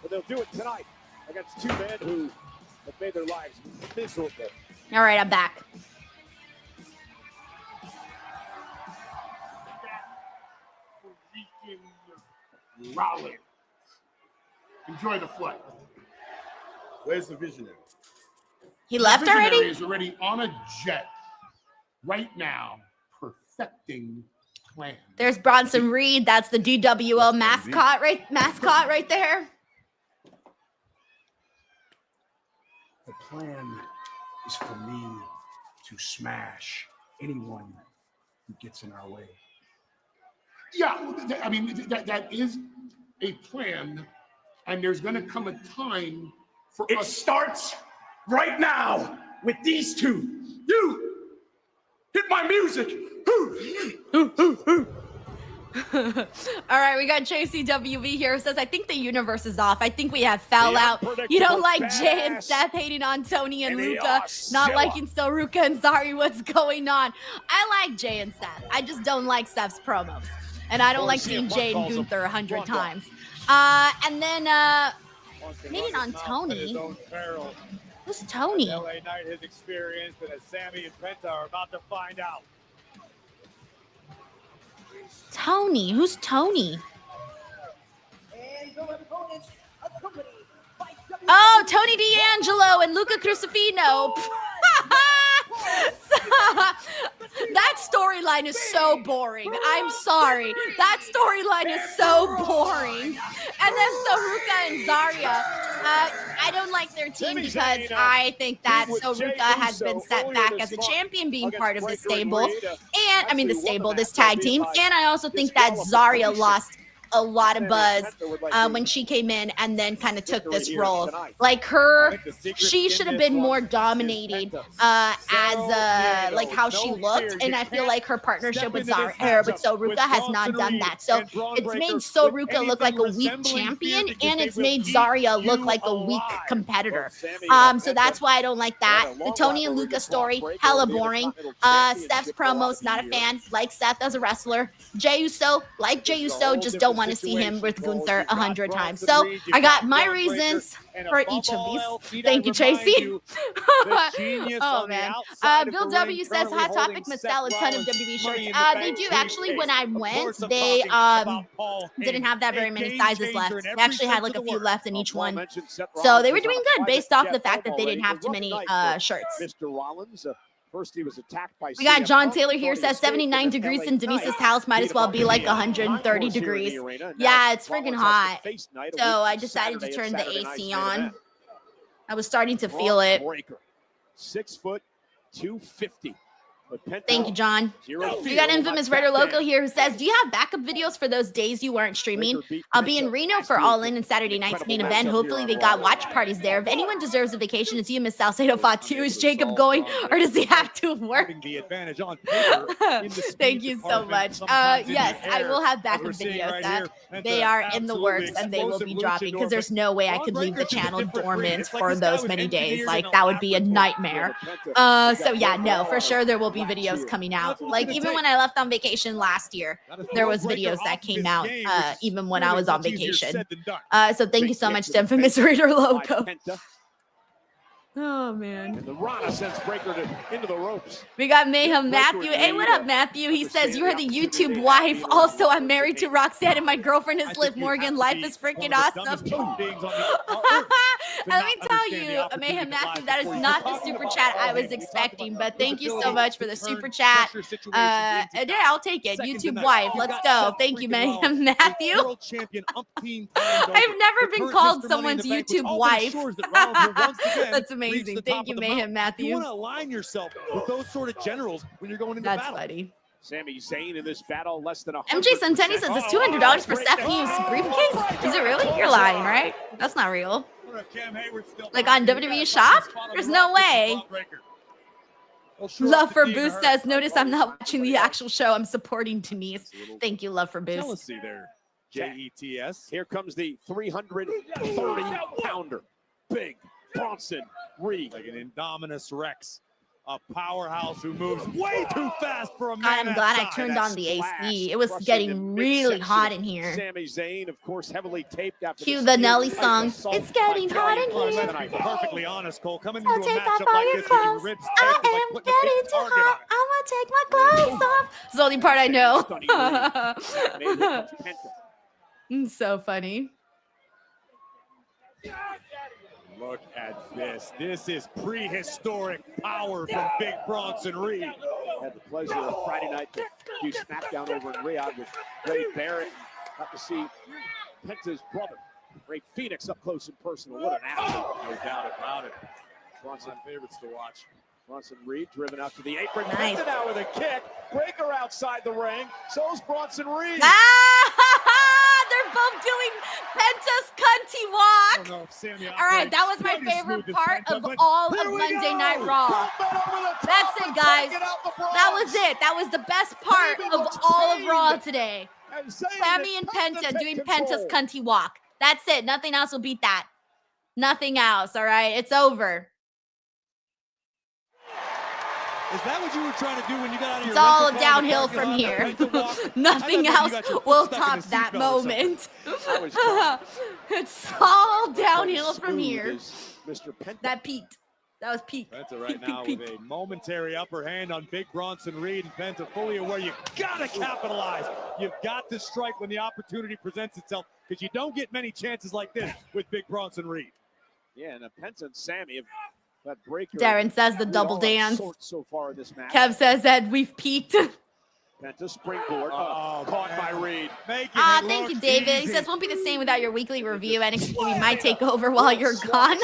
but they'll do it tonight against two men who have made their lives miserable. All right, I'm back. Rollins. Enjoy the flight. Where's the visionary? He left the visionary already? Is already on a jet right now, perfecting plan. There's Bronson Reed. That's the DWL mascot right there. The plan is for me to smash anyone who gets in our way. Yeah, I mean, that is a plan, and there's going to come a time for us. It starts right now with these two. You hit my music. All right, we got JCWV here. Says, I think the universe is off. I think we have foul out. You don't like Jay and Seth hating on Tony and Luca, not liking Ruka and Zari. What's going on? I like Jay and Seth. I just don't like Seth's promos. And I don't like seeing Jay and Gunther 100 times. And then hating on Tony. Who's Tony? LA Knight has experienced, and as Sami and Penta are about to find out. Tony, who's Tony? Oh, Tony D'Angelo and Luca Crucifino. That storyline is so boring. I'm sorry. That storyline is so boring. And then Ruka and Zaria. I don't like their team because I think that Ruka has been set back as a champion being part of the stable. And I mean this tag team. And I also think that Zaria lost a lot of buzz when she came in and then kind of took this role. Like she should have been more dominating as like how she looked, and I feel like her partnership with Ruka has not done that. So it's made Ruka look like a weak champion, and it's made Zaria look like a weak competitor. So that's why I don't like that. The Tony and Luca story, hella boring. Steph's promos, not a fan. Like Seth as a wrestler. Jey Uso, like Jey Uso, just don't want to see him with Gunther 100 times. So I got my reasons for each of these. Thank you, Tracy. Oh man. Bill W says Hot Topic must sell a ton of WWE shirts. They do actually. When I went, they didn't have that very many sizes left. They actually had like a few left in each one. So they were doing good based off the fact that they didn't have too many shirts. Mr. Rollins. First, he was attacked by. We got John Taylor here, says 79 degrees in Denise's house might as well be like 130 degrees. Yeah, it's freaking hot. So I decided to turn the AC on. I was starting to feel it. 6 foot 250. Thank you, John. We got Infamous Raider Loco here who says, do you have backup videos for those days you weren't streaming? I'll be in Reno for All In and Saturday night's main event. Hopefully they got watch parties there. If anyone deserves a vacation, it's you, Miss Salcedo Fatu. Is Jacob going, or does he have to work? Thank you so much. Yes, I will have backup videos. They are in the works and they will be dropping because there's no way I could leave the channel dormant for those many days. Like, that would be a nightmare. So yeah, no, for sure there will be videos coming out. Like, even when I left on vacation last year, there was videos that came out even when I was on vacation. So thank you so much to Infamous Raider Loco. Oh man. And the Rana sends Breaker into the ropes. We got Mayhem Matthew. Hey, what up, Matthew? He says, you are the YouTube wife. Also, I'm married to Roxanne and my girlfriend is Liv Morgan. Life is freaking awesome. Let me tell you, Mayhem Matthew, that is not the super chat I was expecting, but thank you so much for the super chat. Yeah, I'll take it. YouTube wife. Let's go. Thank you, Mayhem Matthew. I've never been called someone's YouTube wife. That's amazing. Thank you, Mayhem Matthew. You want to align yourself with those sort of generals when you're going into battle. That's funny. Sami Zayn in this battle, less than 100%. MJ Centenni says it's $200 for Seth Hughes' briefcase. Is it really? You're lying, right? That's not real. Like on WWE Shop? There's no way. Love for Boost says, notice I'm not watching the actual show. I'm supporting Denise. Thank you, Love for Boost. Jealousy there. JETS. Here comes the 330-pounder. Big Bronson Reed. Like an Indominus Rex. A powerhouse who moves way too fast for a man. God, I'm glad I turned on the AC. It was getting really hot in here. Sami Zayn, of course, heavily taped after Cue the Nelly song. It's getting hot in here. Perfectly honest, Cole. Coming So into a take off matchup all like your this, where clothes. you rip I Seth, is like am putting a big getting too target hot. on I'm gonna take my clothes off. It's the only part I know. So funny. Look at this. This is prehistoric power from Big Bronson Reed. Had the pleasure of Friday night to do SmackDown over in Riyadh with Ray Barrett. Got to see Penta's brother, Ray Phoenix, up close and personal. What an athlete. No doubt about it. Bronson, my favorites to watch. Bronson Reed driven out to the apron. Nice. Penta now with a kick. Breaker outside the ring. So's Bronson Reed. They're both doing Penta's cunty walk. All right, that was my favorite part of all of Monday Night Raw. That's it, guys. That was it. That was the best part of all of Raw today. Sami and Penta doing Penta's cunty walk. That's it. Nothing else will beat that. Nothing else. All right, it's over. Is that what you were trying to do when you got out of your It's all rental car in the downhill parking from lot? here. I Nothing thought you else got your foot will stuck in top a that seatbelt or something. moment. It's all downhill from Smooth here. is Mr. Penta. That peaked. That was peak. Penta right now with a momentary upper hand on Big Bronson Reed, and Penta fully aware you gotta capitalize. You've got to strike when the opportunity presents itself, because you don't get many chances like this with Big Bronson Reed. Yeah, and Penta and Sami have that breaker. Darren says the double dance. So far in this match. Kev says that we've peaked. Penta springboard. Caught by Reed. Thank you, David. He says, won't be the same without your weekly review. NXT might take over while you're gone.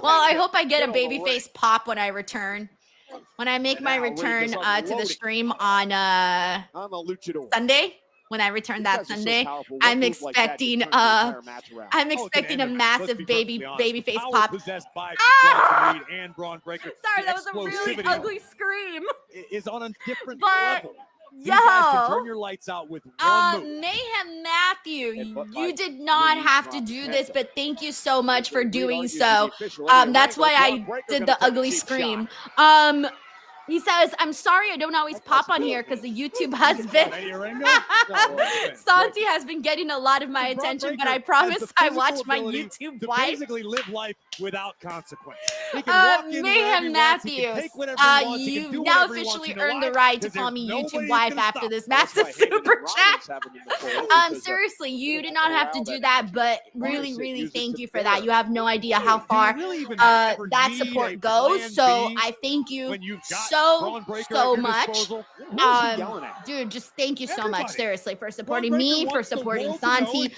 Well, I hope I get a babyface pop when I return. When I make my return to the stream on Sunday, when I return that Sunday, I'm expecting a massive babyface pop. Ah! Sorry, that was a really ugly scream. Is on a different But level. You guys can turn yo, your lights out with one move. Mayhem Matthew, you did not have to do this, but thank you so much for doing so. That's why I did the ugly scream. He says, I'm sorry I don't always pop on here because the YouTube has been... Santi has been getting a lot of my attention, but I promise I watch my YouTube wife. Basically live life without consequence. Mayhem Matthew, you've now officially earned the right to call me YouTube wife after this massive super chat. Seriously, you did not have to do that, but really, really thank you for that. You have no idea how far that support goes, so I thank you so much. Dude, just thank you so much, seriously, for supporting me, for supporting Santi,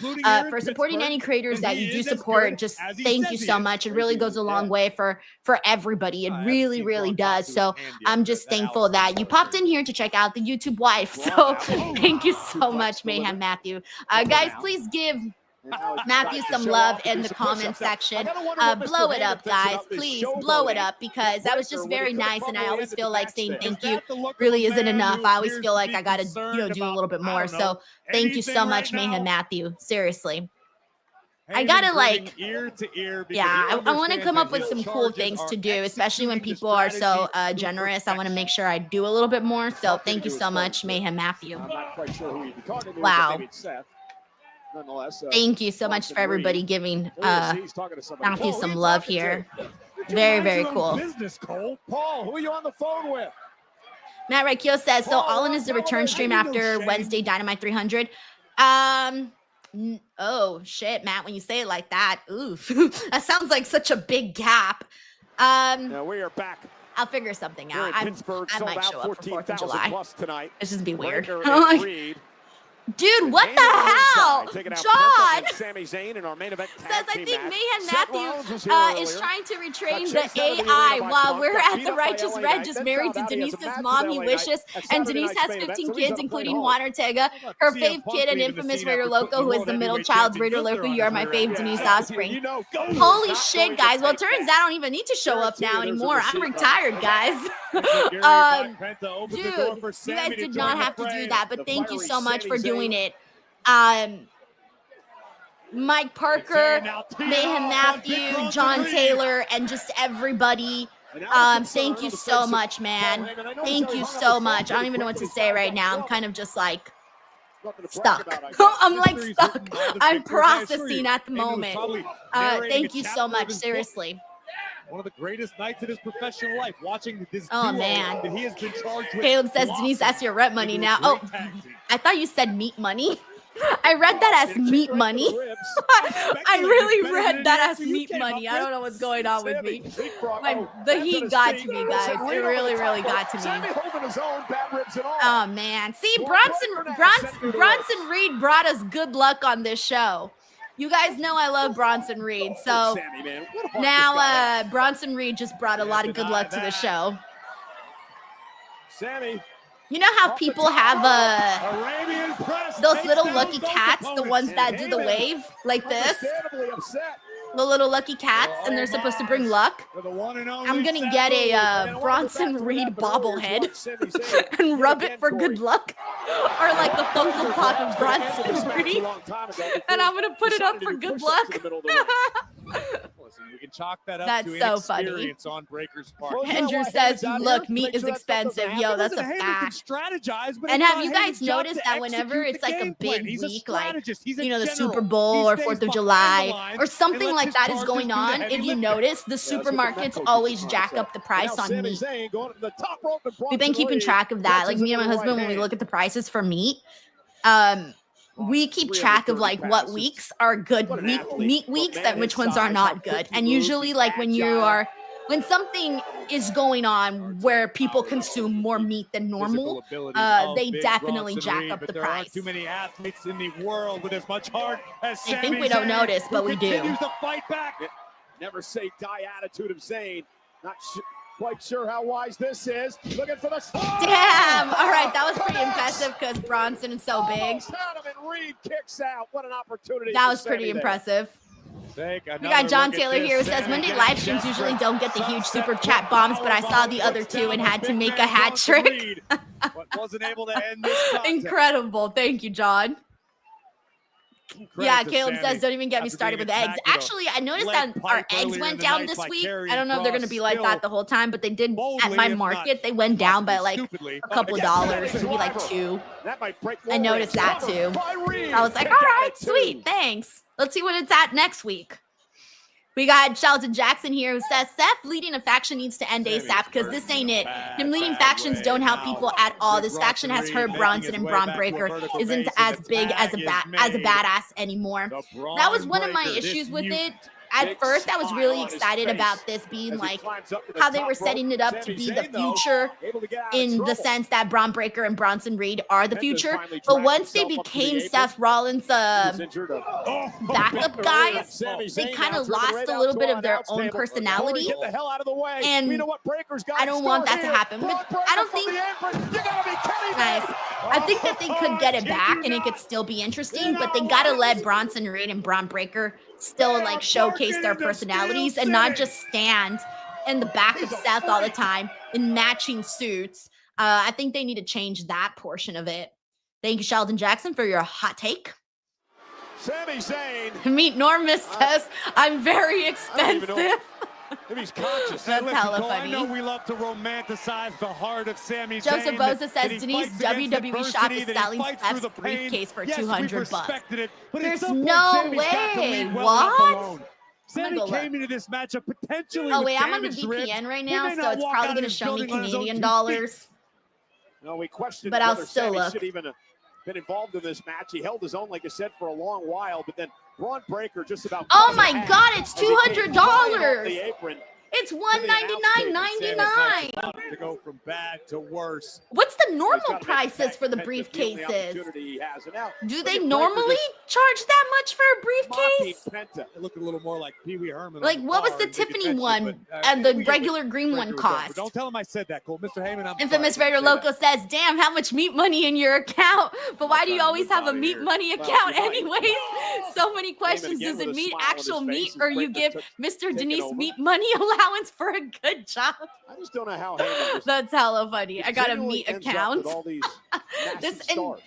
for supporting any creators that you do support. Just thank you so much. It really goes a long way for everybody. It really, really does. So I'm just thankful that you popped in here to check out the YouTube wife. So thank you so much, Mayhem Matthew. Guys, please give Matthew some love in the comment section. Blow it up, guys. Please blow it up, because that was just very nice, and I always feel like saying thank you really isn't enough. I always feel like I gotta do a little bit more. So thank you so much, Mayhem Matthew. Seriously. I gotta like, yeah, I want to come up with some cool things to do, especially when people are so generous. I want to make sure I do a little bit more. So thank you so much, Mayhem Matthew. Wow. Nonetheless, thank you so much for everybody giving Matthew some love here. Very, very cool. Paul, who are you on the phone with? Matt Raikio says, so All In is the return stream after Wednesday Dynamite 300. Oh shit, Matt, when you say it like that, ooh, that sounds like such a big gap. Now we are back. I'll figure something out. I might show up for 4th of July. Tonight. It's just be weird. Dude, what the hell? John Sami Zayn in our main event says, I think Mayhem Matthew is trying to retrain the AI while we're at the Righteous Red, just married to Denise's mom. He wishes. And Denise has 15 kids, including Juan Ortega, her fave kid, and infamous Raider Loco, who is the middle child. Raider Loco, you are my fave, Denise Osprey. Holy shit, guys. Well, turns out I don't even need to show up now anymore. I'm retired, guys. Dude, you guys did not have to do that, but thank you so much for doing it. Mike Parker, Mayhem Matthew, John Taylor, and just everybody. Thank you so much, man. Thank you so much. I don't even know what to say right now. I'm kind of just like stuck. I'm like stuck. I'm processing at the moment. Thank you so much. Seriously. One of the greatest nights of his professional life, watching this duo that he has been charged with. Caleb says, Denise, that's your rent money now. Oh, I thought you said meat money. I read that as meat money. I really read that as meat money. I don't know what's going on with me. The heat got to me, guys. It really, really got to me. Oh, man. See, Bronson Reed brought us good luck on this show. You guys know I love Bronson Reed, so now Bronson Reed just brought a lot of good luck to the show. Sammy. You know how people have those little lucky cats, the ones that do the wave like this? The little lucky cats, and they're supposed to bring luck. I'm going to get a Bronson Reed bobblehead and rub it for good luck. Or like the Funko Pop of Bronson Reed. And I'm going to put it up for good luck. Listen, we can chalk that up That's to so funny. inexperience on Breaker's part. Andrew says, look, meat is expensive. Yo, that's a fact. And have you guys noticed that whenever it's like a big week, like, you know, the Super Bowl or 4th of July or something like that is going on, if you notice, the supermarkets always jack up the price on meat. We've been keeping track of that. Like me and my husband, when we look at the prices for meat, we keep track of like what weeks are good meat weeks and which ones are not good. And usually like when something is going on where people consume more meat than normal, they definitely jack up the price. Too many athletes in the world with as much heart as Sami I think we don't notice, but we do. Continues to fight back. Never say die attitude of Zayn. Not quite sure how wise this is. Looking for the damn. All right, that was pretty impressive because Bronson is so big. Reed kicks out. What an opportunity. That was pretty impressive. We got John Taylor here who says Monday live streams usually don't get the huge super chat bombs, but I saw the other two and had to make a hat trick. But wasn't able to end this. Incredible. Thank you, John. Yeah, Caleb says, don't even get me started with eggs. Actually, I noticed that our eggs went down this week. I don't know if they're going to be like that the whole time, but they did at my market. They went down by like a couple of dollars, maybe like $2. I noticed that too. I was like, all right, sweet, thanks. Let's see what it's at next week. We got Sheldon Jackson here who says, Seth leading a faction needs to end ASAP because this ain't it. Him leading factions don't help people at all. This faction has hurt Bronson and Braun Breaker isn't as big as a badass anymore. That was one of my issues with it. At first, I was really excited about this being like how they were setting it up to be the future in the sense that Braun Breaker and Bronson Reed are the future. But once they became Seth Rollins' backup guys, they kind of lost a little bit of their own personality. And I don't want that to happen. But I don't think... Nice. I think that they could get it back and it could still be interesting, but they got to let Bronson Reed and Braun Breaker still like showcase their personalities and not just stand in the back of Seth all the time in matching suits. I think they need to change that portion of it. Thank you, Sheldon Jackson, for your hot take. Sami Zayn. Meet Normus says, I'm very expensive. If he's conscious. That's hella funny. I know we love to romanticize the heart of Sami Zayn. Joseph Boza says Denise WWE shop is selling Steph's briefcase for $200. There's no way. What? Sami came into this matchup potentially. Oh wait, I'm on the VPN right now, so it's probably going to show me Canadian dollars. No, we questioned but I'll whether still Sami look. should even have been involved in this match. He held his own, like I said, for a long while, but then Braun Breaker just about. Oh my God, it's $200. It's $199.99. To go from bad to worse. What's the normal prices for the briefcases? Do they normally charge that much for a briefcase? It looked a little more like Pee Wee Herman. Like, what was the Tiffany one and the regular green one cost? Don't tell him I said that, Cole. Mr. Heyman, I'm Infamous Raider Loco says, damn, how much meat money in your account? But why do you always have a meat money account anyways? So many questions. Does it mean actual meat or you give Mr. Denise meat money allowance for a good job? I just don't know how Heyman That's hella funny. I got a meat account.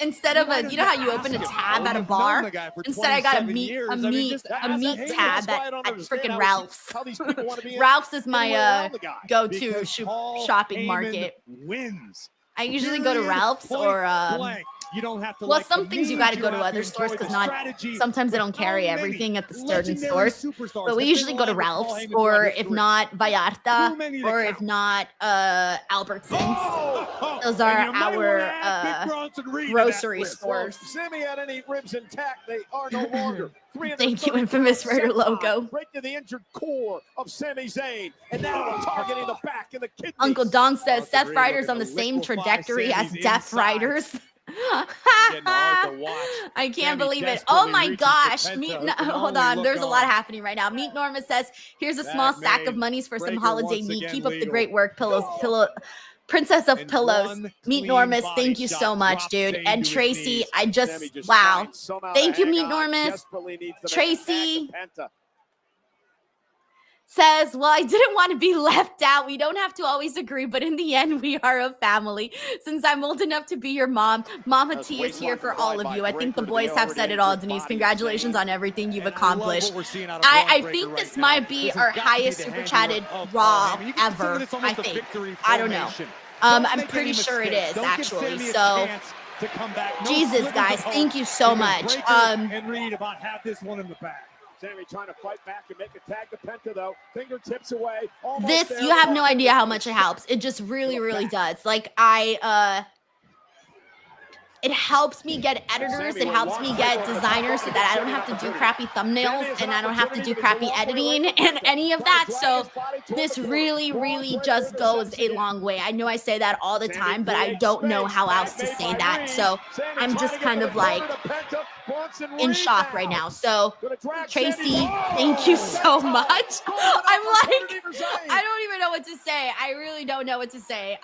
Instead of a, you know how you open a tab at a bar? Instead, I got a meat tab at freaking Ralph's. Ralph's is my go-to shopping market. Wins. I usually go to Ralph's or you don't have to. Well, some things you got to go to other stores because sometimes they don't carry everything at the certain stores. But we usually go to Ralph's or if not Vallarta or if not Albertsons. Those are our grocery stores. Sammy had any ribs intact, they are no longer. Thank you, Infamous Raider Logo. Right to the injured core of Sami Zayn, and now targeting the back and the kidneys. Uncle Don says Seth Riders on the same trajectory as Death Riders. I can't believe it. Oh my gosh. Hold on. There's a lot happening right now. Meat Norma says, here's a small sack of monies for some holiday meat. Keep up the great work, Princess of Pillows. Meet Normus, thank you so much, dude. And Tracy, wow. Thank you, Meet Normus. Tracy says, well, I didn't want to be left out. We don't have to always agree, but in the end, we are a family. Since I'm old enough to be your mom, Mama T is here for all of you. I think the boys have said it all, Denise. Congratulations on everything you've accomplished. I think this might be our highest super chatted Raw ever, I think. I don't know. I'm pretty sure it is, actually. So, Jesus, guys, thank you so much. And Reed about half this one in the back. Sammy trying to fight back and make a tag to Penta, though. Fingertips away. This, you have no idea how much it helps. It just really, really does. Like, it helps me get editors. It helps me get designers so that I don't have to do crappy thumbnails and I don't have to do crappy editing and any of that. So this really, really just goes a long way. I know I say that all the time, but I don't know how else to say that. So I'm just kind of like in shock right now. So Tracy, thank you so much. I'm like, I don't even know what to say. I really don't know what to say.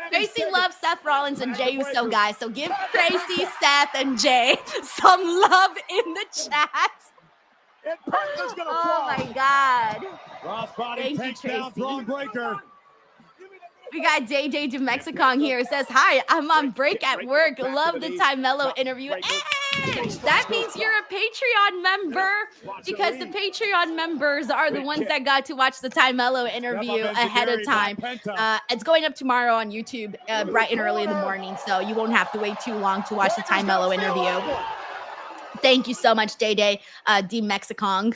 Tracy loves Seth Rollins and Jey Uso, guys. So give Tracy, Seth, and Jay some love in the chat. Oh my God. Crossbody takes down Braun Breaker. We got JJ de Mexicon here. Says, hi, I'm on break at work. Love the Ty Mello interview. Hey, that means you're a Patreon member because the Patreon members are the ones that got to watch the Ty Mello interview ahead of time. It's going up tomorrow on YouTube bright and early in the morning, so you won't have to wait too long to watch the Ty Mello interview. Thank you so much, JJ de Mexicon.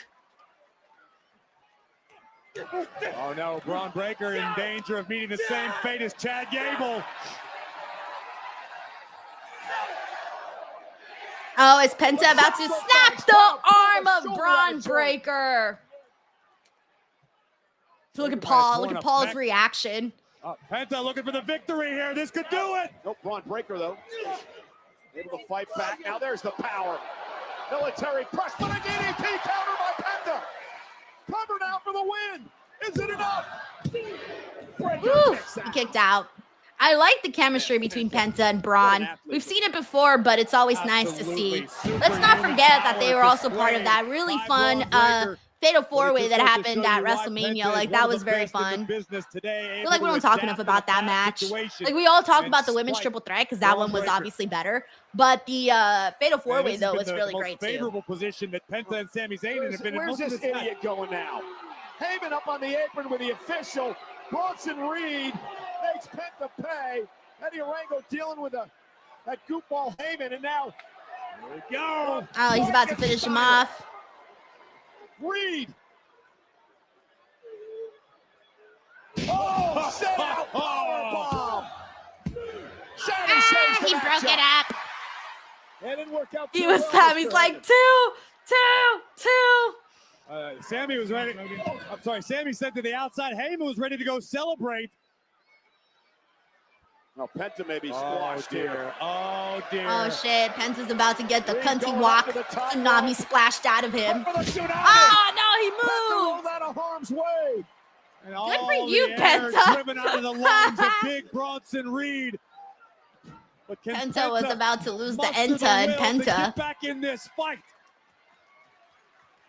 Oh no, Braun Breaker in danger of meeting the same fate as Chad Gable. Oh, is Penta about to snap the arm of Braun Breaker? Look at Paul. Look at Paul's reaction. Penta looking for the victory here. This could do it. No, Braun Breaker, though. Able to fight back. Now there's the power. Military press, but a DDT counter by Penta. Covered out for the win. Is it enough? Woo, he kicked out. I like the chemistry between Penta and Braun. We've seen it before, but it's always nice to see. Let's not forget that they were also part of that really fun Fatal 4-Way that happened at WrestleMania. Like, that was very fun. I feel like we don't talk enough about that match. Like, we all talk about the women's triple threat because that one was obviously better. But the Fatal 4-Way, though, was really great, too. Favorable position that Penta and Sami Zayn have been in. Where's this idiot going now? Heyman up on the apron with the official. Bronson Reed makes Penta pay. Eddie Orango dealing with that goofball Heyman, and now here we go. Oh, he's about to finish him off. Reed. Oh, set out powerbomb. He broke it up. It didn't work out. He was He's like, two. Sammy was ready. I'm sorry, Sammy sent to the outside. Heyman was ready to go celebrate. Well, Penta may be squashed here. Oh, dear. Oh, shit. Penta's about to get the cunty walk. Tsunami splashed out of him. Oh, no, he moved. Out of harm's way. And Good for all you, the air Penta. driven out of the lungs of Big Bronson Reed. But can Penta was about to lose the muster Enta and will to Penta. get back in this fight.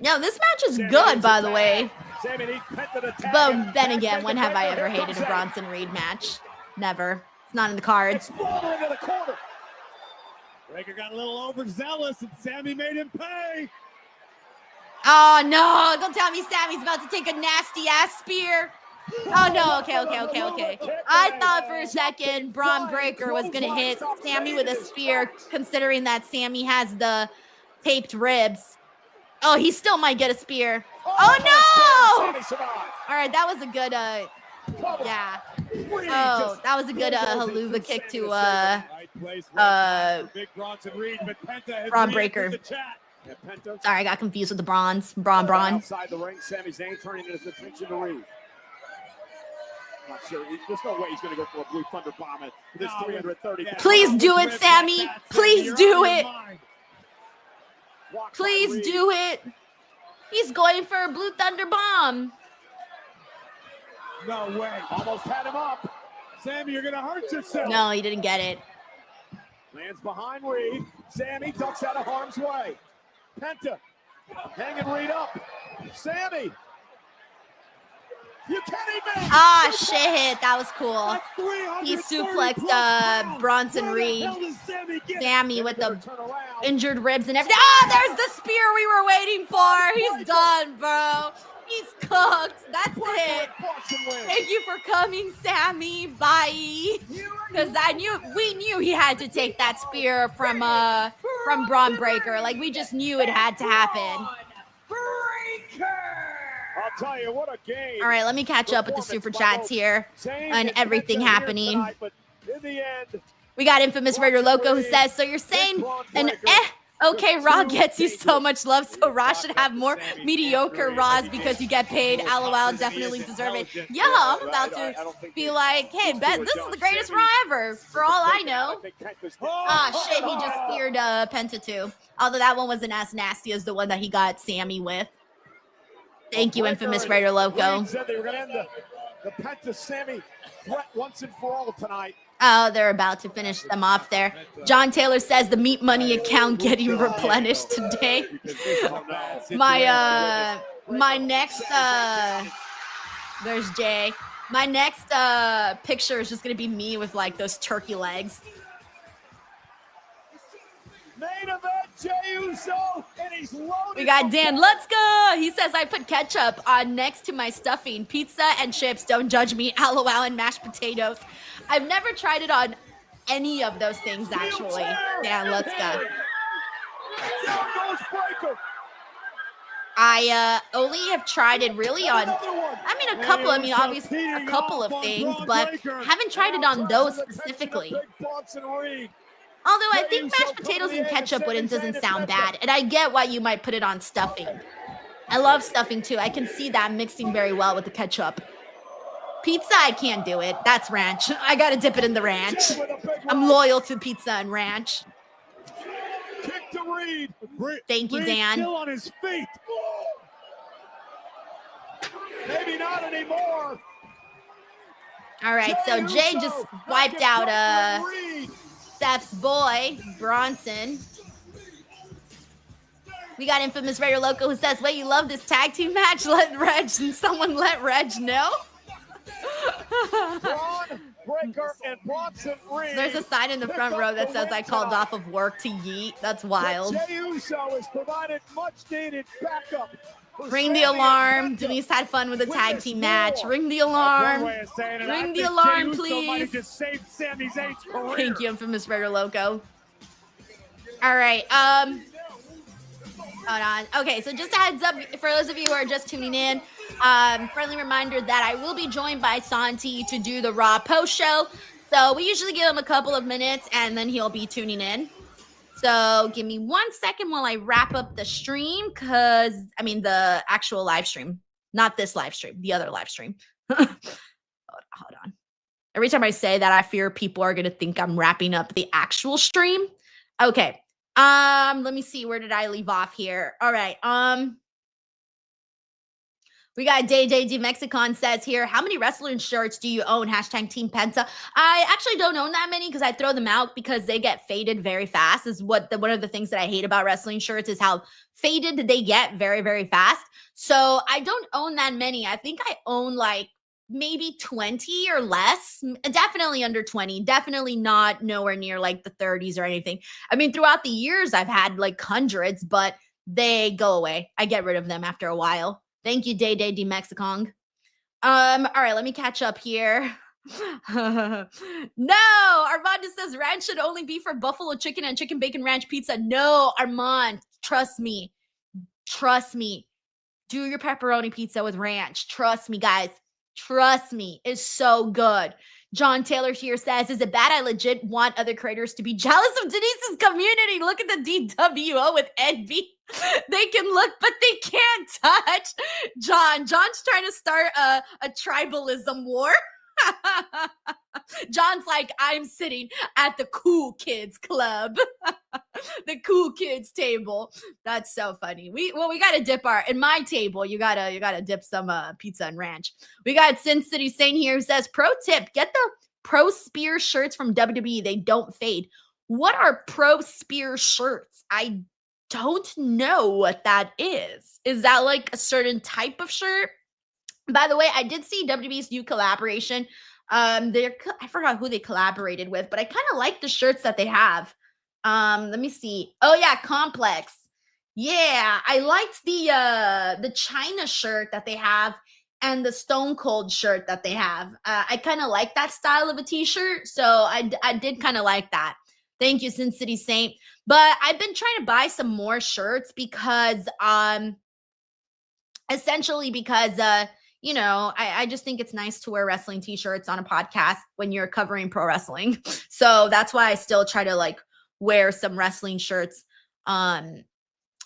No, this match is good, by the way. Sammy needs Penta to tag But him. then again, when have I Here ever hated comes a Zayn. Bronson Reed match? Never. It's not in the cards. Exploder into the corner. Breaker got a little overzealous, and Sammy made him pay. Oh, no. Don't tell me Sammy's about to take a nasty-ass spear. Oh, no. Okay. I thought for a second Braun Breaker was going to hit Sammy with a spear, considering that Sammy has the taped ribs. Oh, he still might get a spear. Oh, no! All right, that was a good, yeah. Oh, that was a good haluva kick to Big Bronson Reed, but Penta has Braun re-entered Breaker. the chat. Yeah, Penta Sorry, I got confused with the bronze. Braun. outside the ring. Sami Zayn turning his attention to Reed. Not sure. There's no way he's going to go for a blue thunder bomb at this 330. Please do it, Sammy. Please do it. Please do it. He's going for a blue thunder bomb. No way. Almost had him up. Sammy, you're going to hurt yourself. No, he didn't get it. Lands behind Reed. Sammy ducks out of harm's way. Penta hanging Reed up. Sammy. You can't even. Ah, shit. That was cool. He suplexed Bronson Reed. Sammy with the injured ribs and everything. Ah, there's the spear we were waiting for. He's done, bro. He's cooked. That's it. Thank you for coming, Sammy. Bye. Because we knew he had to take that spear from Braun Breaker. Like, we just knew it had to happen. I'll tell you what a game. All right, let me catch up with the super chats here and everything happening. Tonight, but in the end, We got Infamous Raider Loco who says, so you're saying an okay Raw gets you so much love, so Raw should have more mediocre Raws because you get paid. LOL, definitely deserve it. Yeah, I'm about to be like, hey, this is the greatest Raw ever, for all I know. Ah, shit, he just speared Penta too. Although that one wasn't as nasty as the one that he got Sammy with. Thank you, Infamous Raider Loco. Reed said they were going to end the Penta Sammy threat once and for all tonight. Oh, they're about to finish them off there. John Taylor says the Meat Money account getting replenished today. My next there's Jay. My next picture is just gonna be me with like those turkey legs. Main event, Jey Uso, and he's loaded. We got Dan. Let's go. He says I put ketchup on next to my stuffing, pizza and chips. Don't judge me. LOL and mashed potatoes. I've never tried it on any of those things actually. Dan, let's go. Down goes Breaker. I only have tried it really on, obviously a couple of things, but haven't tried it on those specifically. Although I think mashed potatoes and ketchup doesn't sound bad, and I get why you might put it on stuffing. I love stuffing too. I can see that mixing very well with the ketchup. Pizza, I can't do it. That's ranch. I gotta dip it in the ranch. I'm loyal to pizza and ranch. Kick to Reed. Thank you, Dan. Still on his feet. Maybe not anymore. All right, so Jay just wiped out Seth's boy, Bronson. We got Infamous Raider Loco who says, wait, you love this tag team match? Someone let Reg know? Braun Breaker and Bronson Reed. There's a sign in the front row that says I called off of work to yeet. That's wild. Jey Uso has provided much needed backup. Ring the alarm. Denise had fun with the tag team match. Ring the alarm. Ring the alarm, please. Thank you, Infamous Raider Loco. All right. Hold on. Okay, so just a heads up for those of you who are just tuning in. Friendly reminder that I will be joined by Santi to do the Raw post show. So we usually give him a couple of minutes and then he'll be tuning in. So give me 1 second while I wrap up the stream, the actual live stream, not this live stream, the other live stream. Hold on. Every time I say that, I fear people are going to think I'm wrapping up the actual stream. Okay. Let me see. Where did I leave off here? All right. We got Day D Mexicon says here, how many wrestling shirts do you own? Hashtag Team Penta. I actually don't own that many because I throw them out because they get faded very fast. Is one of the things that I hate about wrestling shirts is how faded they get very, very fast. So I don't own that many. I think I own like maybe 20 or less, definitely under 20, definitely not nowhere near like the 30s or anything. I mean, throughout the years, I've had like hundreds, but they go away. I get rid of them after a while. Thank you, Day D Mexicon. All right, let me catch up here. No, Armand says ranch should only be for buffalo chicken and chicken bacon ranch pizza. No, Armand, trust me. Trust me. Do your pepperoni pizza with ranch. Trust me, guys. Trust me. It's so good. John Taylor here says, is it bad I legit want other creators to be jealous of Denise's community? Look at the DWO with envy. They can look, but they can't touch. John's trying to start a tribalism war. John's like, I'm sitting at the cool kids club. The cool kids table. That's so funny. We gotta dip in my table, you gotta dip some pizza and ranch. We got Sin City Saint here who says, pro tip, get the Pro Spear shirts from WWE. They don't fade. What are Pro Spear shirts? I don't know what that is. Is that like a certain type of shirt? By the way, I did see WWE's new collaboration. I forgot who they collaborated with, but I kind of like the shirts that they have. Let me see. Oh yeah, Complex. Yeah, I liked the China shirt that they have and the Stone Cold shirt that they have. I kind of like that style of a t-shirt, so I did kind of like that. Thank you, Sin City Saint. But I've been trying to buy some more shirts because essentially because I just think it's nice to wear wrestling t-shirts on a podcast when you're covering pro wrestling. So that's why I still try to like wear some wrestling shirts on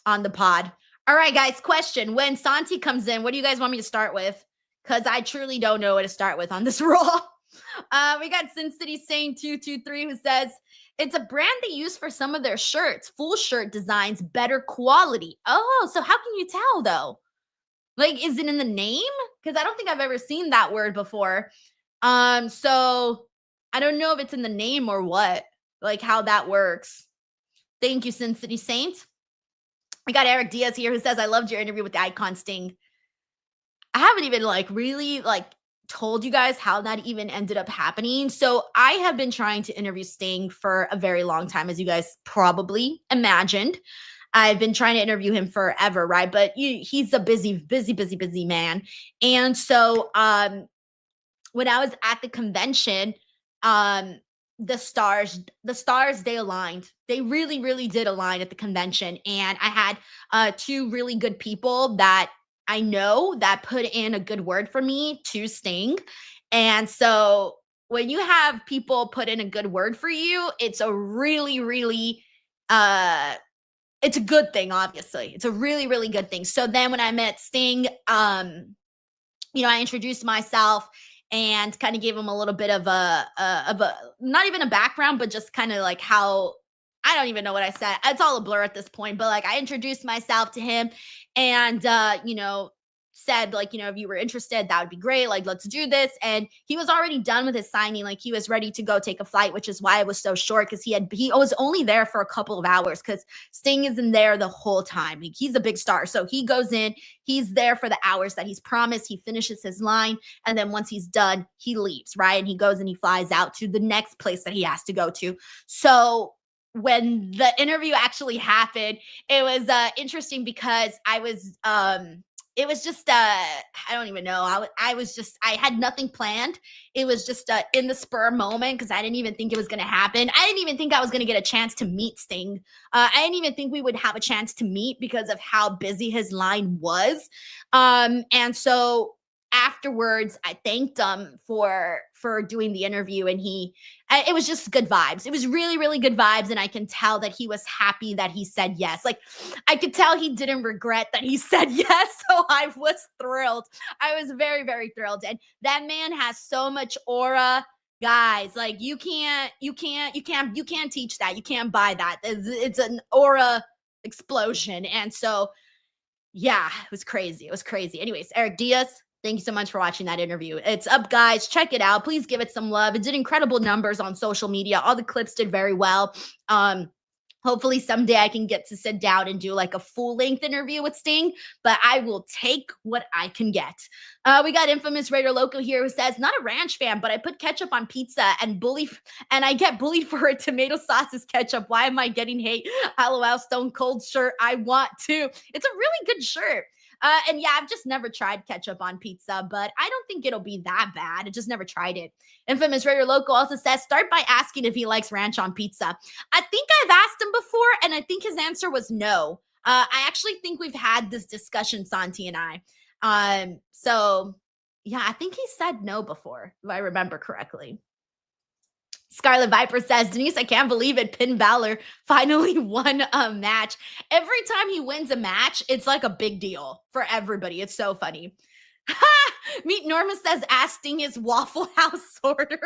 the pod. All right, guys, question. When Santi comes in, what do you guys want me to start with? Because I truly don't know what to start with on this Raw. We got Sin City Saint 223 who says, it's a brand they use for some of their shirts. Full shirt designs, better quality. Oh, so how can you tell though? Like, is it in the name? Because I don't think I've ever seen that word before. So I don't know if it's in the name or what, like how that works. Thank you, Sin City Saint. We got Eric Diaz here who says, I loved your interview with the Icon Sting. I haven't even really told you guys how that even ended up happening. So I have been trying to interview Sting for a very long time, as you guys probably imagined. I've been trying to interview him forever, right? But he's a busy man. And so when I was at the convention, the stars, they aligned. They really, really did align at the convention. And I had two really good people that I know that put in a good word for me to Sting. And so when you have people put in a good word for you, it's a really, really, it's a good thing, obviously. It's a really, really good thing. So then when I met Sting, I introduced myself and kind of gave him a little bit of a not even a background, but just kind of like how, I don't even know what I said. It's all a blur at this point, but like I introduced myself to him and, said like, if you were interested, that would be great. Like, let's do this. And he was already done with his signing. Like he was ready to go take a flight, which is why it was so short. Cause he was only there for a couple of hours because Sting isn't there the whole time. Like, he's a big star. So he goes in, he's there for the hours that he's promised. He finishes his line. And then once he's done, he leaves, right? And he goes and he flies out to the next place that he has to go to. So when the interview actually happened, it was interesting because I was it was just I don't even know. I had nothing planned. It was just in the spur moment because I didn't even think it was going to happen. I didn't even think I was going to get a chance to meet Sting. I didn't even think we would have a chance to meet because of how busy his line was. And so afterwards, I thanked him for doing the interview, and it was just good vibes. It was really, really good vibes, and I can tell that he was happy that he said yes. Like, I could tell he didn't regret that he said yes, so I was thrilled. I was very, very thrilled, and that man has so much aura. Guys, like, you can't teach that. You can't buy that. It's an aura explosion. And so, yeah, it was crazy. It was crazy. Anyways, Eric Diaz, thank you so much for watching that interview. It's up, guys. Check it out. Please give it some love. It did incredible numbers on social media. All the clips did very well. Hopefully someday I can get to sit down and do like a full-length interview with Sting, but I will take what I can get. We got Infamous Raider Loco here who says, not a ranch fan, but I put ketchup on pizza and I get bullied for it. Tomato sauce is ketchup. Why am I getting hate? LOL, Stone Cold shirt. I want to. It's a really good shirt. And yeah, I've just never tried ketchup on pizza, but I don't think it'll be that bad. I just never tried it. Infamous Raider Loco also says, start by asking if he likes ranch on pizza. I think I've asked him before, and I think his answer was no. I actually think we've had this discussion, Santi and I. So yeah, I think he said no before, if I remember correctly. Scarlet Viper says, Denise, I can't believe it. Finn Balor finally won a match. Every time he wins a match, it's like a big deal for everybody. It's so funny. Meet Norma says, ask Sting his Waffle House order.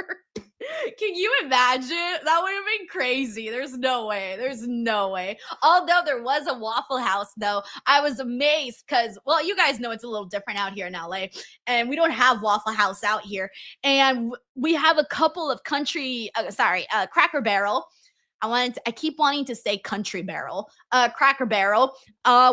Can you imagine? That would have been crazy. There's no way. There's no way. Although there was a Waffle House, though, I was amazed because, well, you guys know it's a little different out here in LA, and we don't have Waffle House out here. And we have a couple of Cracker Barrel. I keep wanting to say Country Barrel, Cracker Barrel.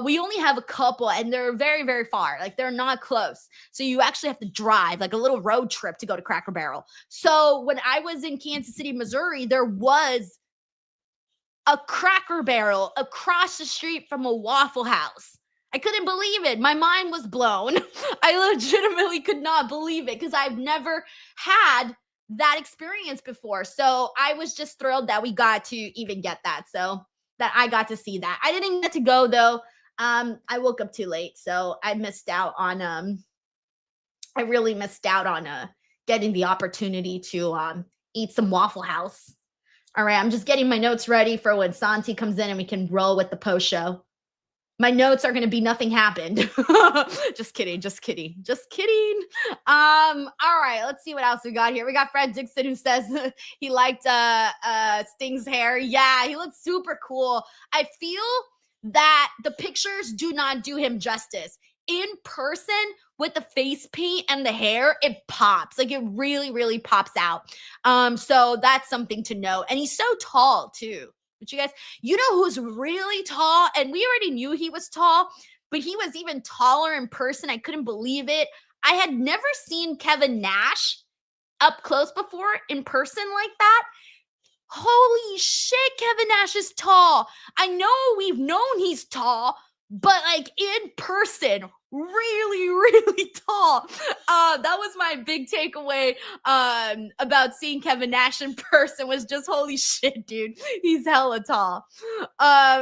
We only have a couple, and they're very, very far. Like, they're not close. So you actually have to drive like a little road trip to go to Cracker Barrel. So when I was in Kansas City, Missouri, there was a Cracker Barrel across the street from a Waffle House. I couldn't believe it. My mind was blown. I legitimately could not believe it because I've never had that experience before. So I was just thrilled that we got to even get that. So that I got to see that. I didn't get to go though. I woke up too late. So I missed out on, I really missed out on getting the opportunity to eat some Waffle House. All right. I'm just getting my notes ready for when Santi comes in and we can roll with the post show. My notes are going to be nothing happened. Just kidding. Just kidding. Just kidding. All right. Let's see what else we got here. We got Fred Dixon who says he liked Sting's hair. Yeah, he looks super cool. I feel that the pictures do not do him justice. In person with the face paint and the hair, it pops. Like, it really, really pops out. So that's something to know. And he's so tall too. But you guys, you know who's really tall? And we already knew he was tall, but he was even taller in person. I couldn't believe it. I had never seen Kevin Nash up close before in person like that. Holy shit, Kevin Nash is tall. I know we've known he's tall, but like in person, really, really tall. That was my big takeaway about seeing Kevin Nash in person was just, holy shit, dude. He's hella tall.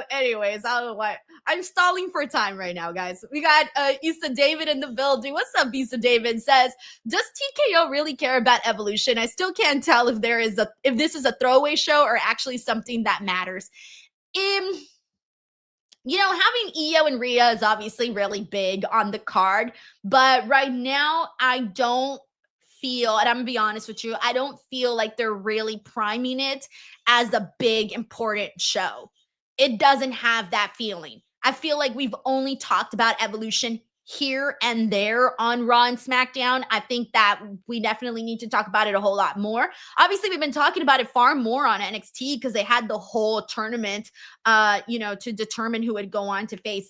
Anyways, I don't know why. I'm stalling for time right now, guys. We got Issa David in the building. What's up, Issa David? Says, does TKO really care about Evolution? I still can't tell if this is a throwaway show or actually something that matters. You know, having Io and Ria is obviously really big on the card, but right now I don't feel, and I'm gonna be honest with you, I don't feel like they're really priming it as a big, important show. It doesn't have that feeling. I feel like we've only talked about Evolution here and there on Raw and SmackDown. I think that we definitely need to talk about it a whole lot more. Obviously, we've been talking about it far more on NXT because they had the whole tournament, to determine who would go on to face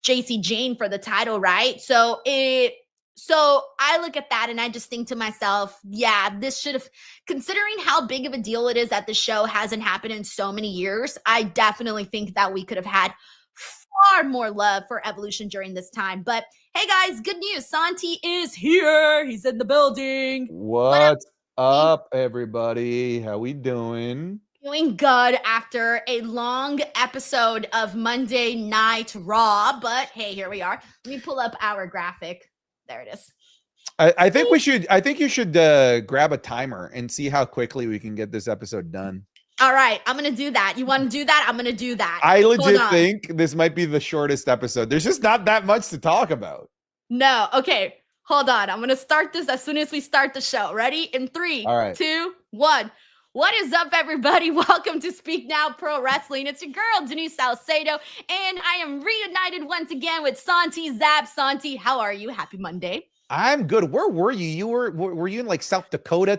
JC Jane for the title, right? So I look at that and I just think to myself, yeah, this should have, considering how big of a deal it is that the show hasn't happened in so many years, I definitely think that we could have had far more love for Evolution during this time. But hey guys, good news. Santi is here. He's in the building. What's up, everybody? How we doing? Doing good after a long episode of Monday Night Raw. But hey, here we are. Let me pull up our graphic. There it is. I think we should. I think you should grab a timer and see how quickly we can get this episode done. All right, I'm gonna do that. You want to do that? I'm gonna do that. I Hold legit on. think this might be the shortest episode. There's just not that much to talk about. No, okay. Hold on. I'm gonna start this as soon as we start the show. Ready? In 3, All right. 2, 1. What is up, everybody? Welcome to Speak Now Pro Wrestling. It's your girl, Denise Salcedo, and I am reunited once again with Santi Zap. Santi, how are you? Happy Monday. I'm good. Where were you? You were you in like South Dakota,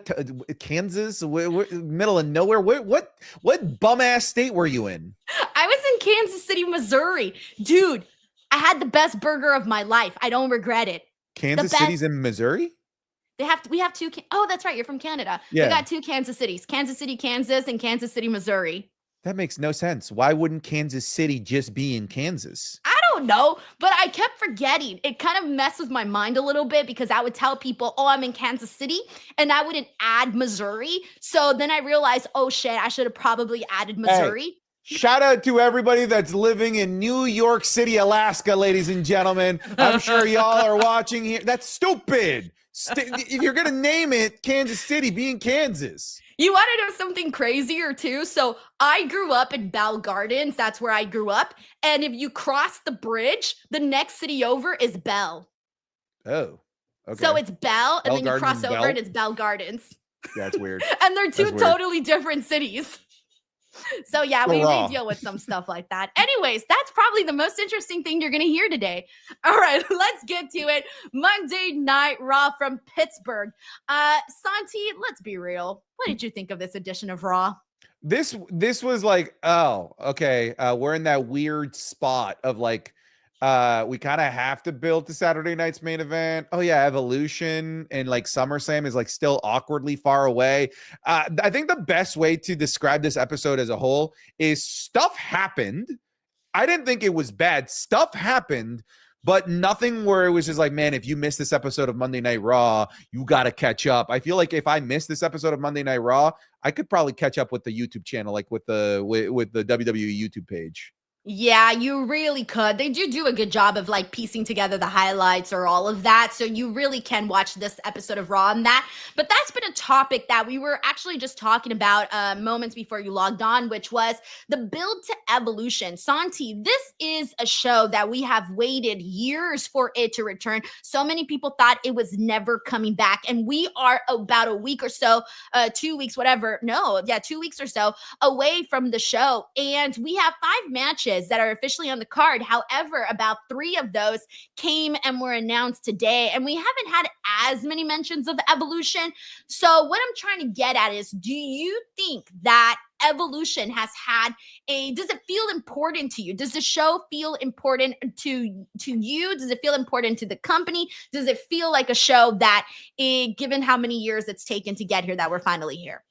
Kansas, middle of nowhere? What bum ass state were you in? I was in Kansas City, Missouri. Dude, I had the best burger of my life. I don't regret it. Kansas City's in Missouri? We have two. Oh, that's right. You're from Canada. Yeah. We got 2 Kansas Cities, Kansas City, Kansas, and Kansas City, Missouri. That makes no sense. Why wouldn't Kansas City just be in Kansas? I don't know, but I kept forgetting. It kind of messed with my mind a little bit because I would tell people, oh, I'm in Kansas City, and I wouldn't add Missouri. So then I realized, oh shit, I should have probably added Missouri. Hey, shout out to everybody that's living in New York City, Alaska, ladies and gentlemen. I'm sure y'all are watching here. That's stupid. If you're going to name it Kansas City, be in Kansas. You want to know something crazier too? So I grew up in Bell Gardens. That's where I grew up. And if you cross the bridge, the next city over is Bell. Oh, okay. So it's Bell, and Bell then you Gardens cross and over Bell? and it's Bell Gardens. That's weird. And they're 2 That's weird. totally different cities. So yeah, we deal with some stuff like that. Anyways, that's probably the most interesting thing you're going to hear today. All right, let's get to it. Monday Night Raw from Pittsburgh. Santi, let's be real. What did you think of this edition of Raw? This was like, oh, okay. We're in that weird spot of like, we kind of have to build to Saturday night's main event. Oh yeah, Evolution and like SummerSlam is like still awkwardly far away. I think the best way to describe this episode as a whole is stuff happened. I didn't think it was bad. Stuff happened, but nothing where it was just like, man, if you missed this episode of Monday Night Raw, you got to catch up. I feel like if I missed this episode of Monday Night Raw, I could probably catch up with the YouTube channel, like with the WWE YouTube page. Yeah, you really could. They do a good job of like piecing together the highlights or all of that. So you really can watch this episode of Raw on that. But that's been a topic that we were actually just talking about moments before you logged on, which was the build to Evolution. Santi, this is a show that we have waited years for it to return. So many people thought it was never coming back. And we are about a week or so, 2 weeks, whatever. No, yeah, 2 weeks or so away from the show. And we have 5 matches that are officially on the card. However, about 3 of those came and were announced today, and we haven't had as many mentions of Evolution. So what I'm trying to get at is, do you think that Evolution has had does it feel important to you? Does the show feel important to you? Does it feel important to the company? Does it feel like a show that, given how many years it's taken to get here, that we're finally here?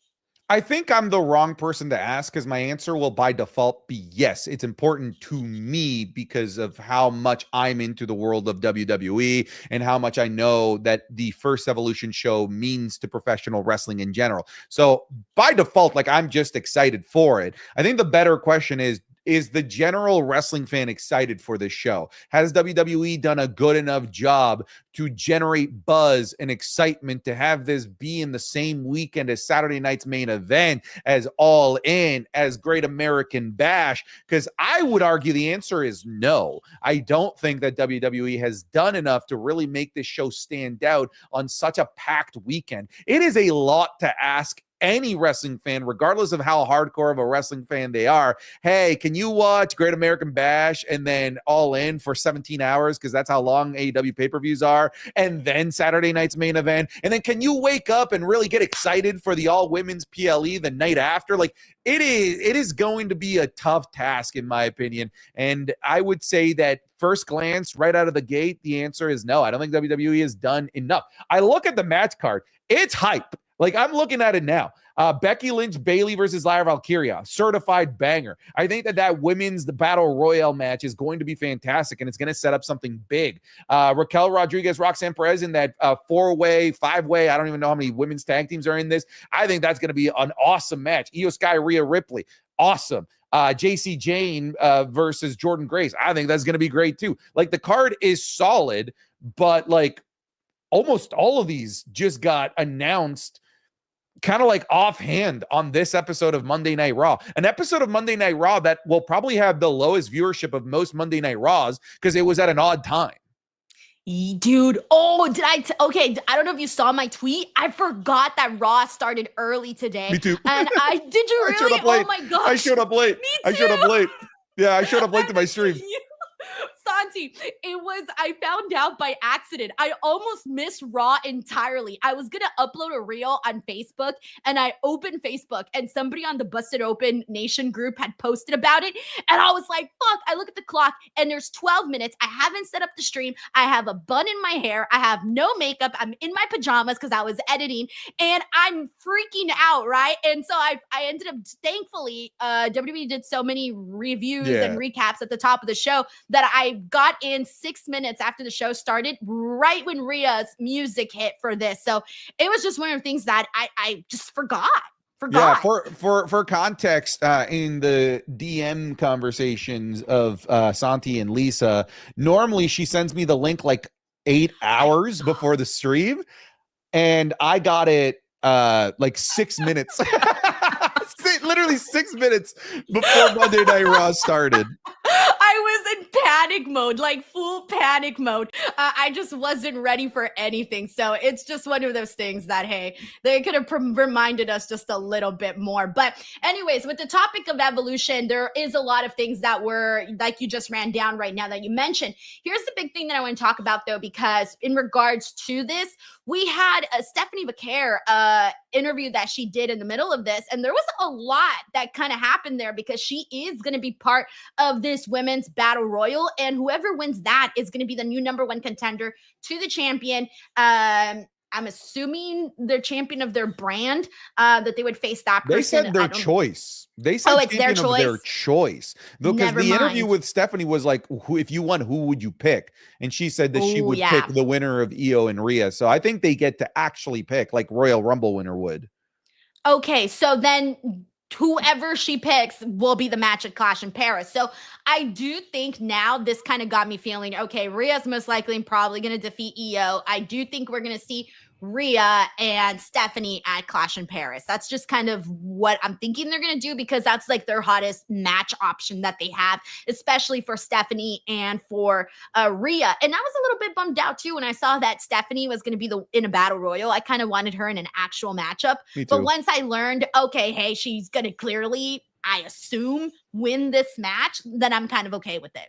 I think I'm the wrong person to ask because my answer will by default be yes. It's important to me because of how much I'm into the world of WWE and how much I know that the first Evolution show means to professional wrestling in general. So by default, like I'm just excited for it. I think the better question is the general wrestling fan excited for this show? Has WWE done a good enough job to generate buzz and excitement to have this be in the same weekend as Saturday night's main event, as All In, as Great American Bash? Because I would argue the answer is no. I don't think that WWE has done enough to really make this show stand out on such a packed weekend. It is a lot to ask any wrestling fan, regardless of how hardcore of a wrestling fan they are. Hey, can you watch Great American Bash and then All In for 17 hours? Because that's how long AEW pay-per-views are. And then Saturday night's main event. And then can you wake up and really get excited for the all-women's PLE the night after? Like, it is going to be a tough task, in my opinion. And I would say that first glance, right out of the gate, the answer is no. I don't think WWE has done enough. I look at the match card. It's hype. Like, I'm looking at it now. Becky Lynch, Bayley versus Lyra Valkyria, certified banger. I think that women's battle royale match is going to be fantastic, and it's going to set up something big. Raquel Rodriguez, Roxanne Perez in that 4-way, 5-way. I don't even know how many women's tag teams are in this. I think that's going to be an awesome match. Io Sky, Ria Ripley, awesome. JC Jane versus Jordan Grace. I think that's going to be great too. Like, the card is solid, but like, almost all of these just got announced kind of like offhand on this episode of Monday Night Raw. An episode of Monday Night Raw that will probably have the lowest viewership of most Monday Night Raws because it was at an odd time. Dude, okay, I don't know if you saw my tweet. I forgot that Raw started early today. Me too. And did you really? I showed up late. Oh my gosh. I showed up late. I showed up late. Yeah, I showed up late to my stream. Santi, I found out by accident. I almost missed Raw entirely. I was going to upload a reel on Facebook, and I opened Facebook, and somebody on the Busted Open Nation group had posted about it. And I was like, fuck, I look at the clock, and there's 12 minutes. I haven't set up the stream. I have a bun in my hair. I have no makeup. I'm in my pajamas because I was editing, and I'm freaking out, right? And so I ended up, thankfully, WWE did so many reviews and recaps at the top of the show that I got in 6 minutes after the show started, right when Ria's music hit for this. So it was just one of the things that I just forgot. Yeah, for context, in the DM conversations of Santi and Lisa, normally she sends me the link like 8 hours before the stream, and I got it like 6 minutes. Literally 6 minutes before Monday Night Raw started. I was in panic mode, like full panic mode. I just wasn't ready for anything. So it's just one of those things that, hey, they could have reminded us just a little bit more. But anyways, with the topic of evolution, there is a lot of things that were, like you just ran down right now that you mentioned. Here's the big thing that I want to talk about, though, because in regards to this, we had a Stephanie Vaquer interview that she did in the middle of this, and there was a lot that kind of happened there because she is going to be part of this women's battle royal, and whoever wins that is going to be the new #1 contender to the champion. I'm assuming they're champion of their brand, that they would face that person. They said their choice. They said it's their choice. Their choice. Because the interview with Stephanie was like, if you won, who would you pick? And she said that she would pick the winner of Io and Rhea. So I think they get to actually pick like Royal Rumble winner would. Okay, so then whoever she picks will be the match at Clash in Paris. So I do think now this kind of got me feeling, okay, Rhea's most likely and probably going to defeat Io. I do think we're going to see Ria and Stephanie at Clash in Paris. That's just kind of what I'm thinking they're going to do because that's like their hottest match option that they have, especially for Stephanie and for Ria. And I was a little bit bummed out too when I saw that Stephanie was going to be in a battle royal. I kind of wanted her in an actual matchup. But once I learned, okay, hey, she's going to clearly, I assume, win this match, then I'm kind of okay with it.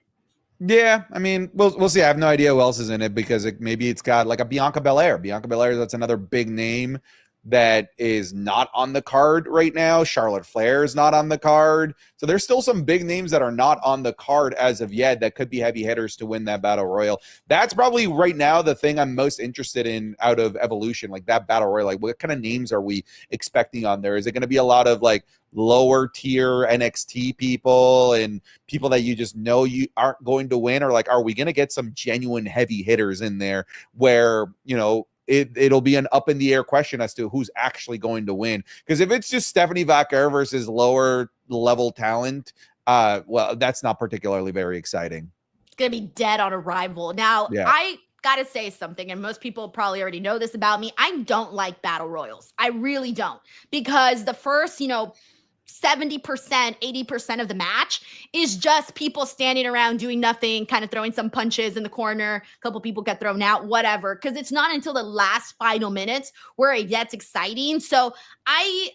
Yeah, I mean, we'll see. I have no idea who else is in it because maybe it's got like a Bianca Belair. Bianca Belair, that's another big name that is not on the card right now. Charlotte Flair is not on the card. So there's still some big names that are not on the card as of yet that could be heavy hitters to win that battle royal. That's probably right now the thing I'm most interested in out of Evolution, like that battle royal. Like what kind of names are we expecting on there? Is it going to be a lot of like lower tier NXT people and people that you just know you aren't going to win? Or like, are we going to get some genuine heavy hitters in there where, you know, it'll be an up in the air question as to who's actually going to win? Because if it's just Stephanie Vaquer versus lower level talent, well, that's not particularly very exciting. It's going to be dead on arrival. Now, I gotta say something, and most people probably already know this about me. I don't like battle royals. I really don't. Because the first, 70%, 80% of the match is just people standing around doing nothing, kind of throwing some punches in the corner. A couple people get thrown out, whatever. Because it's not until the last final minutes where it gets exciting. So I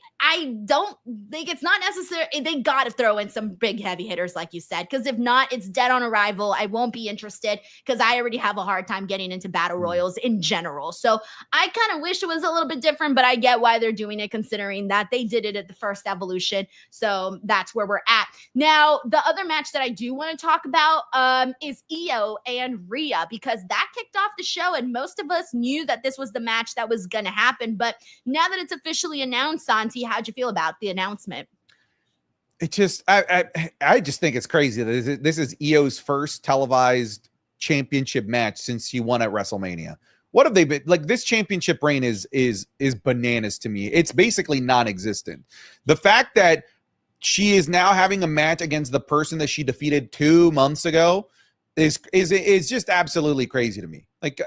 don't think it's not necessary. They got to throw in some big heavy hitters, like you said, because if not, it's dead on arrival. I won't be interested because I already have a hard time getting into battle royals in general. So I kind of wish it was a little bit different, but I get why they're doing it, considering that they did it at the first Evolution. So that's where we're at. Now, the other match that I do want to talk about is Io and Rhea, because that kicked off the show, and most of us knew that this was the match that was going to happen. But now that it's officially announced, Santi, how'd you feel about the announcement? It just, I just think it's crazy that this is Io's first televised championship match since she won at WrestleMania. What have they been like? This championship reign is bananas to me. It's basically non-existent. The fact that she is now having a match against the person that she defeated 2 months ago is just absolutely crazy to me. Like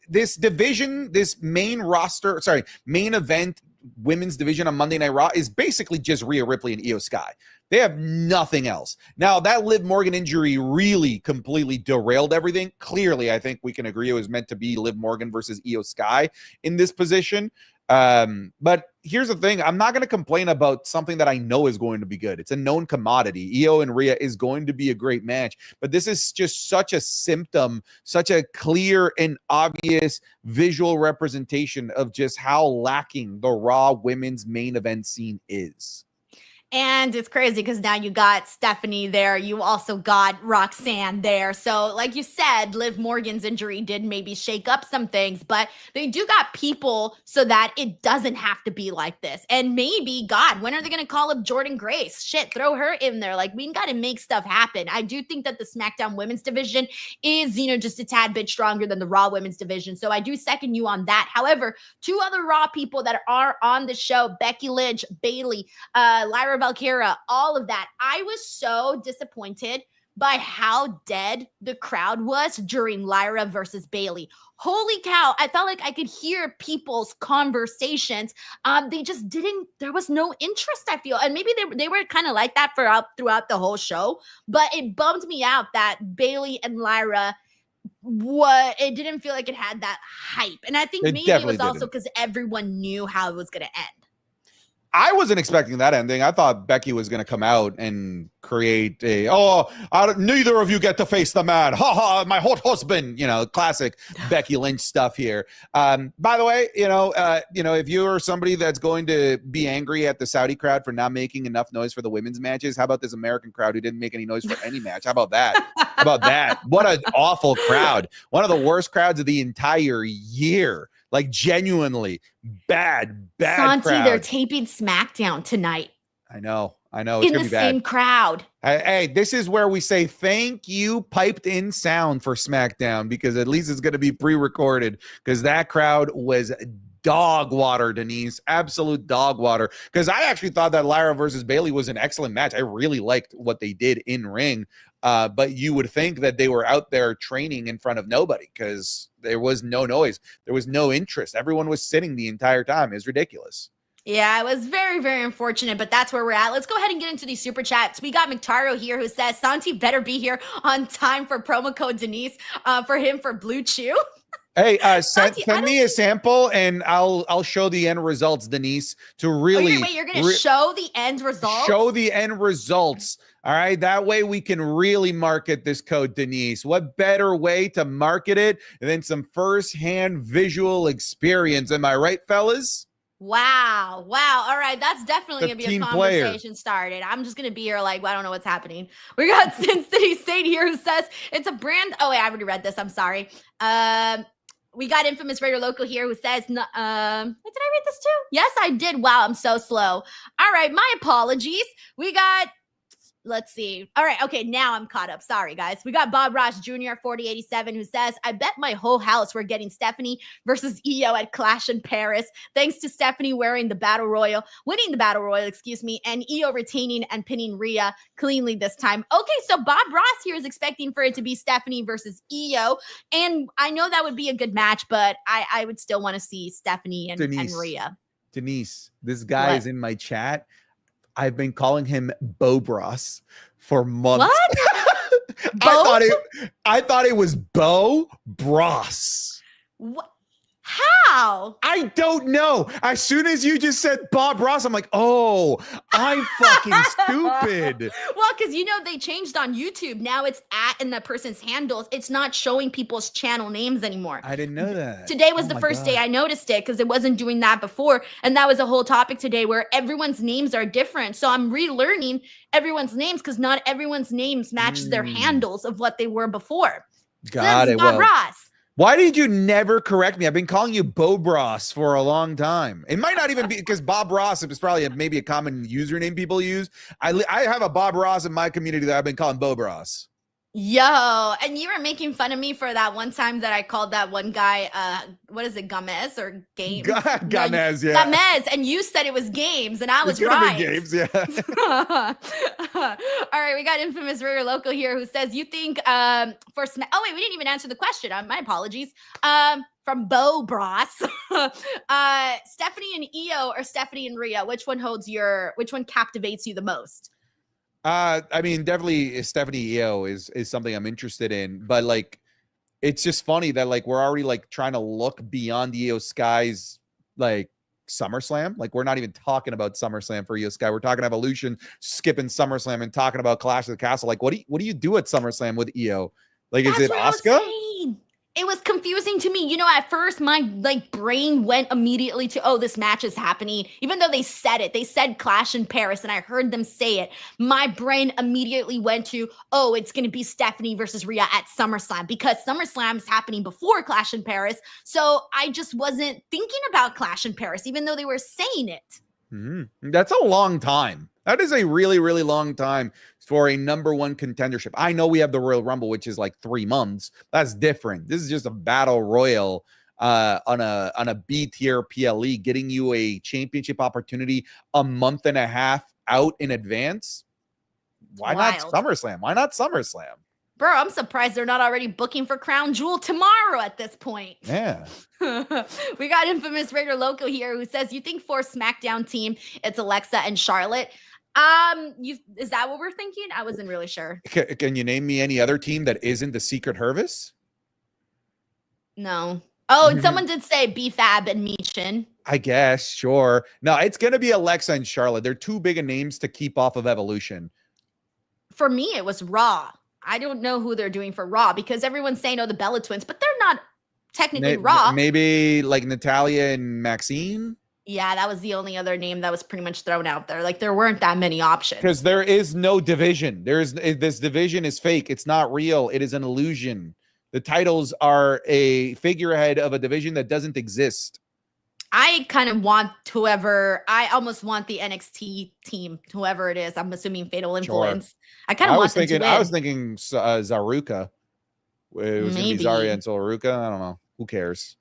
this division, this main event women's division on Monday Night Raw is basically just Rhea Ripley and Io Sky. They have nothing else. Now, that Liv Morgan injury really completely derailed everything. Clearly, I think we can agree it was meant to be Liv Morgan versus Io Sky in this position. But here's the thing. I'm not going to complain about something that I know is going to be good. It's a known commodity. Io and Rhea is going to be a great match. But this is just such a symptom, such a clear and obvious visual representation of just how lacking the Raw women's main event scene is. And it's crazy because now you got Stephanie there. You also got Roxanne there. So like you said, Liv Morgan's injury did maybe shake up some things, but they do got people so that it doesn't have to be like this. And maybe, God, when are they going to call up Jordan Grace? Shit, throw her in there. Like, we got to make stuff happen. I do think that the SmackDown women's division is, just a tad bit stronger than the Raw women's division. So I do second you on that. However, two other Raw people that are on the show, Becky Lynch, Bayley, Lyra Valkyria, all of that. I was so disappointed by how dead the crowd was during Lyra versus Bayley. Holy cow. I felt like I could hear people's conversations. They just didn't, there was no interest, I feel. And maybe they were kind of like that throughout the whole show, but it bummed me out that Bayley and Lyra, it didn't feel like it had that hype. And I think maybe it was also because everyone knew how it was going to end. I wasn't expecting that ending. I thought Becky was going to come out and create neither of you get to face the man. Ha ha, my hot husband. Classic Becky Lynch stuff here. By the way, if you are somebody that's going to be angry at the Saudi crowd for not making enough noise for the women's matches, how about this American crowd who didn't make any noise for any match? How about that? How about that? What an awful crowd. One of the worst crowds of the entire year. Like, genuinely bad Santi, crowd. they're taping SmackDown tonight. I know. It's in gonna the be bad. same crowd. Hey, this is where we say thank you, piped in sound for SmackDown, because at least it's going to be pre-recorded, because that crowd was dog water, Denise. Absolute dog water. Because I actually thought that Lyra versus Bayley was an excellent match. I really liked what they did in ring. But you would think that they were out there training in front of nobody, because there was no noise. There was no interest. Everyone was sitting the entire time. It's ridiculous. Yeah, it was very, very unfortunate, but that's where we're at. Let's go ahead and get into these super chats. We got McTaro here who says, Santi better be here on time for promo code Denise for him for Blue Chew. Hey, send me a sample and I'll show the end results, Denise, to really. Wait, you're going to show the end results? Show the end results. All right. That way we can really market this code, Denise. What better way to market it than some firsthand visual experience? Am I right, fellas? Wow. All right. That's definitely going to be a conversation started. I'm just going to be here like, I don't know what's happening. We got Sin City State here who says it's a brand. Oh, wait, I already read this. I'm sorry. We got Infamous Raider Local here who says, did I read this too? Yes, I did. Wow, I'm so slow. All right, my apologies. We got, let's see. All right, okay, now I'm caught up. Sorry, guys. We got Bob Ross Jr. 4087 who says, I bet my whole house we're getting Stephanie versus Io at Clash in Paris. Thanks to Stephanie winning the Battle Royal, and Io retaining and pinning Rhea cleanly this time. Okay, so Bob Ross here is expecting for it to be Stephanie versus Io, and I know that would be a good match, but I would still want to see Stephanie and Rhea. Denise, this guy is in my chat. I've been calling him Bo Bros for months. What? I thought it was Bo Bros. What? How? I don't know. As soon as you just said Bob Ross, I'm like, oh, I'm fucking stupid. Well, because they changed on YouTube. Now it's at in the person's handles. It's not showing people's channel names anymore. I didn't know that. Today was the first day I noticed it, because it wasn't doing that before. And that was a whole topic today where everyone's names are different. So I'm relearning everyone's names, because not everyone's names matches their handles of what they were before. Got it. Bob Ross. Why did you never correct me? I've been calling you Bo Bros for a long time. It might not even be because Bob Ross is probably maybe a common username people use. I have a Bob Ross in my community that I've been calling Bo Bros. Yo, and you were making fun of me for that one time that I called that one guy, what is it, Gomez or Games? Gomez, yeah. Gomez, and you said it was Games, and I was right. Games, yeah. All right, we got Infamous Raider Local here who says, you think oh wait, we didn't even answer the question. My apologies. from Bo Bros. Stephanie and Io or Stephanie and Rhea? Which one captivates you the most? I mean, definitely Stephanie Io is something I'm interested in, but like, it's just funny that like we're already like trying to look beyond Io Sky's like SummerSlam. Like we're not even talking about SummerSlam for Io Sky. We're talking Evolution, skipping SummerSlam and talking about Clash of the Castle. Like, what do you do at SummerSlam with Io? Like, is it Asuka? It was confusing to me. You know, at first my like brain went immediately to, oh, this match is happening. Even though they said it, they said Clash in Paris and I heard them say it. My brain immediately went to, oh, it's going to be Stephanie versus Rhea at SummerSlam because SummerSlam is happening before Clash in Paris. So I just wasn't thinking about Clash in Paris, even though they were saying it. That's a long time. That is a really, really long time for a #1 contendership. I know we have the Royal Rumble, which is like 3 months. That's different. This is just a battle royal on a B tier PLE, getting you a championship opportunity a month and a half out in advance. Why not SummerSlam? Why not SummerSlam? Bro, I'm surprised they're not already booking for Crown Jewel tomorrow at this point. Yeah. We got Infamous Raider Loco here who says, you think for SmackDown team, it's Alexa and Charlotte? Is that what we're thinking? I wasn't really sure. Can you name me any other team that isn't the Secret Hervis? No. Oh, and someone did say B-Fab and Michin. I guess, sure. No, it's going to be Alexa and Charlotte. They're too big of names to keep off of Evolution. For me, it was Raw. I don't know who they're doing for Raw because everyone's saying, oh, the Bella Twins, but they're not technically Raw. Maybe like Natalia and Maxine? Yeah, that was the only other name that was pretty much thrown out there. Like, there weren't that many options. Because there is no division. This division is fake. It's not real. It is an illusion. The titles are a figurehead of a division that doesn't exist. I kind of want I almost want the NXT team, whoever it is. I'm assuming Fatal Influence. Sure. I kind of want them to win. I was thinking Zaruka. It was going to be Zarya and Zaruka. I don't know. Who cares?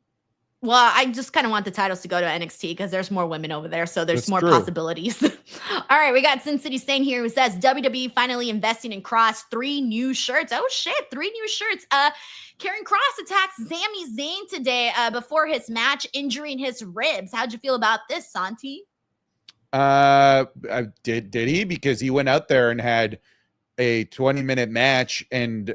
Well, I just kind of want the titles to go to NXT because there's more women over there, so there's more possibilities. All right, we got Sin City Stain here who says WWE finally investing in Cross, 3 new shirts. Oh shit, 3 new shirts. Karrion Kross attacks Sami Zayn today before his match, injuring his ribs. How'd you feel about this, Santi? Did he? Because he went out there and had a 20-minute match and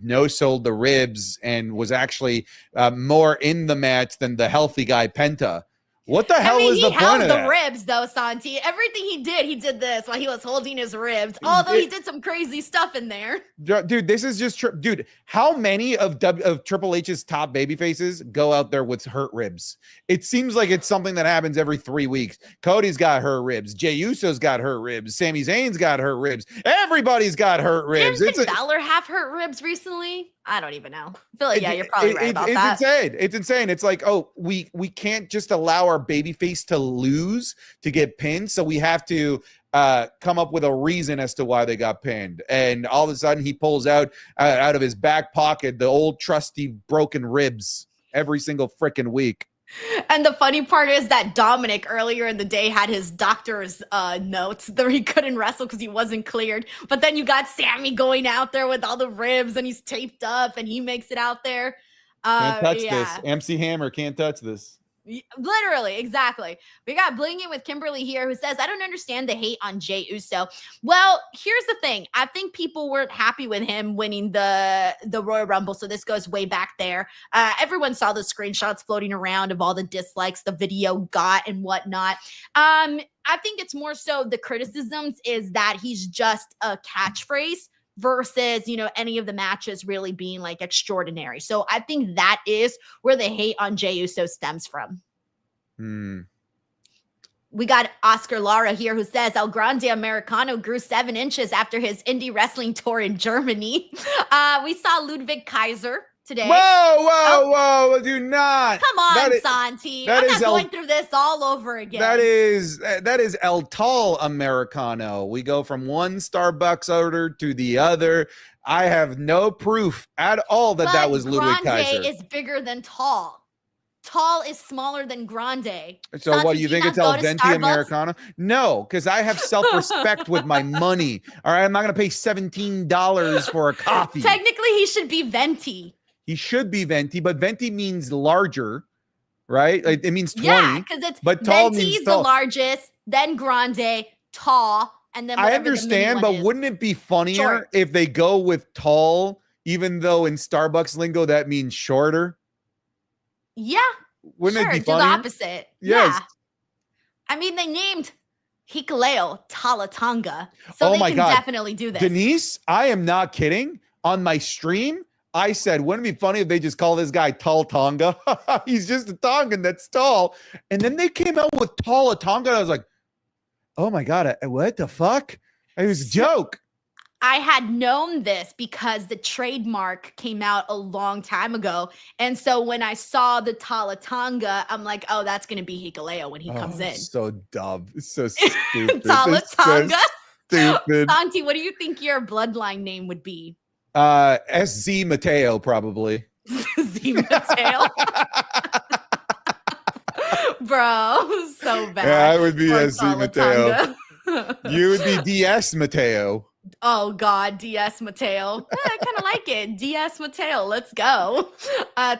no-sold the ribs and was actually more in the match than the healthy guy Penta. What the hell is the point of that? He held the ribs, though, Santi. Everything he did this while he was holding his ribs. Although he did some crazy stuff in there. Dude, this is just dude. How many of Triple H's top baby faces go out there with hurt ribs? It seems like it's something that happens every 3 weeks. Cody's got hurt ribs. Jey Uso's got hurt ribs. Sami Zayn's got hurt ribs. Everybody's got hurt ribs. Didn't Finn Balor have hurt ribs recently? I don't even know. I feel like, you're probably right about that. It's insane. It's insane. It's like, oh, we can't just allow our babyface to lose to get pinned, so we have to come up with a reason as to why they got pinned. And all of a sudden, he pulls out of his back pocket the old trusty broken ribs every single freaking week. And the funny part is that Dominic earlier in the day had his doctor's notes that he couldn't wrestle because he wasn't cleared. But then you got Sammy going out there with all the ribs and he's taped up and he makes it out there. Can't touch this. MC Hammer can't touch this. Literally, exactly. We got Blinging with Kimberly here who says, I don't understand the hate on Jey Uso. Well, here's the thing. I think people weren't happy with him winning the Royal Rumble, so this goes way back there. Everyone saw the screenshots floating around of all the dislikes the video got and whatnot. I think it's more so the criticisms is that he's just a catchphrase versus, any of the matches really being like extraordinary. So I think that is where the hate on Jey Uso stems from. We got Oscar Lara here who says El Grande Americano grew 7 inches after his indie wrestling tour in Germany. We saw Ludwig Kaiser today. Whoa, do not. Come on, Santi. I'm not going through this all over again. That is El Tall Americano. We go from one Starbucks order to the other. I have no proof at all that was Ludwig Kaiser. Grande is bigger than tall. Tall is smaller than grande. So Santi, what, you think it's El Venti Americano? No, because I have self-respect with my money. All right, I'm not going to pay $17 for a coffee. Technically, he should be Venti. He should be Venti, but Venti means larger, right? Like, it means 20. Yeah, because it's but tall Venti means is tall. the largest, then Grande, tall, and then I whatever the mini understand, one but is. wouldn't it be funnier Short. if they go with tall, even though in Starbucks lingo that means shorter? Yeah. Wouldn't sure, it be do the funnier? opposite. Yes. Yeah. I mean, they named Hikuleo Talatanga, so Oh they my can God. definitely do this. Denise, I am not kidding. On my stream, I said, wouldn't it be funny if they just call this guy Tall Tonga? He's just a Tongan that's tall. And then they came out with Tall Tonga. And I was like, oh my God, what the fuck? It was a joke. I had known this because the trademark came out a long time ago. And so when I saw the Talatanga, I'm like, oh, that's going to be Hikuleo when he comes in. So dumb. So stupid. Talatanga. So stupid. Santi, what do you think your bloodline name would be? SZ Mateo, probably. Z Mateo. Bro, so bad. Yeah, I would be Poor SZ Mateo. Talatanga. You would be DS Mateo. Oh God, DS Mateo. I kind of like it. DS Mateo. Let's go.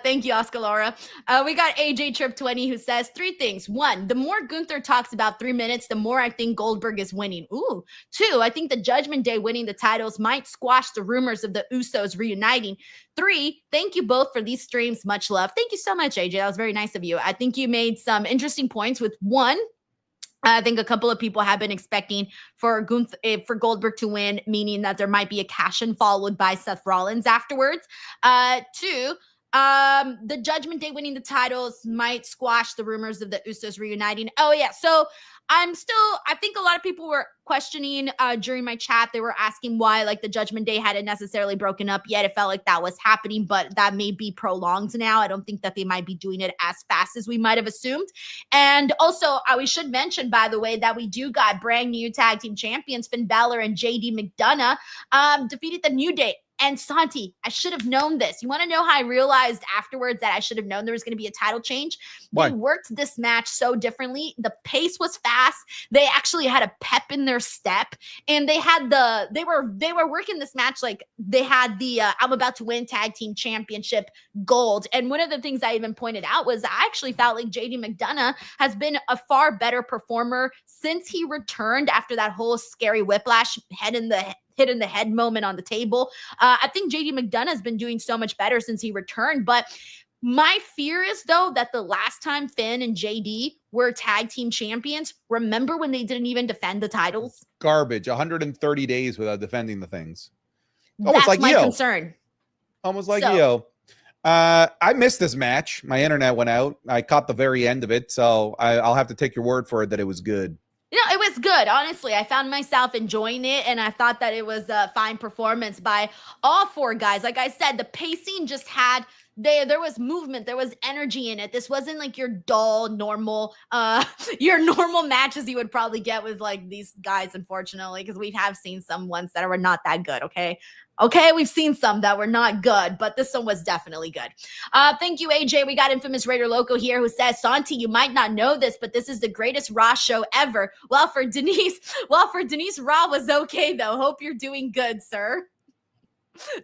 Thank you, Oscar Laura. We got AJ Trip 20 who says 3 things. 1, the more Gunther talks about 3 minutes, the more I think Goldberg is winning. Ooh. 2, I think the Judgment Day winning the titles might squash the rumors of the Usos reuniting. 3, thank you both for these streams. Much love. Thank you so much, AJ. That was very nice of you. I think you made some interesting points with 1. I think a couple of people have been expecting for Goldberg to win, meaning that there might be a cash-in followed by Seth Rollins afterwards. 2, the Judgment Day winning the titles might squash the rumors of the Usos reuniting. Oh yeah, so I think a lot of people were questioning during my chat. They were asking why like the Judgment Day hadn't necessarily broken up yet. It felt like that was happening, but that may be prolonged now. I don't think that they might be doing it as fast as we might have assumed. And also, we should mention, by the way, that we do got brand new tag team champions. Finn Balor and JD McDonough defeated the New Day. And Santi, I should have known this. You want to know how I realized afterwards that I should have known there was going to be a title change? Why? They worked this match so differently. The pace was fast. They actually had a pep in their step, and they were working this match like they had the I'm about to win tag team championship gold. And one of the things I even pointed out was I actually felt like JD McDonough has been a far better performer since he returned after that whole scary whiplash hit in the head moment on the table. I think JD McDonough has been doing so much better since he returned. But my fear is, though, that the last time Finn and JD were tag team champions, remember when they didn't even defend the titles? Garbage. 130 days without defending the things. That's like my concern. Almost like Io. I missed this match. My internet went out. I caught the very end of it, so I'll have to take your word for it that it was good. You know, it was good. Honestly, I found myself enjoying it, and I thought that it was a fine performance by all 4 guys. Like I said, the pacing just had there was movement, there was energy in it. This wasn't like your dull, normal, your normal matches you would probably get with like these guys, unfortunately, because we have seen some ones that were not that good. Okay, we've seen some that were not good, but this one was definitely good. Thank you, AJ. We got Infamous Raider Loco here who says, Santi, you might not know this, but this is the greatest Raw show ever. Well, for Denise, Raw was okay, though. Hope you're doing good, sir.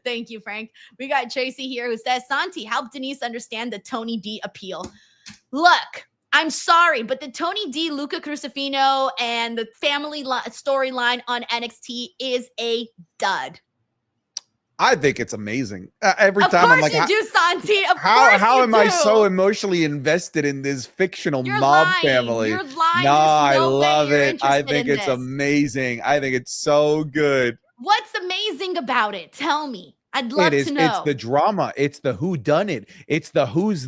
Thank you, Frank. We got Tracy here who says, Santi, help Denise understand the Tony D appeal. Look, I'm sorry, but the Tony D, Luca Crucifino, and the family storyline on NXT is a dud. I think it's amazing. Every time I'm like, of course you do, Santi. How am I so emotionally invested in this fictional mob family? You're lying. No, I love you're it. I interested think in it's this. amazing. I think it's so good. What's amazing about it? Tell me. I'd love to know. It's the drama. It's the who done it. It's the who's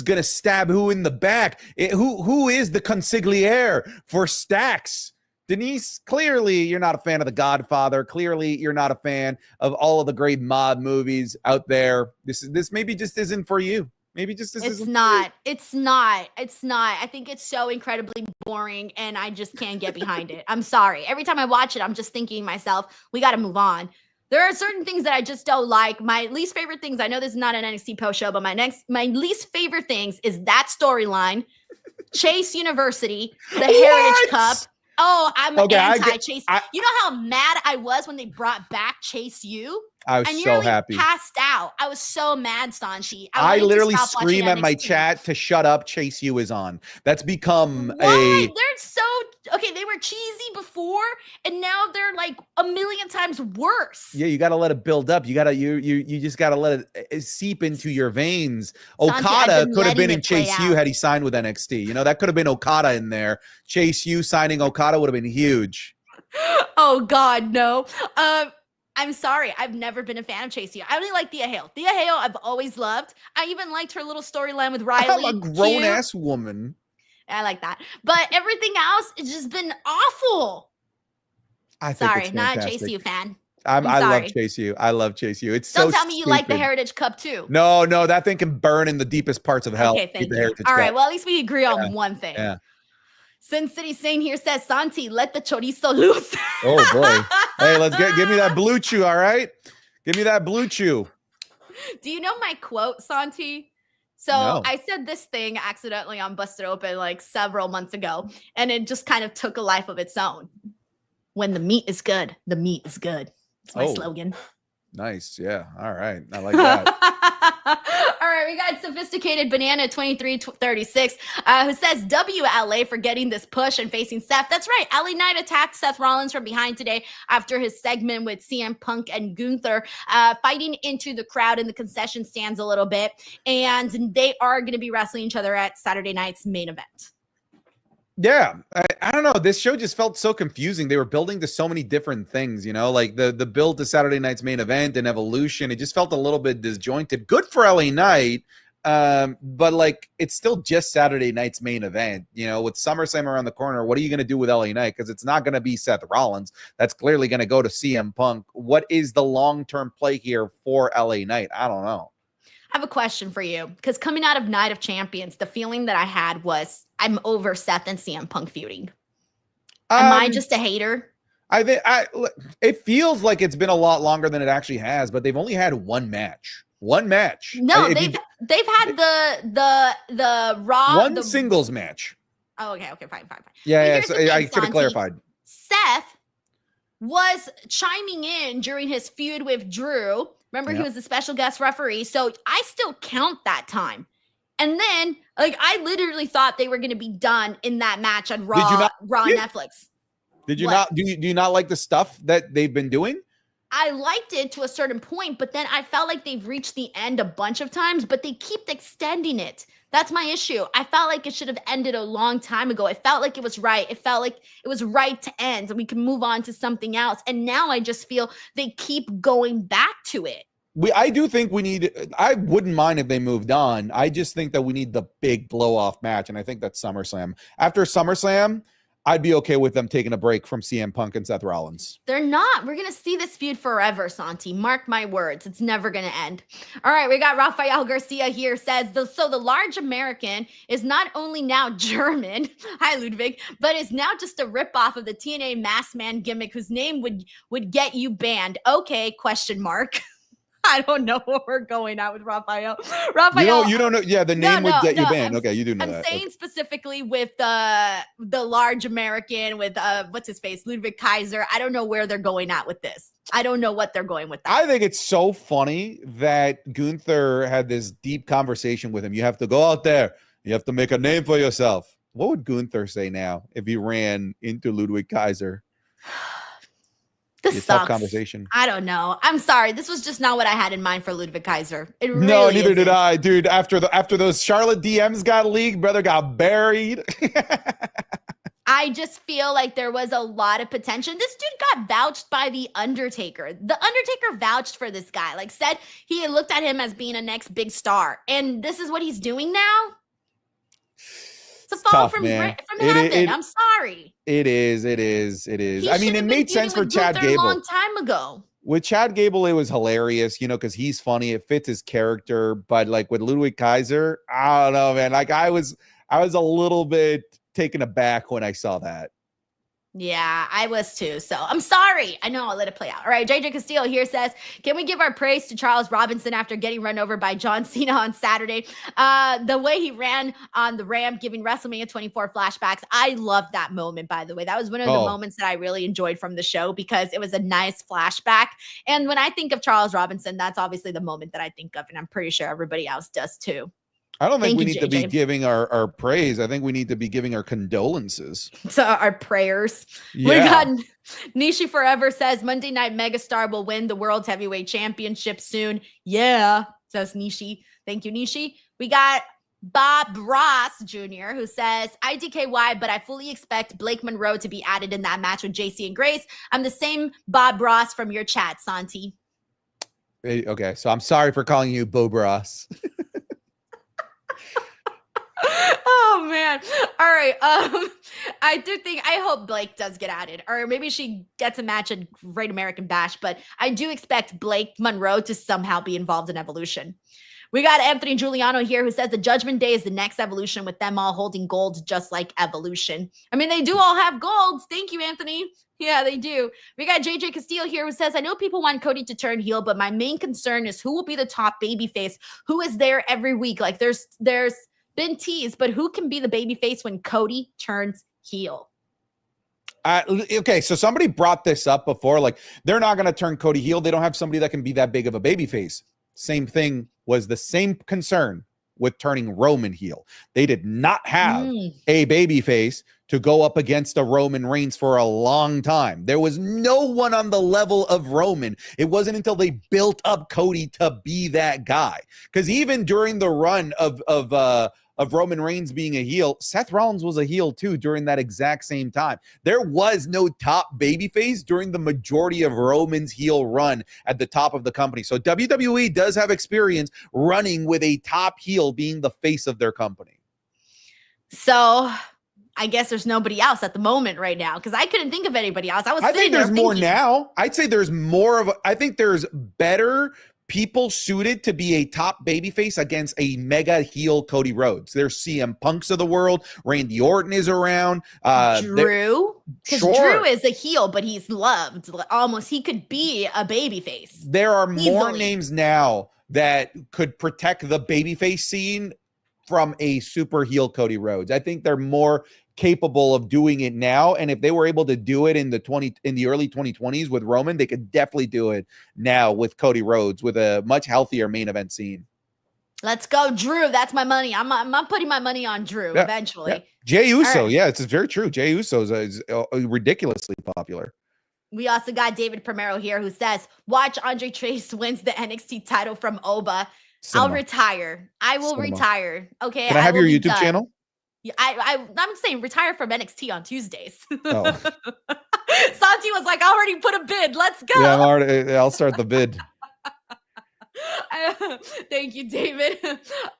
gonna stab who in the back. Who is the consigliere for Stacks? Denise, clearly you're not a fan of The Godfather. Clearly you're not a fan of all of the great mob movies out there. This maybe just isn't for you. Maybe just this isn't. It's not. I think it's so incredibly boring, and I just can't get behind it. I'm sorry. Every time I watch it, I'm just thinking to myself, we got to move on. There are certain things that I just don't like. My least favorite things, I know this is not an NXT post show, but my least favorite things is that storyline, Chase University, the Heritage Cup. Oh, I'm anti-Chase. You know how mad I was when they brought back Chase U? I was I so nearly happy. passed out. I was so mad, Santi. I wanted to literally stop watching scream at my NXT. chat to shut up. Chase U is on. That's become Why? a. They're so okay. They were cheesy before, and now they're like a million times worse. Yeah, you got to let it build up. You got to you just got to let it seep into your veins. Santi, I've Okada been could have been letting in it play Chase U out. had he signed with NXT. You know, that could have been Okada in there. Chase U signing Okada would have been huge. Oh God, no. I'm sorry. I've never been a fan of Chase U. I only like Thea Hale. Thea Hale, I've always loved. I even liked her little storyline with Riley. I'm a grown ass woman. I like that. But everything else, it's just been awful. I think Sorry, it's not a fantastic. Chase U fan. I sorry. love Chase U. I love Chase U. It's Don't so tell me you like the stupid. Heritage Cup too. No, that thing can burn in the deepest parts of hell. Okay, thank The you. Heritage All right, Cup. well, at least we agree on one thing. Yeah. Sin City Sane here says, Santi, let the chorizo loose. Oh boy. Hey, give me that blue chew, all right? Give me that blue chew. Do you know my quote, Santi? So No. I said this thing accidentally on Busted Open like several months ago, and it just kind of took a life of its own. When the meat is good, the meat is good. It's my slogan. Nice. Yeah. All right. I like that. All right, we got Sophisticated Banana 2336 who says WLA for getting this push and facing Seth. That's right. LA Knight attacked Seth Rollins from behind today after his segment with CM Punk and Gunther fighting into the crowd in the concession stands a little bit. And they are going to be wrestling each other at Saturday night's main event. Yeah, I don't know. This show just felt so confusing. They were building to so many different things, you know, like the build to Saturday night's main event and Evolution. It just felt a little bit disjointed. Good for LA Knight, but like it's still just Saturday night's main event. You know, with SummerSlam around the corner, what are you going to do with LA Knight? Because it's not going to be Seth Rollins. That's clearly going to go to CM Punk. What is the long-term play here for LA Knight? I don't know. I have a question for you because coming out of Night of Champions, the feeling that I had was I'm over Seth and CM Punk feuding. Am I just a hater? I think it feels like it's been a lot longer than it actually has, but they've only had one match. One match. No, they've had the Raw singles match. Oh, okay, fine. Yeah, here's the thing, I could have Santi. clarified. Seth was chiming in during his feud with Drew. Remember, he was the special guest referee. So I still count that time. And then, like, I literally thought they were going to be done in that match on Raw on Netflix. Did you What? not? Do you not like the stuff that they've been doing? I liked it to a certain point, but then I felt like they've reached the end a bunch of times, but they keep extending it. That's my issue. I felt like it should have ended a long time ago. It felt like it was right. It felt like it was right to end and we can move on to something else. And now I just feel they keep going back to it. I do think we need. I wouldn't mind if they moved on. I just think that we need the big blow off match, and I think that's SummerSlam. After SummerSlam, I'd be okay with them taking a break from CM Punk and Seth Rollins. They're not. We're going to see this feud forever, Santi. Mark my words. It's never going to end. All right, we got Rafael Garcia here says, so the large American is not only now German, hi Ludwig, but is now just a ripoff of the TNA Masked Man gimmick whose name would get you banned. Okay, question mark. I don't know what we're going at with Rafael. You don't know. Yeah, the name would get you banned. Okay, you do know I'm that. saying specifically with the large American with what's his face, Ludwig Kaiser. I don't know where they're going at with this. I don't know what they're going with that. I think it's so funny that Gunther had this deep conversation with him. You have to go out there. You have to make a name for yourself. What would Gunther say now if he ran into Ludwig Kaiser? This It's a sucks. tough conversation. I don't know. I'm sorry. This was just not what I had in mind for Ludwig Kaiser. It really No, neither did isn't. I, dude. After those Charlotte DMs got leaked, brother got buried. I just feel like there was a lot of potential. This dude got vouched by The Undertaker. The Undertaker vouched for this guy. Like said he had looked at him as being a next big star. And this is what he's doing now? It's a fall tough, from man. heaven. I'm sorry. It is. He I mean, should it have made been sense for feuding with Chad Gunther a Gable. long time ago. With Chad Gable, it was hilarious, you know, because he's funny. It fits his character. But like with Ludwig Kaiser, I don't know, man. Like I was a little bit taken aback when I saw that. Yeah, I was too. So I'm sorry. I know I'll let it play out. All right. JJ Castillo here says, can we give our praise to Charles Robinson after getting run over by John Cena on Saturday? The way he ran on the ramp, giving WrestleMania 24 flashbacks. I loved that moment, by the way. That was one of the moments that I really enjoyed from the show because it was a nice flashback. And when I think of Charles Robinson, that's obviously the moment that I think of. And I'm pretty sure everybody else does too. I don't think we need to be giving our praise. I think we need to be giving our condolences. So our prayers. Yeah. We got Nishi Forever says Monday Night Megastar will win the World Heavyweight Championship soon. Yeah, says Nishi. Thank you, Nishi. We got Bob Ross Jr. who says, IDKY, but I fully expect Blake Monroe to be added in that match with JC and Grace. I'm the same Bob Ross from your chat, Santi. Hey, okay, so I'm sorry for calling you Bob Ross. Oh man. All right. I hope Blake does get added, or maybe she gets a match at Great American Bash, but I do expect Blake Monroe to somehow be involved in Evolution. We got Anthony Giuliano here who says the Judgment Day is the next Evolution with them all holding gold just like Evolution. I mean, they do all have golds. Thank you, Anthony. Yeah, they do. We got JJ Castillo here who says, I know people want Cody to turn heel, but my main concern is who will be the top babyface, who is there every week. Like there's been teased, but who can be the babyface when Cody turns heel? Okay, so somebody brought this up before. Like, they're not going to turn Cody heel. They don't have somebody that can be that big of a babyface. Same thing was the same concern with turning Roman heel. They did not have a babyface to go up against a Roman Reigns for a long time. There was no one on the level of Roman. It wasn't until they built up Cody to be that guy. Because even during the run of Roman Reigns being a heel, Seth Rollins was a heel too during that exact same time. There was no top babyface during the majority of Roman's heel run at the top of the company. So WWE does have experience running with a top heel being the face of their company. So I guess there's nobody else at the moment right now because I couldn't think of anybody else. I think there's more now. I'd say there's more of I think there's better people suited to be a top babyface against a mega heel Cody Rhodes. There's CM Punks of the world. Randy Orton is around. Drew? Because Drew is a heel, but he's loved. Almost, he could be a babyface. There are more names now that could protect the babyface scene from a super heel Cody Rhodes. I think they're more capable of doing it now, and if they were able to do it in the early 2020s with Roman, they could definitely do it now with Cody Rhodes with a much healthier main event scene. Let's go, Drew. That's my money. I'm putting my money on Drew eventually. Yeah. Jey Uso, yeah, it's very true. Jey Uso is ridiculously popular. We also got David Primero here who says, watch Andre Chase wins the NXT title from Oba. I'll retire. I will retire. Okay. Can I have your YouTube channel? Yeah, I'm saying retire from NXT on Tuesdays. Oh. Santi was like, I already put a bid. Let's go. Yeah, I'll start the bid. Thank you, David.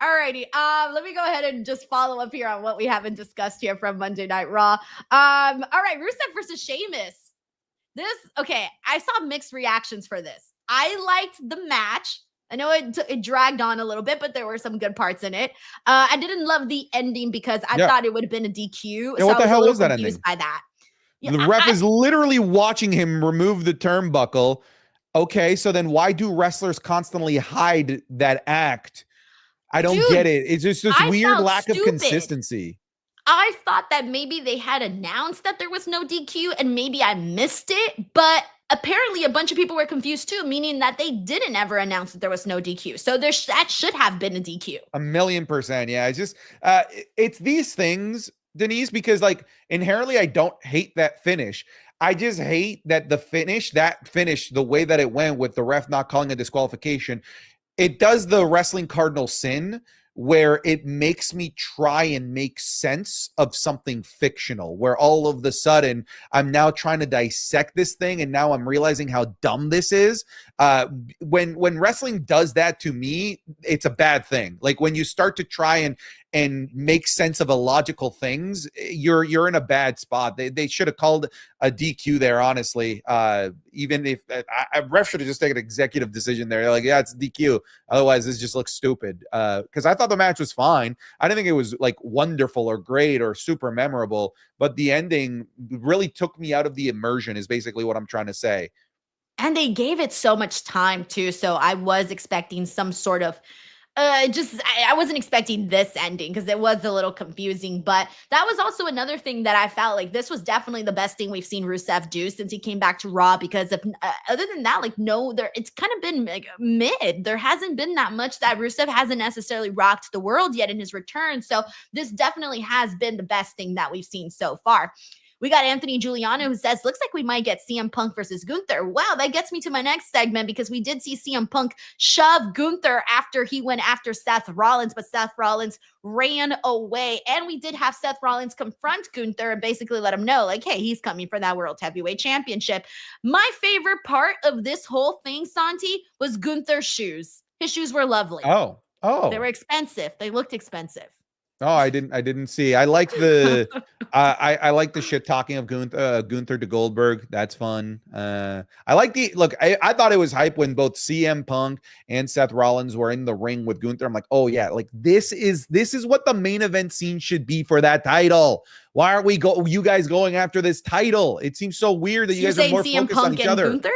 All righty. Let me go ahead and just follow up here on what we haven't discussed here from Monday Night Raw. All right, Rusev versus Sheamus. Okay, I saw mixed reactions for this. I liked the match. I know it dragged on a little bit, but there were some good parts in it. I didn't love the ending because I thought it would have been a DQ. Yeah, what the hell was that ending? By that. Yeah, the ref is literally watching him remove the turnbuckle. Okay, so then why do wrestlers constantly hide that act? I don't get it. It's just this weird lack of consistency. I thought that maybe they had announced that there was no DQ and maybe I missed it, but apparently a bunch of people were confused too, meaning that they didn't ever announce that there was no DQ. So that should have been a DQ. 1,000,000%. Yeah, it's just, it's these things, Denise, because like inherently I don't hate that finish. I just hate that that finish, the way that it went with the ref not calling a disqualification, it does the wrestling cardinal sin where it makes me try and make sense of something fictional, where all of the sudden I'm now trying to dissect this thing and now I'm realizing how dumb this is. When wrestling does that to me, it's a bad thing. Like when you start to try and make sense of illogical things, you're in a bad spot. They should have called a DQ there, honestly. Even if ref should have just taken an executive decision there. They're like, yeah, it's DQ. Otherwise, this just looks stupid. Because I thought the match was fine. I didn't think it was like wonderful or great or super memorable, but the ending really took me out of the immersion, is basically what I'm trying to say. And they gave it so much time too. So I was expecting some sort of I wasn't expecting this ending because it was a little confusing, but that was also another thing that I felt like this was definitely the best thing we've seen Rusev do since he came back to Raw, because if other than that, like, no, it's kind of been like mid. There hasn't been that much that Rusev hasn't necessarily rocked the world yet in his return. So this definitely has been the best thing that we've seen so far. We got Anthony Giuliano who says, looks like we might get CM Punk versus Gunther. Wow, that gets me to my next segment, because we did see CM Punk shove Gunther after he went after Seth Rollins, but Seth Rollins ran away. And we did have Seth Rollins confront Gunther and basically let him know, like, hey, he's coming for that World Heavyweight Championship. My favorite part of this whole thing, Santi, was Gunther's shoes. His shoes were lovely. Oh. They were expensive. They looked expensive. Oh, I didn't see. I like the I like the shit talking of Gunther to Goldberg. That's fun. I like I thought it was hype when both CM Punk and Seth Rollins were in the ring with Gunther. I'm like, oh yeah, like this is what the main event scene should be for that title. Why aren't you guys going after this title? It seems so weird that you guys are more CM focused Punk on each and other. Gunther?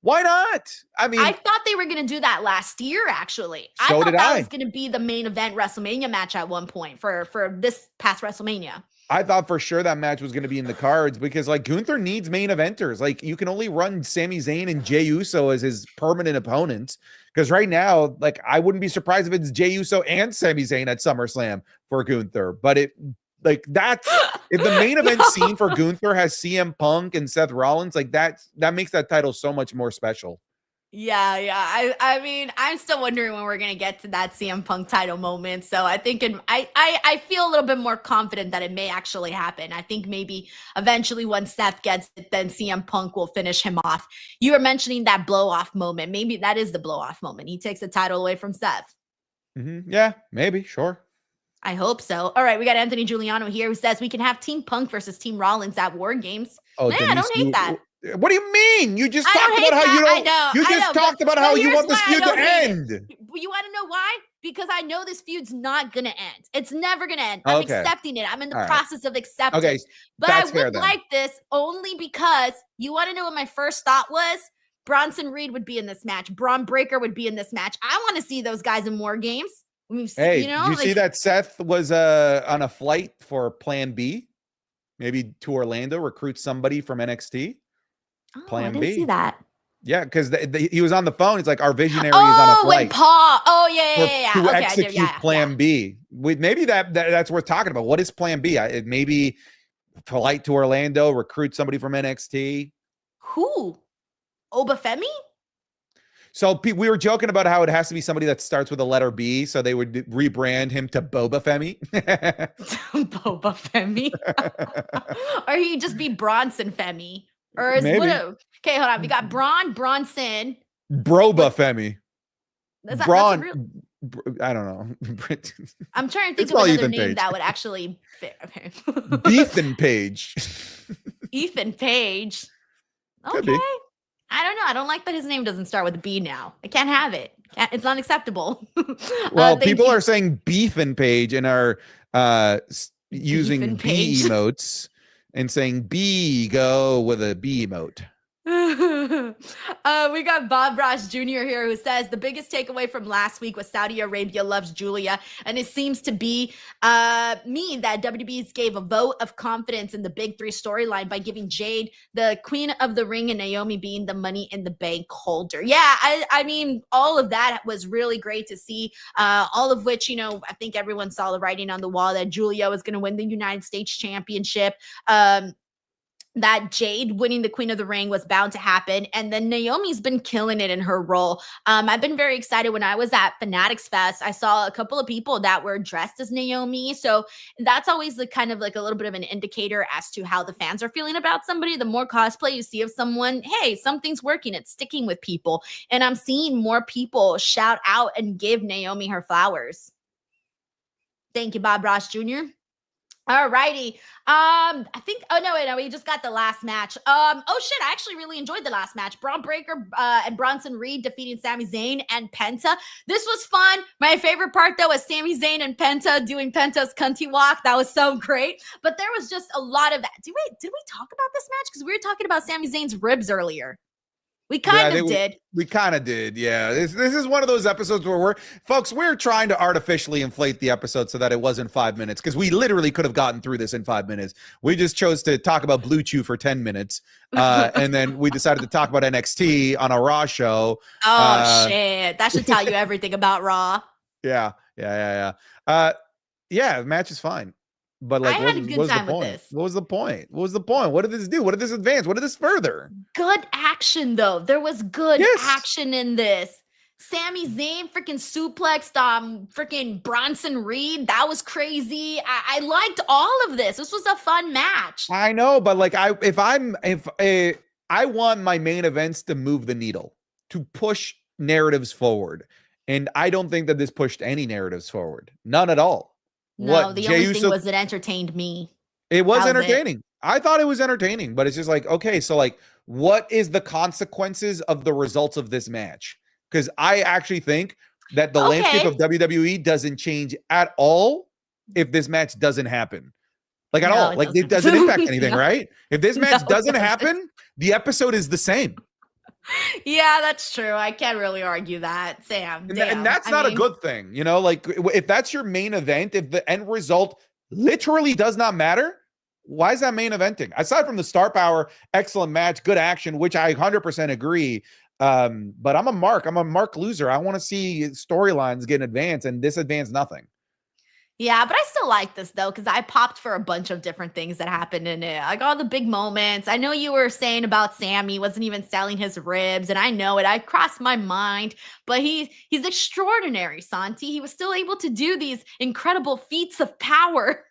Why not? I mean, I thought they were going to do that last year, actually. So I thought did that I. was going to be the main event WrestleMania match at one point for this past WrestleMania. I thought for sure that match was going to be in the cards, because like Gunther needs main eventers. Like, you can only run Sami Zayn and Jey Uso as his permanent opponents, because right now, like, I wouldn't be surprised if it's Jey Uso and Sami Zayn at SummerSlam for Gunther. But that's if the main event scene for Gunther has CM Punk and Seth Rollins, like that makes that title so much more special. Yeah. I mean, I'm still wondering when we're gonna get to that CM Punk title moment. So I think I feel a little bit more confident that it may actually happen. I think maybe eventually once Seth gets it, then CM Punk will finish him off. You were mentioning that blow off moment. Maybe that is the blow off moment. He takes the title away from Seth. Yeah, maybe, sure. I hope so. All right, we got Anthony Giuliano here who says we can have Team Punk versus Team Rollins at War Games. Oh, Man, Denise, I don't hate that. What do you mean? You just I talked don't about hate how you that. don't. You just talked about but how you here's want this why I feud to don't hate it. end. You want to know why? Because I know this feud's not gonna end. It's never gonna end. I'm Okay. accepting it. I'm in the All right. process of acceptance. Okay, But I that's fair would then. like this only because you want to know what my first thought was? Bronson Reed would be in this match. Braun Breaker would be in this match. I want to see those guys in War Games. Hey, you know, did you see that Seth was on a flight for Plan B? Maybe to Orlando, recruit somebody from NXT. Oh, Plan I didn't B. see that. Yeah, because he was on the phone. It's like our visionary is on a Oh, flight with Paul. Oh, yeah. to Okay, I execute did. Yeah. Plan B. Maybe that's worth talking about. What is Plan B? Maybe flight to Orlando, recruit somebody from NXT. Who? Obafemi? So we were joking about how it has to be somebody that starts with a letter B, so they would rebrand him to Boba Femi. Boba Femi. Or he just be Bronson Femi. Or is Maybe. Okay, hold on. We got Bronson. Broba Femi. That's Braun. a real, I don't know. I'm trying to think It's of all another Ethan name Page. that would actually fit. Okay. Ethan Page. Ethan Page. Could be. Okay. I don't know. I don't like that his name doesn't start with a B now. I can't have it. It's unacceptable. Well, thank people you. are saying beef and page and are using and B Page. emotes and saying B go with a B emote. We got Bob Ross Jr. here who says the biggest takeaway from last week was Saudi Arabia loves Julia, and it seems to be mean that WWE's gave a vote of confidence in the Big Three storyline by giving Jade the Queen of the Ring and Naomi being the Money in the Bank holder. Yeah, I mean, all of that was really great to see. All of which, I think everyone saw the writing on the wall that Julia was going to win the United States Championship. That Jade winning the Queen of the Ring was bound to happen. And then Naomi's been killing it in her role. I've been very excited. When I was at Fanatics Fest, I saw a couple of people that were dressed as Naomi. So that's always kind of like a little bit of an indicator as to how the fans are feeling about somebody. The more cosplay you see of someone, hey, something's working. It's sticking with people. And I'm seeing more people shout out and give Naomi her flowers. Thank you, Bob Ross Jr. All righty. I think, oh no, wait, no, we just got the last match. Oh shit, I actually really enjoyed the last match. Braun Breaker and Bronson Reed defeating Sami Zayn and Penta. This was fun. My favorite part though was Sami Zayn and Penta doing Penta's cunty walk. That was so great. But there was just a lot of that. Did we talk about this match? Because we were talking about Sami Zayn's ribs earlier. We kind of did. We kind of did, yeah. This is one of those episodes where we're trying to artificially inflate the episode so that it wasn't 5 minutes, because we literally could have gotten through this in 5 minutes. We just chose to talk about Blue Chew for 10 minutes, and then we decided to talk about NXT on a Raw show. Oh, shit. That should tell you everything about Raw. Yeah. The match is fine. But like, I had a good time with this. What was the point? What did this do? What did this advance? What did this further? Good action, though. There was good action in this. Sami Zayn freaking suplexed freaking Bronson Reed. That was crazy. I liked all of this. This was a fun match. I know, but like, I want my main events to move the needle, to push narratives forward, and I don't think that this pushed any narratives forward. None at all. No, the only thing was it entertained me. It was entertaining. I thought it was entertaining, but it's just like, okay, so like, what is the consequences of the results of this match? Because I actually think that the landscape of WWE doesn't change at all if this match doesn't happen. Like at all. Like it doesn't impact anything, right? If this match doesn't happen, the episode is the same. Yeah, that's true. I can't really argue that, Sam. And that's not a good thing, you know? Like, if that's your main event, if the end result literally does not matter, why is that main eventing? Aside from the star power, excellent match, good action, which I 100% agree. But I'm a Mark loser. I want to see storylines get advanced, and this advanced nothing. Yeah, but I still like this though, because I popped for a bunch of different things that happened in it. Like all the big moments. I know you were saying about Sammy wasn't even selling his ribs, and I know it. I crossed my mind, but he's extraordinary, Santi. He was still able to do these incredible feats of power.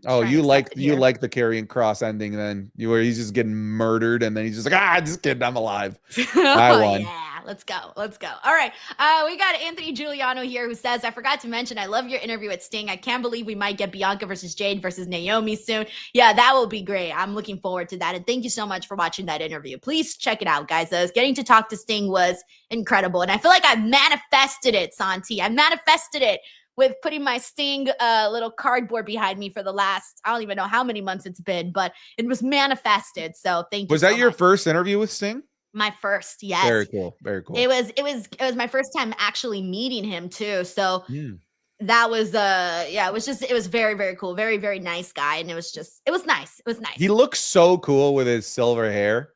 Oh, you like the Karrion Kross ending then, where he's just getting murdered, and then he's just like, just kidding, I'm alive. I won. Yeah, let's go. All right, we got Anthony Giuliano here who says, I forgot to mention, I love your interview with Sting. I can't believe we might get Bianca versus Jade versus Naomi soon. Yeah, that will be great. I'm looking forward to that, and thank you so much for watching that interview. Please check it out, guys. Getting to talk to Sting was incredible, and I feel like I manifested it, Santi. I manifested it with putting my Sting little cardboard behind me for the last, I don't even know how many months it's been, but it was manifested. So thank you. Was that your first interview with Sting? My first, yes. Very cool. Very cool. It was my first time actually meeting him too. So that was it was very, very cool. Very, very nice guy. And it was nice. It was nice. He looks so cool with his silver hair.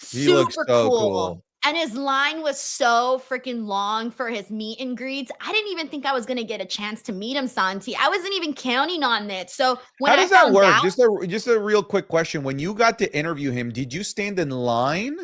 He looks so cool. And his line was so freaking long for his meet and greets. I didn't even think I was going to get a chance to meet him, Santi. I wasn't even counting on it. So when how does that work? Just a real quick question. When you got to interview him, did you stand in line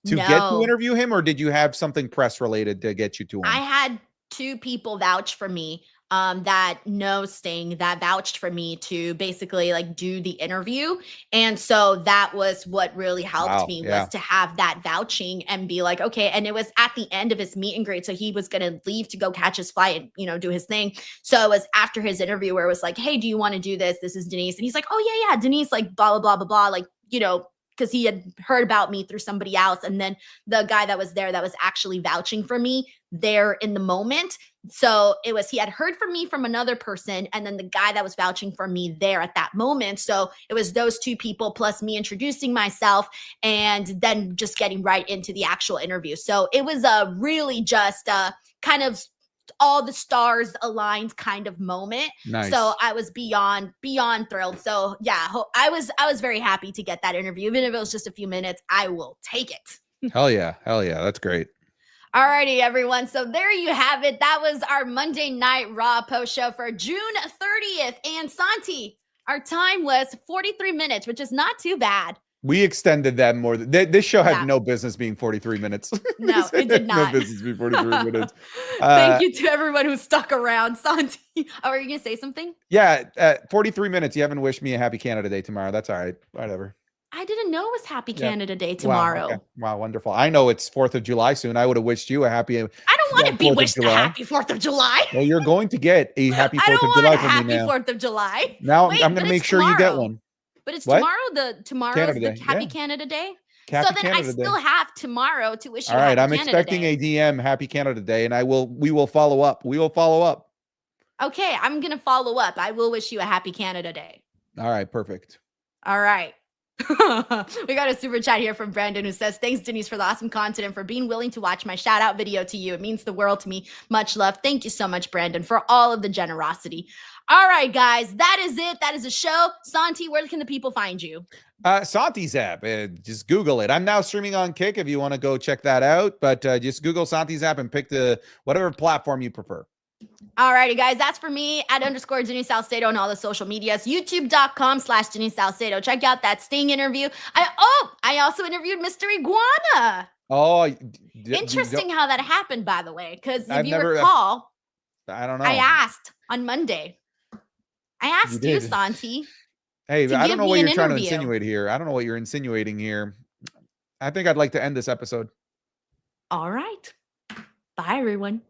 to get to interview him, or did you have something press related to get you to him? I had 2 people vouch for me. That know Sting, that vouched for me to basically like do the interview. And so that was what really helped me was to have that vouching and be like, okay. And it was at the end of his meet and greet. So he was going to leave to go catch his flight and, do his thing. So it was after his interview where it was like, hey, do you want to do this? This is Denise. And he's like, oh yeah, Denise, like blah, blah, blah, blah, blah. Like, because he had heard about me through somebody else. And then the guy that was there that was actually vouching for me there in the moment. So he had heard from me from another person, and then the guy that was vouching for me there at that moment. So it was those 2 people plus me introducing myself and then just getting right into the actual interview. So it was a really just kind of all the stars aligned kind of moment. Nice. So I was beyond thrilled. So yeah, I was very happy to get that interview. Even if it was just a few minutes, I will take it. Hell yeah. That's great. Alrighty, everyone. So there you have it. That was our Monday Night Raw post show for June 30th. And Santi, our time was 43 minutes, which is not too bad. We extended that more. This show had no business being 43 minutes. No, it did not. No business being 43 minutes. Thank you to everyone who stuck around. Santi, are you going to say something? Yeah, 43 minutes. You haven't wished me a happy Canada Day tomorrow. That's all right. Whatever. I didn't know it was Happy Yeah. Canada Day Wow, tomorrow. okay. Wow, wonderful. I know it's 4th of July soon. I would have wished you a happy I don't want to be 4th of wished a July. happy 4th of July. Well, you're going to get a happy I 4th don't of want July a from me happy now. 4th of July. Now Wait, I'm but going to make it's sure you get tomorrow. one. But it's What? tomorrow's Canada the Day, Happy yeah. Canada Day. Happy So then I Canada Day. still have tomorrow to wish you All a right, Happy I'm Canada expecting Day. a DM Happy Canada Day, and we will follow up. We will follow up. Okay, I'm gonna follow up. I will wish you a Happy Canada Day. All right, perfect. All right. We got a super chat here from Brandon who says, thanks, Denise, for the awesome content and for being willing to watch my shout out video to you. It means the world to me. Much love. Thank you so much, Brandon, for all of the generosity. All right, guys, that is it. That is a show. Santi, where can the people find you? Santi Zap. Just Google it. I'm now streaming on Kick if you want to go check that out. But just Google Santi Zap and pick the whatever platform you prefer. All righty, guys. That's for me at _ Denise Salcedo on all the social medias. YouTube.com/Denise Salcedo. Check out that Sting interview. I also interviewed Mr. Iguana. Oh, Interesting how that happened, by the way, because if I've you never- recall, I don't know. I asked on Monday. I asked you, did. Santi. Hey, to I give don't know me what an you're trying to interview. insinuate here. I don't know what you're insinuating here. I think I'd like to end this episode. All right. Bye, everyone.